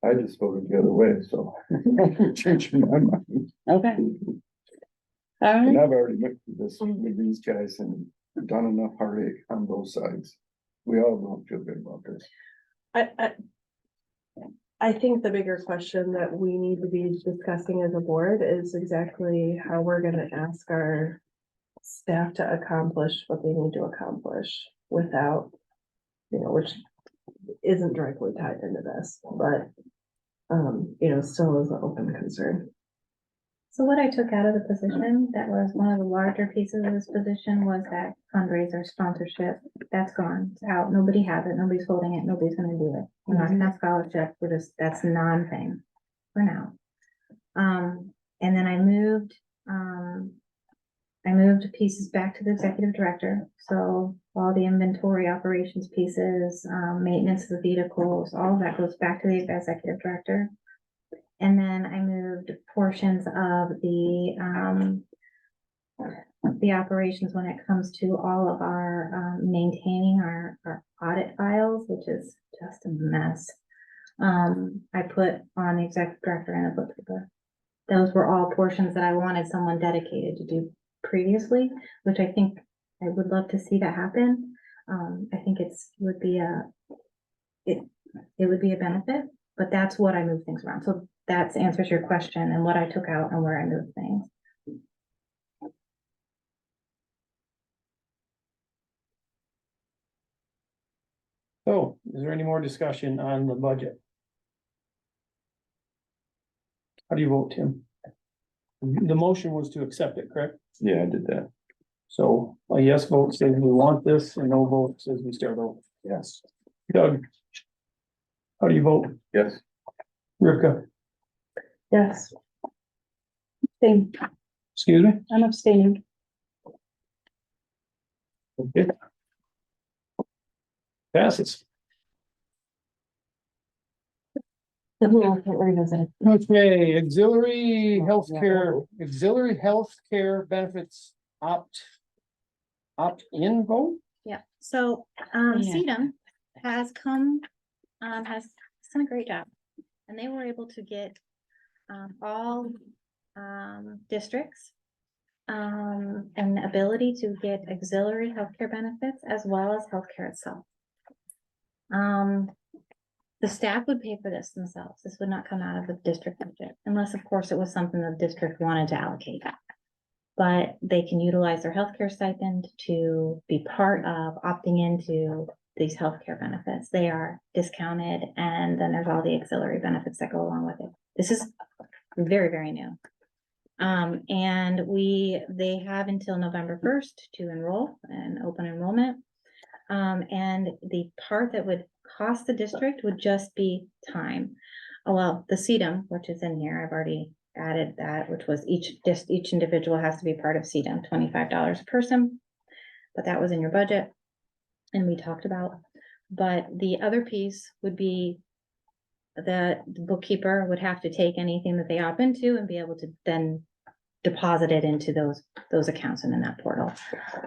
I just voted the other way, so I'm changing my mind. Okay. All And right, I've already met this with these guys and done enough heartache on both sides. We all don't feel good about this. I think the bigger question that we need to be discussing as a board is exactly how we're gonna ask our staff to accomplish what they need to accomplish without, which isn't directly tied into this, but still is an open concern. So what I took out of the position, that was one of the larger pieces of this position, was that fundraiser sponsorship. That's gone, it's out, nobody has it, nobody's holding it, nobody's gonna do it. We're not gonna have scholarship, that's non-thing for now. And then I moved pieces back to the executive director, so all the inventory operations pieces, maintenance of the vehicles, all of that goes back to the executive director. And then I moved portions of the operations when it comes to all of our, maintaining our audit files, which is just a mess. I put on the executive director and a bookkeeper. Those were all portions that I wanted someone dedicated to do previously, which I think I would love to see that happen. I think it would be a benefit, but that's what I moved things around. So that answers your question and what I took out and where I moved things. So, is there any more discussion on the budget? How do you vote, Tim? The motion was to accept it, correct? Yeah, I did that. So a yes vote says we want this, and no vote says we still don't. Yes. Doug? How do you vote? Yes. Rivka? Yes. Same. Excuse me? I'm abstaining. Okay. Passes. Okay, auxiliary healthcare benefits opt-in vote? Yeah, so, Yeah. CEDAM has done a great job. And they were able to get, all, districts, an ability to get auxiliary healthcare benefits as well as healthcare itself. The staff would pay for this themselves. This would not come out of the district budget, unless of course it was something the district wanted to allocate. But they can utilize their healthcare stipend to be part of opting into these healthcare benefits. They are discounted, and then there's all the auxiliary benefits that go along with it. This is very, very new. And they have until November 1st to enroll in open enrollment. And the part that would cost the district would just be time. Oh, well, the CEDAM, which is in here, I've already added that, which was each individual has to be part of CEDAM, $25 a person. But that was in your budget and we talked about. But the other piece would be that the bookkeeper would have to take anything that they opt into and be able to then deposit it into those accounts and in that portal.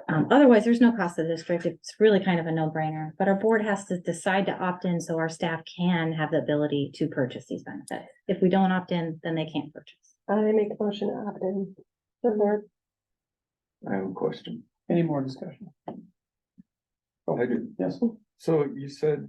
Otherwise, there's no cost to the district. It's really kind of a no-brainer, but our board has to decide to opt in so our staff can have the ability to purchase these benefits. If we don't opt in, then they can't purchase. I make a motion to opt in. Support. I have a question. Any more discussion? I do. Yes. So you said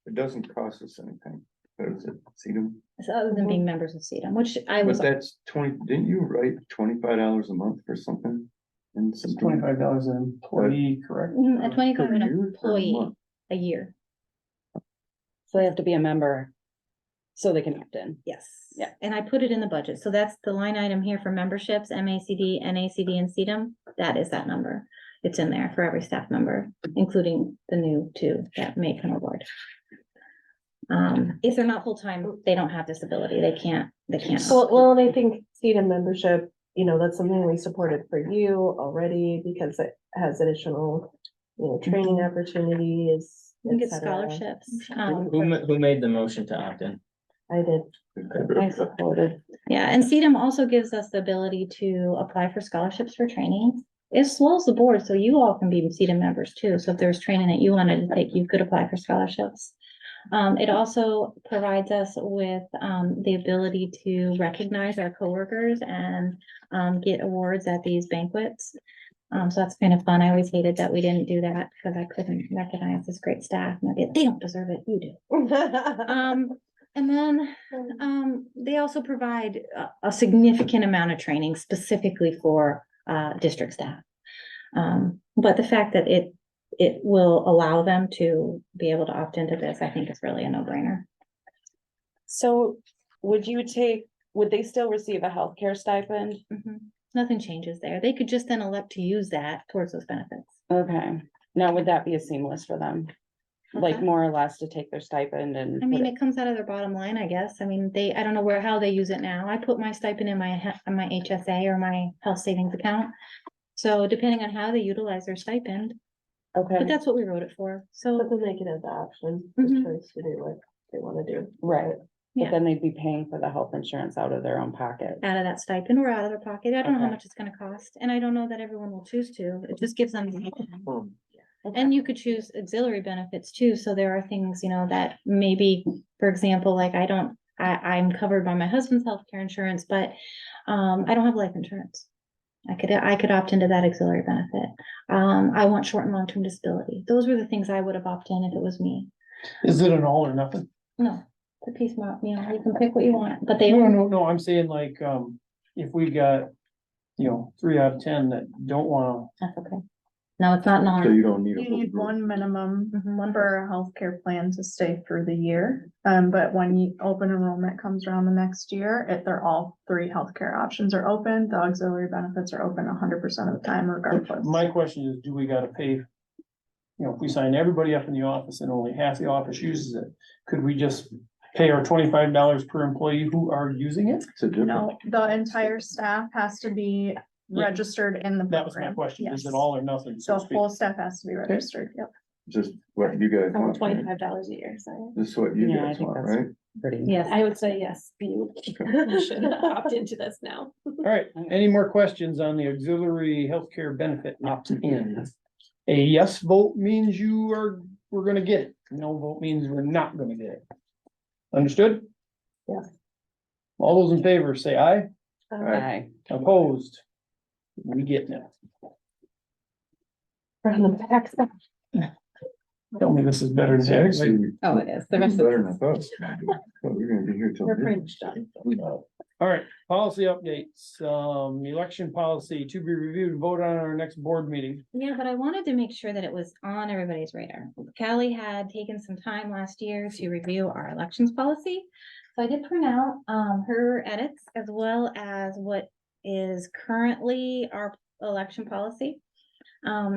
it doesn't cost us anything, does it, Sedum? So other than being members of CEDAM, which I was, But that's 20, didn't you write $25 a month for something? And It's something $25 an employee, correct? a 25 per an year or a employee month? a year. So they have to be a member so they can opt in. Yes. Yeah. And I put it in the budget. So that's the line item here for memberships, MACD, NACD and CEDAM. That is that number. It's in there for every staff member, including the new two that may come aboard. If they're not full-time, they don't have disability. They can't. Well, and I think CEDA membership, you know, that's something we supported for you already because it has additional, you know, training opportunities. You can get et cetera. scholarships. Who made the motion to opt in? I did. I supported. Yeah, and CEDAM also gives us the ability to apply for scholarships for training. As well as the board, so you all can be CEDAM members too. So if there's training that you wanted to take, you could apply for scholarships. It also provides us with the ability to recognize our coworkers and get awards at these banquets. So that's kind of fun. I always hated that we didn't do that because I couldn't recognize this great staff. And I'd be like, they don't deserve it, you do. And then they also provide a significant amount of training specifically for district staff. But the fact that it will allow them to be able to opt into this, I think is really a no-brainer. So would they still receive a healthcare stipend? Nothing changes there. They could just then elect to use that towards those benefits. Okay, now would that be a seamless for them? Like Okay. more or less to take their stipend and? I mean, put it comes out of their bottom line, I guess. I mean, I don't know how they use it now. I put my stipend in my HSA or my health savings account. So depending on how they utilize their stipend, Okay, but that's what we wrote it for. But So, then they can have the option, the Mhm. choice to do what they wanna do. right, Yeah. but then they'd be paying for the health insurance out of their own pocket. out of that stipend or out of their pocket. I don't know how Okay. much it's gonna cost, and I don't know that everyone will choose to. It just gives them the option. Okay. And you could choose auxiliary benefits too, so there are things, you know, that maybe, for example, like I'm covered by my husband's healthcare insurance, but I don't have life insurance. I could opt into that auxiliary benefit. I want short and long-term disability. Those were the things I would have opted in if it was me. Is it an all or nothing? No, it's a piece, you know, you can pick what you want, but they. No, I'm saying like, if we got, 3 out of 10 that don't wanna, That's okay. No, it's not So you don't need a You whole need group. one minimum One for a healthcare plan to stay through the year. But when open enrollment comes around the next year, they're all three healthcare options are open. The auxiliary benefits are open 100% of the time regardless. my question is, do we gotta pay? If we sign everybody up in the office and only half the office uses it, could we just pay our $25 per employee who are using it? It's a different. No, the entire staff has to be Yeah. registered in the That was my program. question. Is it Yes. all or nothing? so So to speak? full staff has to be registered, yep. Just what you guys want, right? $25 a year, so. This is what you Yeah, I guys think want, that's- right? Pretty. Yes, I would say yes, you should opt into this now. All right, any more questions on the auxiliary healthcare benefit opt-in? A yes vote means we're gonna get it. No vote means we're not gonna get it. Understood? Yeah. All those in favor, say aye. Aye. Opposed? We get it. From the back. Tell me this is better than that. Oh, it is. The It's rest of better than I thought. Well, we're gonna be here till. we're noon. pretty much done. All right, policy updates, election policy to be reviewed and voted on our next board meeting. Yeah, but I wanted to make sure that it was on everybody's radar. Callie had taken some time last year to review our elections policy. So I did print out her edits as well as what is currently our election policy.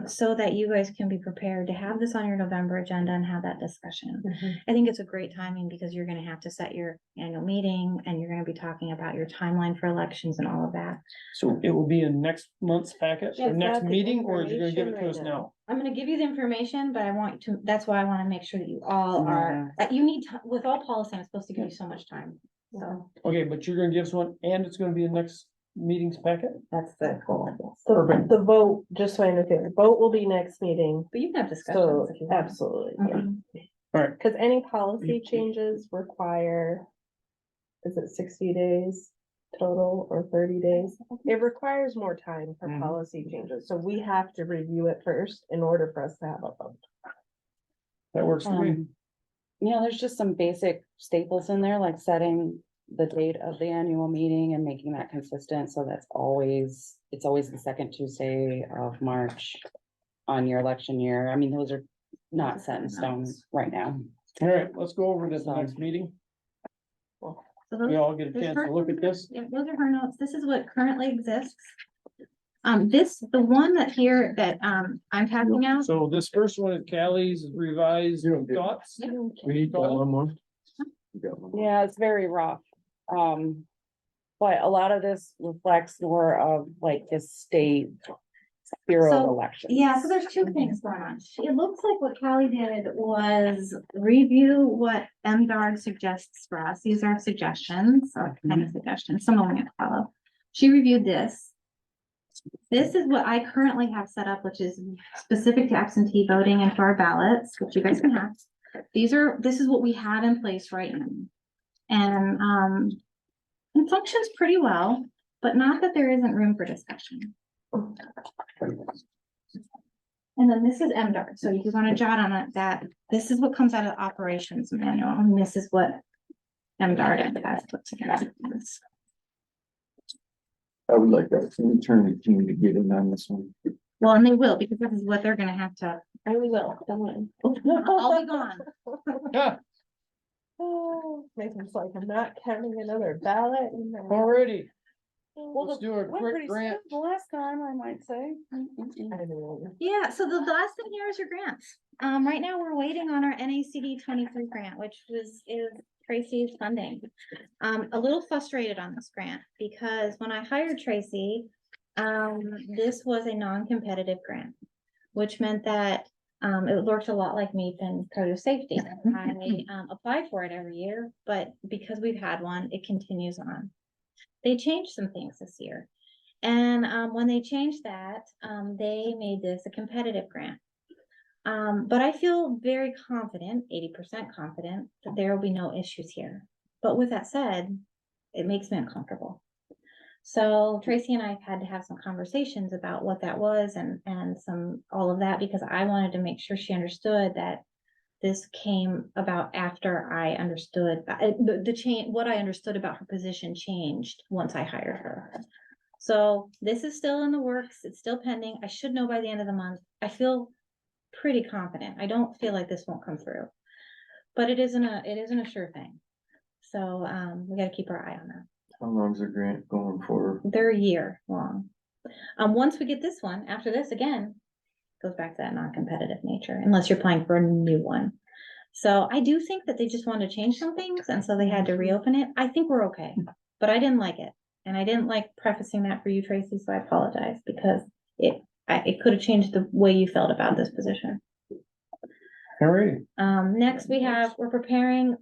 So that you guys can be prepared to have this on your November agenda and have that discussion. I think it's a great timing because you're gonna have to set your annual meeting and you're gonna be talking about your timeline for elections and all of that. So it will be in next month's packet, Yeah, or next got the meeting, or is you gonna give it to us information right now? I'm gonna give you the information, but I want to, that's why I wanna make sure that you all are, you need, with all policy, I'm supposed to give you so much time. So Okay, but you're gonna give us one, and it's gonna be in next meeting's packet? that's the goal, I guess. Perfect. The vote, just so I understand, the vote will be next meeting, But you can have so discussions if you want. absolutely. Mhm. All right, Cause any policy changes require, is it 60 days total or 30 days. It requires more time for Mhm. policy changes, so we have to review it first in order for us to have a vote. That works for me. You know, there's just some basic staples in there, like setting the date of the annual meeting and making that consistent, so it's always the second Tuesday of March on your election year. I mean, those are not set in stone right now. All right, let's go over it at the next meeting. So We those- all get a there's chance to her- look at this. Yeah, those are her notes. This is what currently exists. The one that here that, I'm passing out. So this first one is Callie's revised thoughts. We need one more. You got one more. Yeah, it's very rough. But a lot of this reflects more of like the state bureau of So, elections. Yeah, so there's two things going on. It looks like what Callie did was review what MDARD suggests for us. These are suggestions, or kind of suggestions, some of them we have to follow. She reviewed this. This is what I currently have set up, which is specific to absentee voting and for our ballots, which you guys can have. This is what we have in place right now. And, it functions pretty well, but not that there isn't room for discussion. And then this is MDARD, so if you want to jot on it, that this is what comes out of the operations manual, and this is what MDARD has put together. I would like that attorney team to get in on this one. Well, and they will, because this is what they're gonna have to. I will, don't worry. I'll be gone. Oh, Nathan's like, I'm not counting another ballot. Alrighty, Well, let's do a quick grant. The last time, I might say. I know. Yeah, so the last thing here is your grants. Right now, we're waiting on our NACD 23 grant, which is Tracy's funding. A little frustrated on this grant, because when I hired Tracy, this was a non-competitive grant, which meant that it worked a lot like MEAP and produce safety. I apply for it every year, but because we've had one, it continues on. They changed some things this year. And when they changed that, they made this a competitive grant. But I feel very confident, 80% confident, that there will be no issues here. But with that said, it makes me uncomfortable. So Tracy and I have had to have some conversations about what that was and all of that, because I wanted to make sure she understood that this came about after I understood the change, what I understood about her position changed once I hired her. So this is still in the works. It's still pending. I should know by the end of the month. I feel pretty confident. I don't feel like this won't come through, but it isn't a sure thing. So, we gotta keep our eye on that. How long's the grant going for? They're a year long. Once we get this one, after this again, goes back to that non-competitive nature, unless you're applying for a new one. So I do think that they just wanted to change some things, and so they had to reopen it. I think we're okay, but I didn't like it. And I didn't like prefacing that for you, Tracy, so I apologize, because it could have changed the way you felt about this position. Alrighty, Next we're preparing,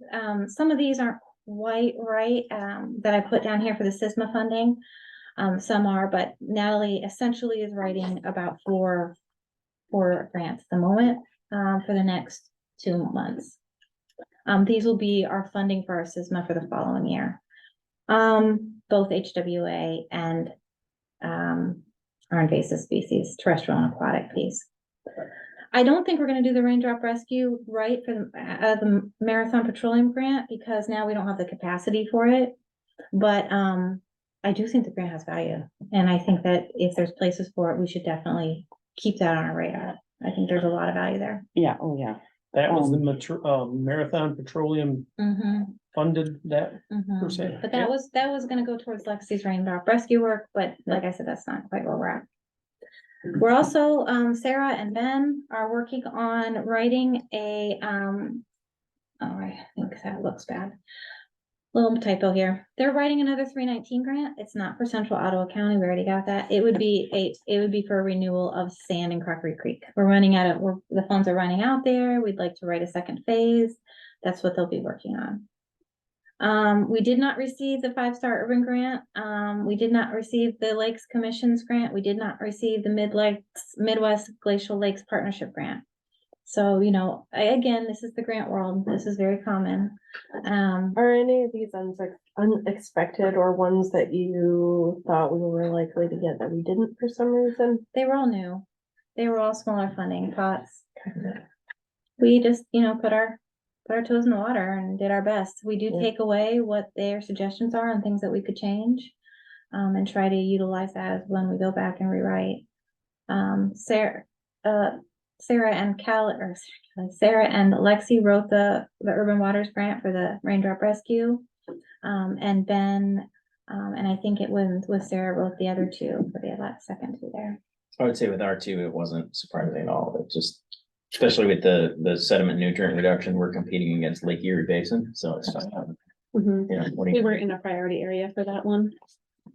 some of these aren't quite right, that I put down here for the SISMA funding. Some are, but Natalie essentially is writing about four grants at the moment, for the next 2 months. These will be our funding for our SISMA for the following year. Both HWA and, our invasive species, terrestrial and aquatic piece. I don't think we're gonna do the raindrop rescue right for the Marathon Petroleum Grant, because now we don't have the capacity for it. But, I do think the grant has value, and I think that if there's places for it, we should definitely keep that on our radar. I think there's a lot of value there. Yeah, oh, yeah. that was the Marathon Petroleum funded that per se. But that was gonna go towards Lexi's raindrop rescue work, but like I said, that's not quite where we're at. We're also, Sarah and Ben are working on writing a, I think that looks bad. Little typo here. They're writing another 319 grant. It's not for Central Ottawa County. We already got that. It would be for a renewal of sand in Crockery Creek. The funds are running out there. We'd like to write a second phase. That's what they'll be working on. We did not receive the 5-star urban grant. We did not receive the Lakes Commission's grant. We did not receive the Midwest Glacial Lakes Partnership grant. So, you know, again, this is the grant world. This is very common. Are any of these unexpected or ones that you thought we were likely to get that we didn't for some reason? They were all new. They were all smaller funding pots. We just, you know, put our toes in the water and did our best. We do Yeah. take away what their suggestions are and things that we could change. And try to utilize that as when we go back and rewrite. Sarah and Sarah and Lexi wrote the Urban Waters Grant for the Raindrop Rescue. And Ben, and I think it was Sarah wrote the other two for the second two there. I would say with R two, it wasn't surprising at all. It just, especially with the sediment nutrient reduction, we're competing against Lake Erie Basin, so it's just, Mhm. you know, what do We you? were in a priority area for that one.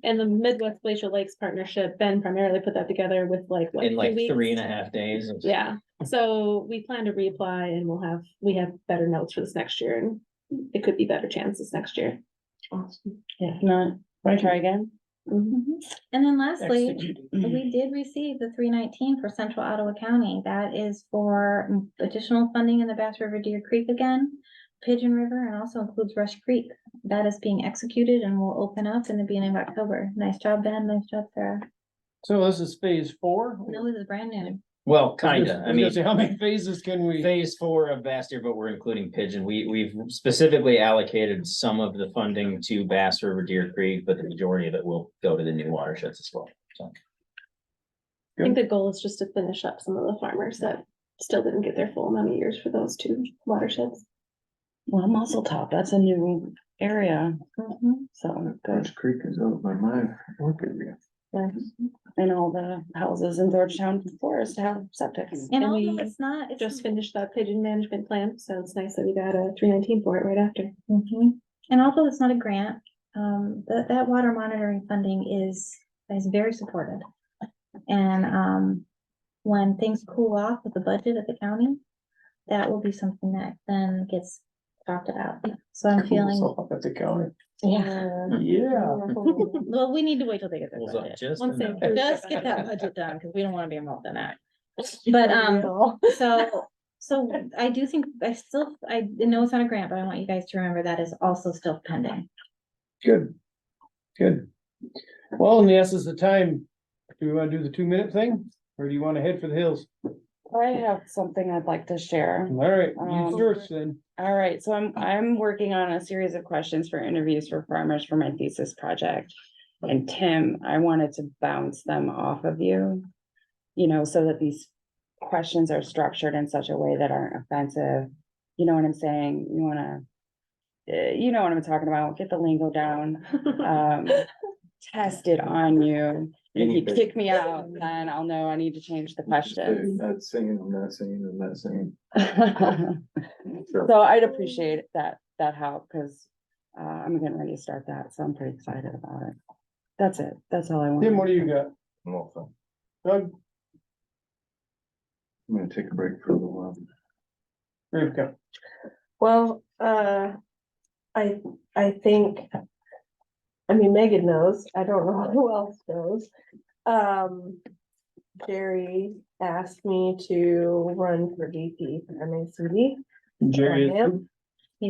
And the Midwest Glacial Lakes Partnership, Ben primarily put that together with like, what, In like 2 weeks? 3.5 days. Yeah, so we plan to reapply and we have better notes for this next year and it could be better chances next year. Awesome. If not, wanna try again? And then lastly, Executed. we did receive the 319 for Central Ottawa County. That is for additional funding in the Bass River Deer Creek again, Pigeon River, and also includes Rush Creek. That is being executed and will open up in the beginning of October. Nice job, Ben. Nice job, Sarah. So this is phase 4? No, this is brand new. Well, I was kinda, gonna I mean. say, how many phases can we? Phase 4 of Bass Deer, but we're including Pigeon. We've specifically allocated some of the funding to Bass River Deer Creek, but the majority of it will go to the new watersheds as well, so. I think the goal is just to finish up some of the farmers that still didn't get their full amount of years for those two watersheds. Well, Mussel Top, that's a new area, so good. Birch Creek is out by my work area. And all the houses in Georgetown Forest have septics. And And although we it's not, it's Just finished that pigeon management plan, so it's nice that we got a 319 for it right after. And although it's not a grant, that water monitoring funding is very supported. And, when things cool off with the budget at the county, that will be something that then gets talked about. So I'm feeling, Up at the county. yeah, Yeah. well, we need to wait till they get their Pulls up budget. just Once they enough. approve Just it. get that budget done, because we don't want to be involved in that. But, so I do think, I know it's not a grant, but I want you guys to remember that is also still pending. Good. Good. Well, in the essence of time, do we wanna do the 2-minute thing, or do you wanna head for the hills? I have something I'd like to share. All right, you Um, first then. All right, so I'm working on a series of questions for interviews for farmers for my thesis project. And Tim, I wanted to bounce them off of you. You know, so that these questions are structured in such a way that aren't offensive. You know what I'm saying? You wanna, you know what I'm talking about, get the lingo down, test it on you. If you kick me out, then I'll know I need to change the questions. Not saying, I'm not saying, I'm not saying. So I'd appreciate that help, because I'm getting ready to start that, so I'm pretty excited about it. That's it, that's all I want. Tim, what do you got? Also, Doug? I'm gonna take a break for a little while. Rivka? Well, I think, I mean, Megan knows, I don't know who else knows. Jerry asked me to run for VP for MACD. Jerry.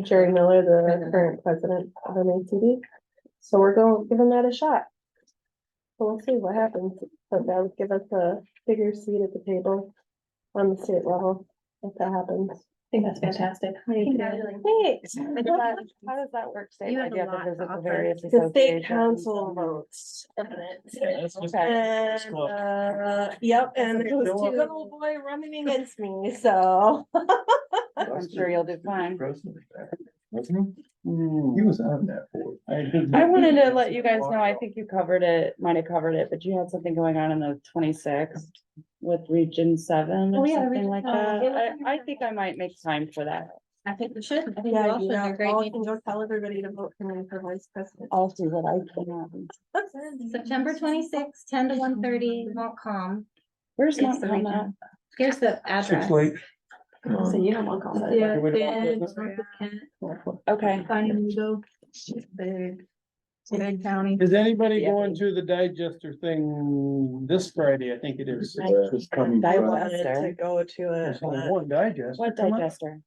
Jerry Miller, the current president of MACD. So we're giving that a shot. So we'll see what happens, but that would give us a bigger seat at the table on the state level, if that happens. I think that's fantastic. Thanks. How does that work? State? You Like, have a to lot visit to the offer. various The state associations? council votes on it. Okay. And, yep, and who's too little boy running against me, so. I'm sure you'll do fine. President, wasn't he? He was on that board. I wanted to let you guys know, I think you covered it, might have covered it, but you had something going on in the 26th with Region 7 Oh, or yeah, something Region like 7. that. I think I might make time for that. I think we should. I think we Yeah, all should. yeah, They're great I'll meetings. go tell everybody to vote for me for vice president. I'll see what I can. September 26th, 10 to 1:30, Montcalm. Where's It's not the on region. that? Here's the address. So you have one call. Yeah, Can we- then, Okay. Finding Ludo. Big. Big county. Is anybody Yeah. going to the digester thing this Friday? I think it is. It's coming. I from- wanted to go to There's it, only but one digester. What Come on. digester?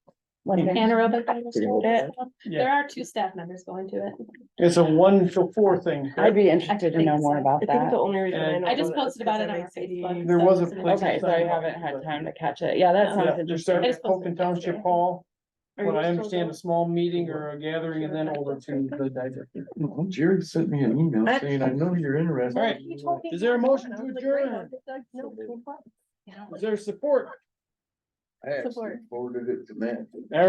Anaerobic digester. Yeah. There are 2 staff members going to it. It's a 1 to 4 thing. I'd be I interested to think know more so. about I think that. the only reason I And- know. I just about posted is 'cause about it on I our make CD. Facebook. There was a so it's an place Okay, so I sign up, haven't had but- time to catch it. Yeah, that Yeah, sounds Yeah, they're interesting. starting I at just posted Polk it Township yesterday. Hall. Are What you I still understand, going? a small meeting or a gathering and then over to the digester. Jared sent me an email I- saying, I know you're interested. All right. He told me Is there a not motion and I to was like, great, adjourn? I'll get Doug- no, 10 o'clock. Is there support? I actually Support. forwarded it to Matt. All right.